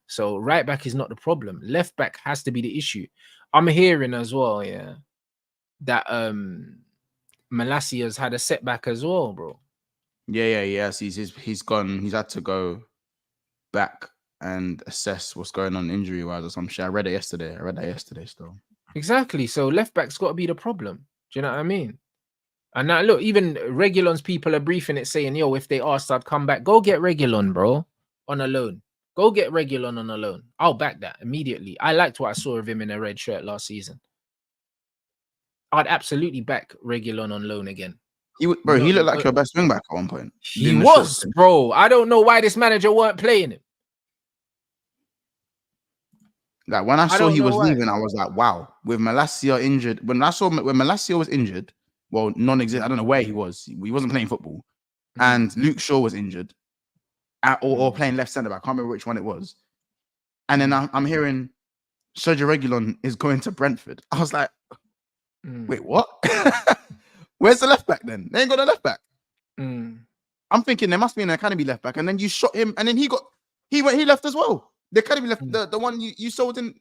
So right back is not the problem. Left back has to be the issue. I'm hearing as well, that Malacia's had a setback as well, bro.
Yes. He's gone. He's had to go back and assess what's going on injury-wise or some shit. I read that yesterday still.
Exactly. So left back's got to be the problem. Do you know what I mean? And now look, even Reguilon's people are briefing it saying, yo, if they asked, I'd come back. Go get Reguilon, bro, on a loan. Go get Reguilon on a loan. I'll back that immediately. I liked what I saw of him in a red shirt last season. I'd absolutely back Reguilon on loan again.
He looked like your best wing back at one point.
He was, bro. I don't know why this manager weren't playing him.
Like when I saw he was leaving, I was like, wow. With Malacia injured, when Malacia was injured, well, non-existent. I don't know where he was. He wasn't playing football, and Luke Shaw was injured, or playing left centre back. I can't remember which one it was. And then I'm hearing Sergio Reguilon is going to Brentford. I was like, wait, what? Where's the left back then? They ain't got a left back. I'm thinking there must be an academy left back, and then you shot him, and then he left as well. The academy left, the one you sold in.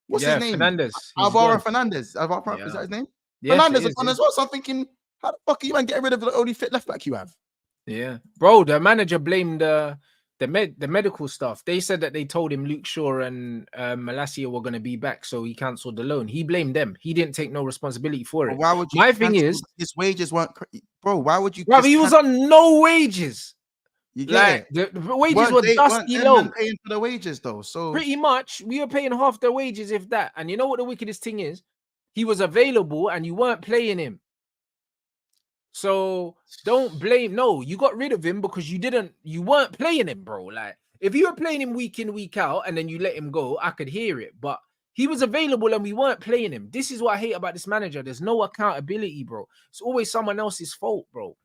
What's his name?
Fernandez.
Alvaro Fernandez. Is that his name? Yeah, Fernandez is gone as well. So I'm thinking, how the fuck are you man getting rid of the only fit left back you have?
Yeah, bro. The manager blamed the medical staff. They said that they told him Luke Shaw and Malacia were going to be back, so he cancelled the loan. He blamed them. He didn't take no responsibility for it.
Why would you?
My thing is,
his wages weren't. Bro, why would you?
Bro, he was on no wages.
You get
Like
it?
the wages were
Weren't
dusty
them man
low.
paying for the wages though? So
Pretty much, we were paying half their wages, if that. And you know what the wickedest thing is? He was available and you weren't playing him. So don't blame. No, you got rid of him because you weren't playing him, bro. Like if you were playing him week in, week out, and then you let him go, I could hear it. But he was available and we weren't playing him. This is what I hate about this manager. There's no accountability, bro. It's always someone else's fault, bro.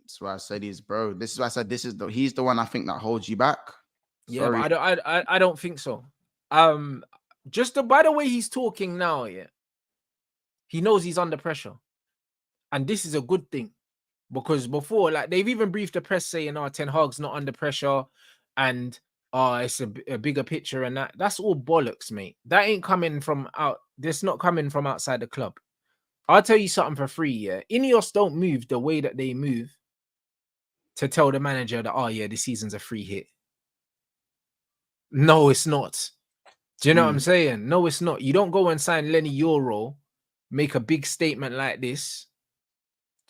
that's why I said bro. This is why I said he's the one I think that holds you back.
Yeah, but I don't think so. Just by the way he's talking now, yeah, he knows he's under pressure. And this is a good thing because before, like they've even briefed the press saying, "Oh, Ten Hag's not under pressure," and it's a bigger picture, and that's all bollocks, mate. That ain't coming from out. That's not coming from outside the club. I'll tell you something for free. Yeah, Ineos don't move the way that they move to tell the manager that, "Oh yeah, this season's a free hit." No, it's not. Do you know what I'm saying? No, it's not. You don't go and sign Lenny Euro, make a big statement like this.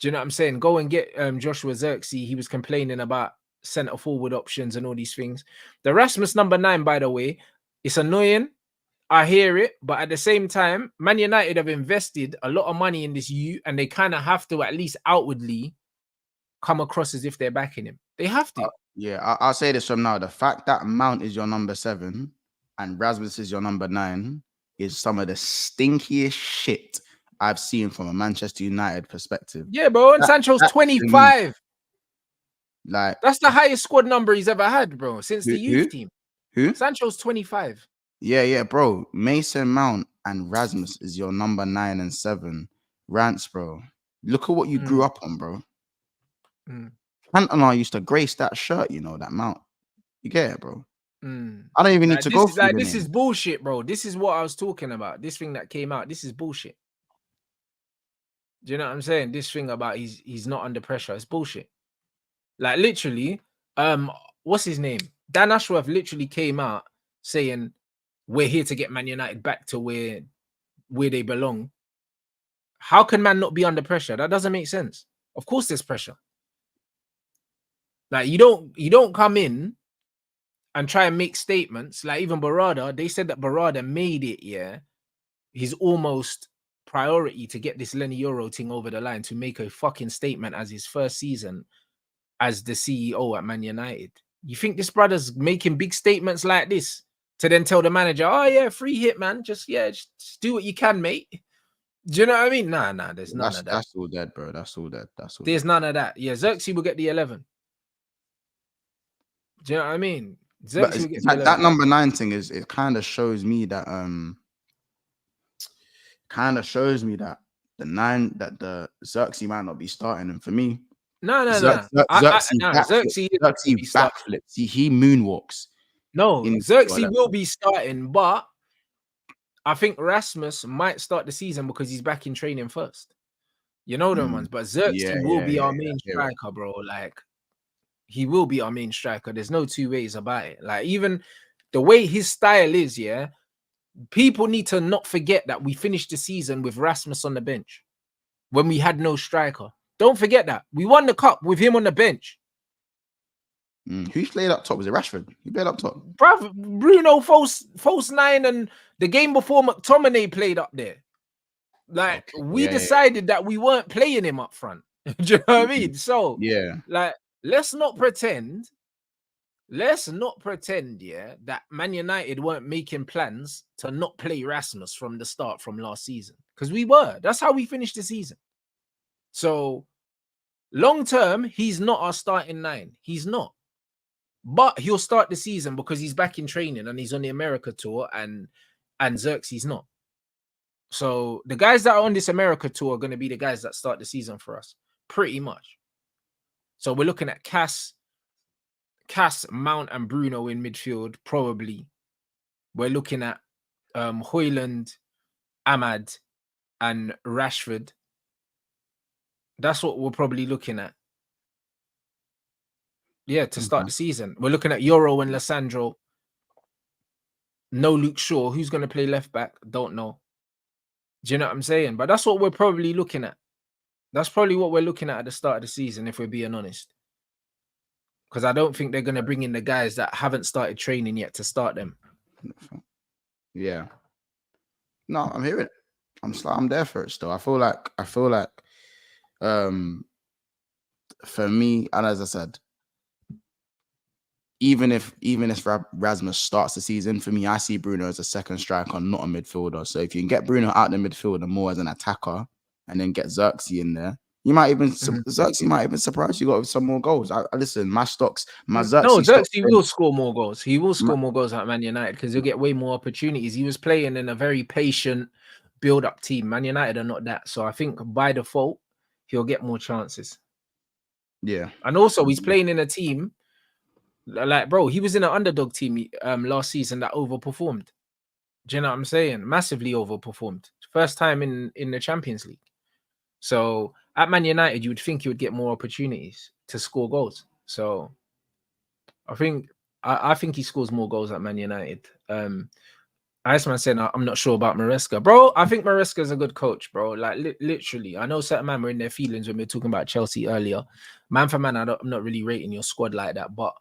Do you know what I'm saying? Go and get Joshua Zirkzee. He was complaining about centre forward options and all these things. The Rasmus number 9, by the way, it's annoying. I hear it, but at the same time, Man United have invested a lot of money in this youth, and they kind of have to at least outwardly come across as if they're backing him. They have to.
Yeah, I'll say this from now. The fact that Mount is your number 7 and Rasmus is your number 9 is some of the stinkiest shit I've seen from a Manchester United perspective.
Yeah, bro. And Sancho's 25.
Like
that's the highest squad number he's ever had, bro, since the youth team.
Who?
Sancho's 25.
Yeah, bro. Mason Mount and Rasmus is your number 9 and 7. Rants, bro. Look at what you grew up on, bro. Cantona used to grace that shirt, you know, that Mount. You get it, bro. I don't even need to go.
This is bullshit, bro. This is what I was talking about. This thing that came out. This is bullshit. Do you know what I'm saying? This thing about he's not under pressure. It's bullshit. Like literally, what's his name? Dan Ashworth literally came out saying we're here to get Man United back to where they belong. How can man not be under pressure? That doesn't make sense. Of course there's pressure. Like you don't come in and try and make statements. Like even Barada, they said that Barada made it, yeah. He's almost priority to get this Lenny Euro thing over the line to make a fucking statement as his first season as the CEO at Man United. You think this brother's making big statements like this to then tell the manager, "Oh yeah, free hit, man. Just do what you can, mate." Do you know what I mean? Nah, there's none of that.
That's all dead, bro. That's all dead.
There's none of that. Yeah, Zirkzee will get the 11. Do you know what I mean?
That number 9 thing it kind of shows me that the 9 that the Zirkzee might not be starting, and for me,
no.
Zirkzee backflips. He moonwalks.
No, Zirkzee will be starting, but I think Rasmus might start the season because he's back in training first. You know them ones, but Zirkzee will be our main striker, bro. Like he will be our main striker. There's no two ways about it. Like even the way his style is, yeah. People need to not forget that we finished the season with Rasmus on the bench when we had no striker. Don't forget that. We won the cup with him on the bench.
Who played up top? Was it Rashford? He played up top.
Bruno false 9, and the game before McTominay played up there. Like we decided that we weren't playing him up front. Do you know what I mean? So like let's not pretend, yeah, that Man United weren't making plans to not play Rasmus from the start from last season. Because we were. That's how we finished the season. So long term, he's not our starting 9. He's not. But he'll start the season because he's back in training and he's on the America tour, and Zirkzee's not. So the guys that are on this America tour are going to be the guys that start the season for us, pretty much. So we're looking at Cass, Mount, and Bruno in midfield, probably. We're looking at Højlund, Ahmad, and Rashford. That's what we're probably looking at. Yeah, to start the season. We're looking at Euro and Lissandro. No Luke Shaw. Who's going to play left back? Don't know. Do you know what I'm saying? But that's what we're probably looking at. That's probably what we're looking at the start of the season, if we're being honest. because I don't think they're going to bring in the guys that haven't started training yet to start them.
Yeah. No, I'm hearing it. I'm there for it still. I feel like for me, and as I said, even if Rasmus starts the season, for me, I see Bruno as a second striker, not a midfielder. So if you can get Bruno out the midfield and more as an attacker, and then get Xerxes in there, you might even Xerxes might even surprise you got some more goals. I listen, my Xerxes.
No, Xerxes will score more goals. He will score more goals at Man United because he'll get way more opportunities. He was playing in a very patient build-up team. Man United are not that, so I think by default he'll get more chances.
Yeah,
and also he's playing in a team like, bro, he was in an underdog team last season that overperformed. Do you know what I'm saying? Massively overperformed. First time in the Champions League. So at Man United, you would think he would get more opportunities to score goals. So I think he scores more goals at Man United. Iceman said, I'm not sure about Maresca. Bro, I think Maresca's a good coach, bro. Like, literally. I know certain men were in their feelings when we were talking about Chelsea earlier. Man for man, I'm not really rating your squad like that, but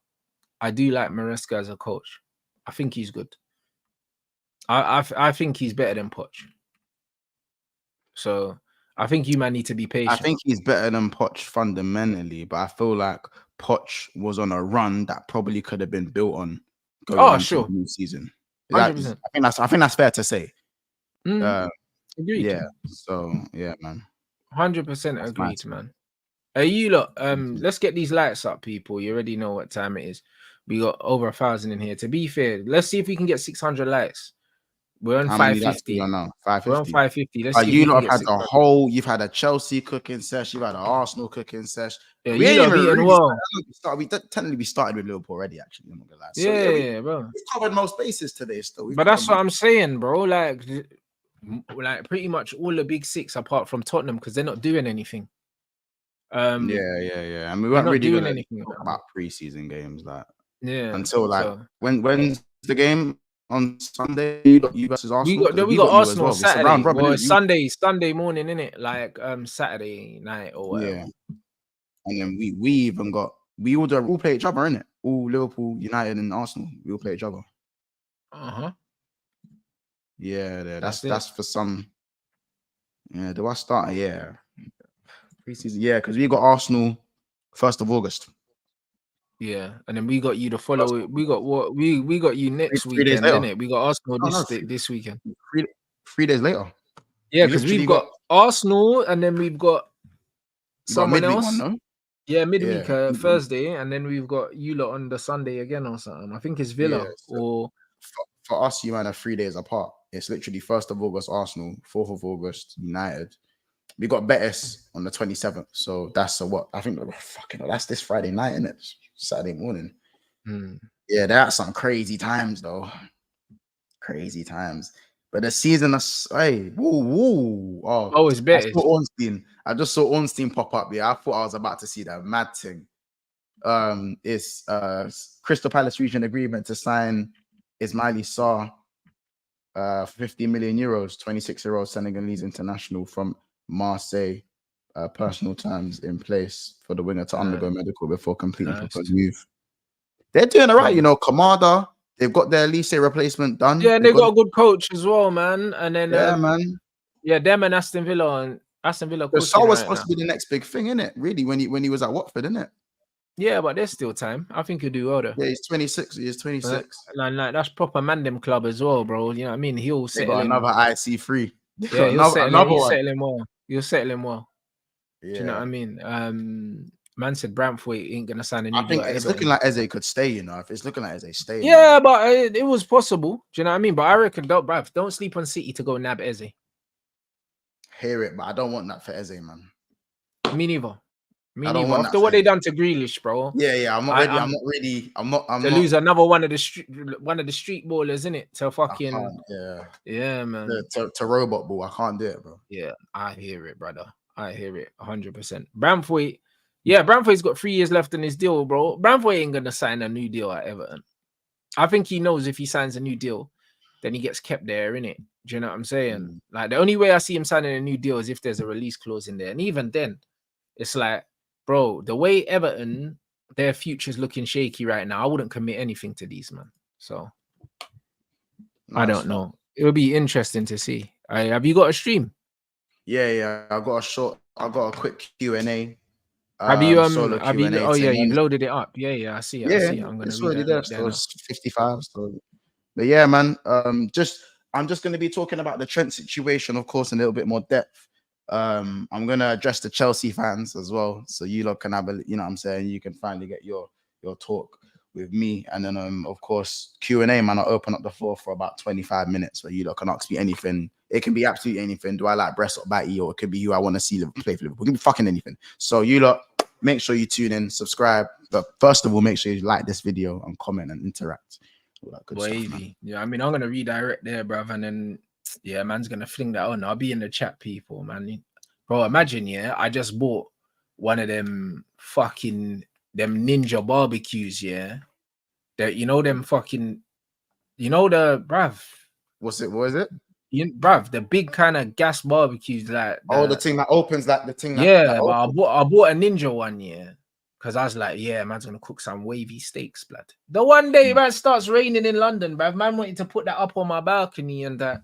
I do like Maresca as a coach. I think he's good. I think he's better than Poch. So I think you might need to be patient.
I think he's better than Poch fundamentally, but I feel like Poch was on a run that probably could have been built on going into the new season. Like, I think that's fair to say.
Agreed.
Yeah. So yeah, man.
100% agreed, man. Hey, you lot, let's get these lights up, people. You already know what time it is. We got over 1,000 in here. To be fair, let's see if we can get 600 likes. We're on 550.
We're on 550.
We're on 550. Let's see if
you
we
lot
can
have
get
had the whole. You've had a Chelsea cooking sesh. You've had an Arsenal cooking sesh.
Yeah, we ain't even really
we technically started with Liverpool already. Actually, I'm not gonna lie. So,
yeah, bro.
We've covered most bases today. Still,
but that's what I'm saying, bro. Like pretty much all the big six apart from Tottenham because they're not doing anything.
Yeah. I mean, we weren't really doing anything about preseason games, like until like when's the game on Sunday? You versus Arsenal.
We got Arsenal on Saturday. Well, Sunday morning, innit? Like Saturday night or whatever.
Yeah. And then we even got we all play each other, innit? All Liverpool, United, and Arsenal. We all play each other. Yeah, that's for some. Yeah, do I start? Yeah. Preseason, yeah, because we got Arsenal 1st of August.
Yeah, and then we got you the following. We got what we got you next weekend, innit? We got Arsenal this weekend.
3 days later.
Yeah, because we've got Arsenal, and then we've got someone else.
One, no?
Yeah, midweek Thursday, and then we've got you lot on the Sunday again or something. I think it's Villa or
for us. You might have 3 days apart. It's literally 1st of August Arsenal, 4th of August United. We got Betis on the 27th, so that's what I think. That's this Friday night, isn't it? Saturday morning. Yeah, that's some crazy times though. Crazy times. But the season,
it's better.
I just saw Ornstein pop up. Yeah, I thought I was about to see that mad thing. It's Crystal Palace reached an agreement to sign Ismaili Sarr for 50 million euros, 26-year-old Senegalese international from Marseille. Personal terms in place for the winger to undergo medical before completing proposed move. They're doing all right, Kamada, they've got their Elise replacement done.
Yeah, and they've got a good coach as well, man. And then
man.
Yeah, them and Aston Villa.
So was supposed to be the next big thing, innit? Really, when he was at Watford, innit?
Yeah, but there's still time. I think he'll do well though.
Yeah, he's 26. He's 26.
Like that's proper Mandem club as well, bro. You know what I mean? He'll settle in.
Another IC3.
Yeah, he'll settle in well. He'll settle in well.
Yeah.
Do you know what I mean? Man said Brantford ain't gonna sign a new deal.
I think it's looking like Eze could stay, If it's looking like Eze stay.
Yeah, but it was possible. Do you know what I mean? But I reckon don't sleep on City to go nab Eze.
Hear it, but I don't want that for Eze, man.
Me neither. After what they done to Grealish, bro.
Yeah. I'm not ready.
To lose another one of the street ballers, innit? To fucking yeah, man.
To robot ball, I can't do it, bro.
Yeah, I hear it, brother. I hear it 100%. Brantford, Brantford's got 3 years left in his deal, bro. Brantford ain't gonna sign a new deal at Everton. I think he knows if he signs a new deal, then he gets kept there, innit? Do you know what I'm saying? Like the only way I see him signing a new deal is if there's a release clause in there, and even then, it's like, bro, the way Everton their future's looking shaky right now. I wouldn't commit anything to these, man. So I don't know. It would be interesting to see. Have you got a stream?
Yeah. I got a quick Q&A.
Have you
Solo Q&A.
oh yeah, you've loaded it up. Yeah, I see it.
Yeah,
I see it. I'm gonna
it's
read
already
it
there.
up there
So
now.
it's 55. So, but yeah, man. I'm just gonna be talking about the Trent situation, of course, in a little bit more depth. I'm gonna address the Chelsea fans as well, so you lot can have a, you know what I'm saying, you can finally get your talk with me, and then of course Q&A, man. I'll open up the floor for about 25 minutes where you lot can ask me anything. It can be absolutely anything. Do I like Brest or Batty, or it could be who I want to see play for Liverpool. It can be fucking anything. So you lot, make sure you tune in, subscribe, but first of all, make sure you like this video and comment and interact. All that good stuff, man.
Yeah, I mean, I'm gonna redirect there, bruv, and then yeah, man's gonna fling that on. I'll be in the chat, people, man. Bro, imagine, yeah, I just bought one of them fucking ninja barbecues, yeah. That, you know, them fucking, you know, the bruv.
What is it?
Bruv, the big kind of gas barbecues, like
the thing that opens, like the thing that,
yeah,
that
but I
opens.
bought a ninja one, yeah. Because I was like, yeah, man's gonna cook some wavy steaks, blood. The one day, man, starts raining in London, bruv. Man wanted to put that up on my balcony and that.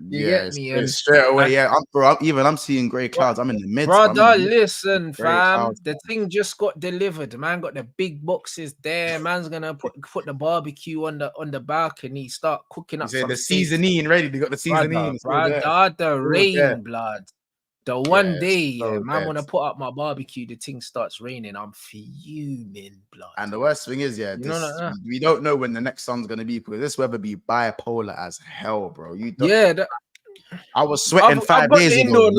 You get me? And
Straight away, yeah. I'm seeing grey clouds. I'm in the midst.
Brother, listen, fam.
Clouds.
The thing just got delivered. Man got the big boxes there. Man's gonna put the barbecue on the balcony. Start cooking up some
the seasoning ready. They got the seasoning.
Brother, the rain, blood. The one day,
so
man, when I put up my barbecue, the thing starts raining. I'm fuming, blood.
And the worst thing is, we don't know when the next sun's gonna be, because this weather be bipolar as hell, bro. I was sweating 5 days ago.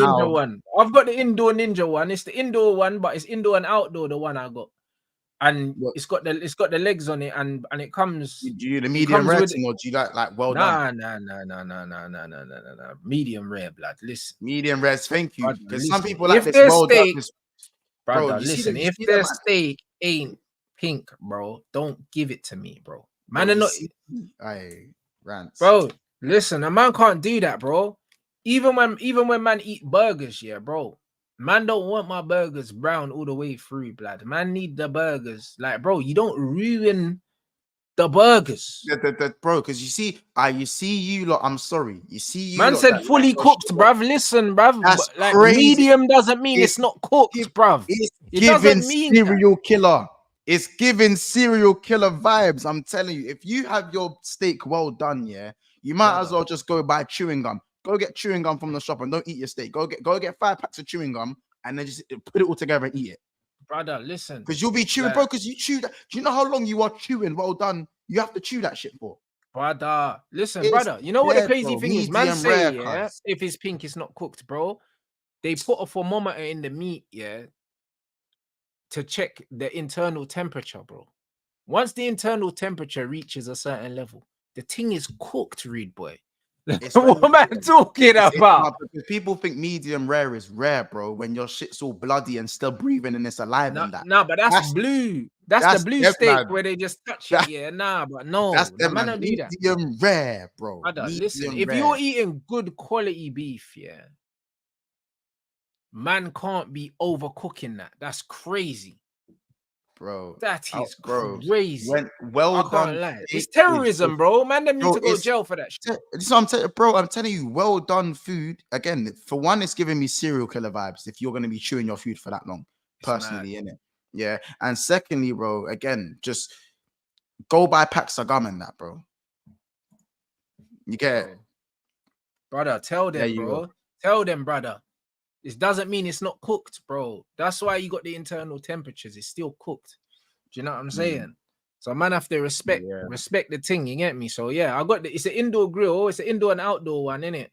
I've got the indoor ninja one. It's the indoor one, but it's indoor and outdoor. The one I got, and it's got the legs on it, and it comes.
Do you the medium rare thing, or do you like well done?
Nah. Medium rare, blood. Listen,
medium rare. Thank you. Because some people
like
this
well done. Brother,
bro,
listen. If their steak ain't pink, bro, don't give it to me, bro. Man, are not.
Rants,
bro. Listen, a man can't do that, bro. Even when man eat burgers, yeah, bro. Man don't want my burgers brown all the way through, blood. Man need the burgers. Like, bro, you don't ruin the burgers.
Bro, because you see you lot, I'm sorry. You see you
man said fully cooked, bruv. Listen, bruv.
That's
like
crazy.
Medium doesn't mean it's not cooked, bruv.
It doesn't mean serial killer. It's giving serial killer vibes. I'm telling you, if you have your steak well done, yeah, you might as well just go buy chewing gum. Go get chewing gum from the shop and don't eat your steak. Go get 5 packs of chewing gum and then just put it all together and eat it.
Brother, listen.
Because you'll be chewing, bro, because you chew that. Do you know how long you are chewing well done? You have to chew that shit for.
Brother, listen, brother. You know what the crazy thing is? Man say, yeah, if it's pink, it's not cooked, bro. They put a thermometer in the meat, yeah, to check the internal temperature, bro. Once the internal temperature reaches a certain level, the thing is cooked, rude boy. What am I talking about?
Because people think medium rare is rare, bro. When your shit's all bloody and still breathing and it's alive and that.
No, but that's blue. That's the blue steak where they just touch it. Yeah, nah, but no.
That's
the man don't do that.
Medium rare, bro.
Listen, if you're eating good quality beef, yeah, man can't be overcooking that. That's crazy.
Bro,
that is crazy.
Well done.
It's terrorism, bro. Man, them need to go to jail for that shit.
I'm telling you, well done food. Again, for one, it's giving me serial killer vibes if you're going to be chewing your food for that long, personally, innit? Yeah. And secondly, bro, again, just go buy packs of gum and that, bro. You get it?
Brother, tell them, bro. Tell them, brother. It doesn't mean it's not cooked, bro. That's why you got the internal temperatures. It's still cooked. Do you know what I'm saying? So man have to respect the thing, you get me? So yeah, I got it's an indoor grill, it's an indoor and outdoor one, innit?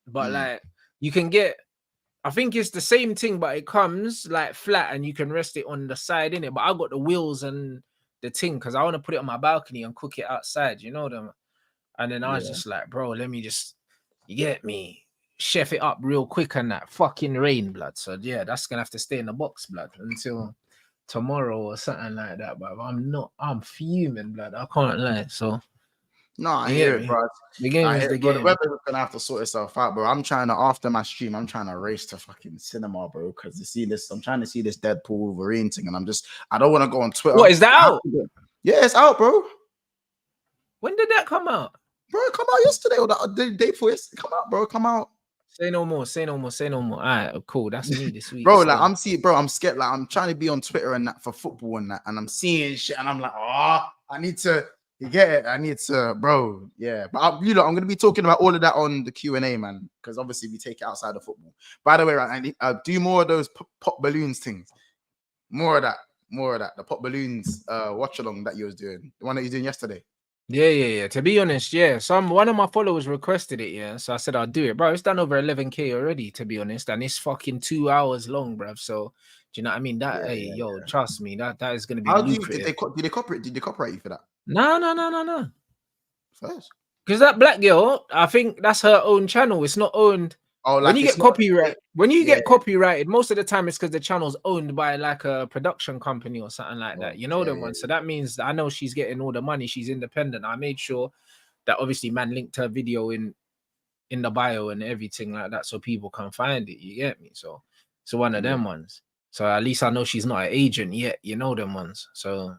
But like you can get, I think it's the same thing, but it comes like flat and you can rest it on the side, innit? But I got the wheels and the thing because I want to put it on my balcony and cook it outside, you know them. And then I was just like, bro, let me just, you get me, chef it up real quick and that fucking rain, blood. So yeah, that's gonna have to stay in the box, blood, until tomorrow or something like that. But I'm fuming, blood. I can't lie. So
No, I
You
hear
get
it,
me?
bro.
The game
I
is
hear
the
it, bro. The
game.
weather's gonna have to sort itself out, bro. I'm trying to, after my stream, I'm trying to race to fucking cinema, bro. Because to see this, I'm trying to see this Deadpool Wolverine thing, and I don't want to go on Twitter.
What is that out?
Yeah, it's out, bro.
When did that come out?
Bro, come out yesterday or the day before yesterday. Come out, bro. Come out.
Say no more. Say no more. Say no more. All right, cool. That's me this week.
Bro,
still.
like I'm seeing, bro. I'm scared. Like I'm trying to be on Twitter and that for football and that, and I'm seeing shit, and I'm like, oh, I need to. You get it? I need to, bro. Yeah, but I'm gonna be talking about all of that on the Q&A, man, because obviously we take it outside of football. By the way, right, I need do more of those pop balloons things. More of that. The pop balloons watch along that you was doing, the one that you doing yesterday.
Yeah. To be honest, yeah. One of my followers requested it, yeah. So I said I'll do it, bro. It's done over 11K already, to be honest, and it's fucking 2 hours long, bro. So do you know what I mean? Trust me, that is gonna be lucrative.
Did they copyright you for that?
No.
First.
Because that black girl, I think that's her own channel. It's not owned.
Oh, like
when you get copyright, get copyrighted, most of the time it's because the channel's owned by like a production company or something like that. You know them ones. So that means that I know she's getting all the money. She's independent. I made sure that obviously man linked her video in the bio and everything like that, so people can find it. You get me? So one of them ones. So at least I know she's not an agent yet. You know them ones. So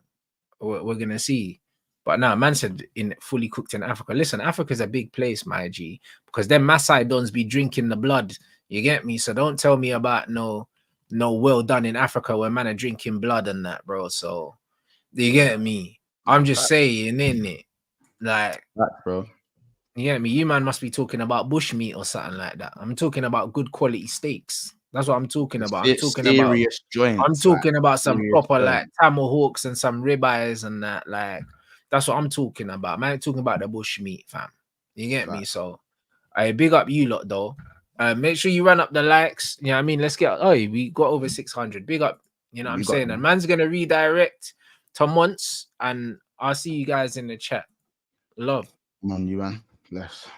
we're gonna see. But now, man said in fully cooked in Africa. Listen, Africa's a big place, my G, because them Maasai dons be drinking the blood. You get me? So don't tell me about no well done in Africa where man are drinking blood and that, bro. So you get me? I'm just saying, innit? Like,
bro.
You get me? You man must be talking about bush meat or something like that. I'm talking about good quality steaks. That's what I'm talking about. I'm talking about some proper like Tamil hawks and some ribeyes and that. Like, that's what I'm talking about. Man, I'm talking about the bush meat, fam. You get me? So I big up you lot though. Make sure you run up the likes. You know what I mean? Let's get we got over 600. Big up, you know what I'm saying? And man's gonna redirect to MONTS, and I'll see you guys in the chat. Love.
Come on, you man. Bless.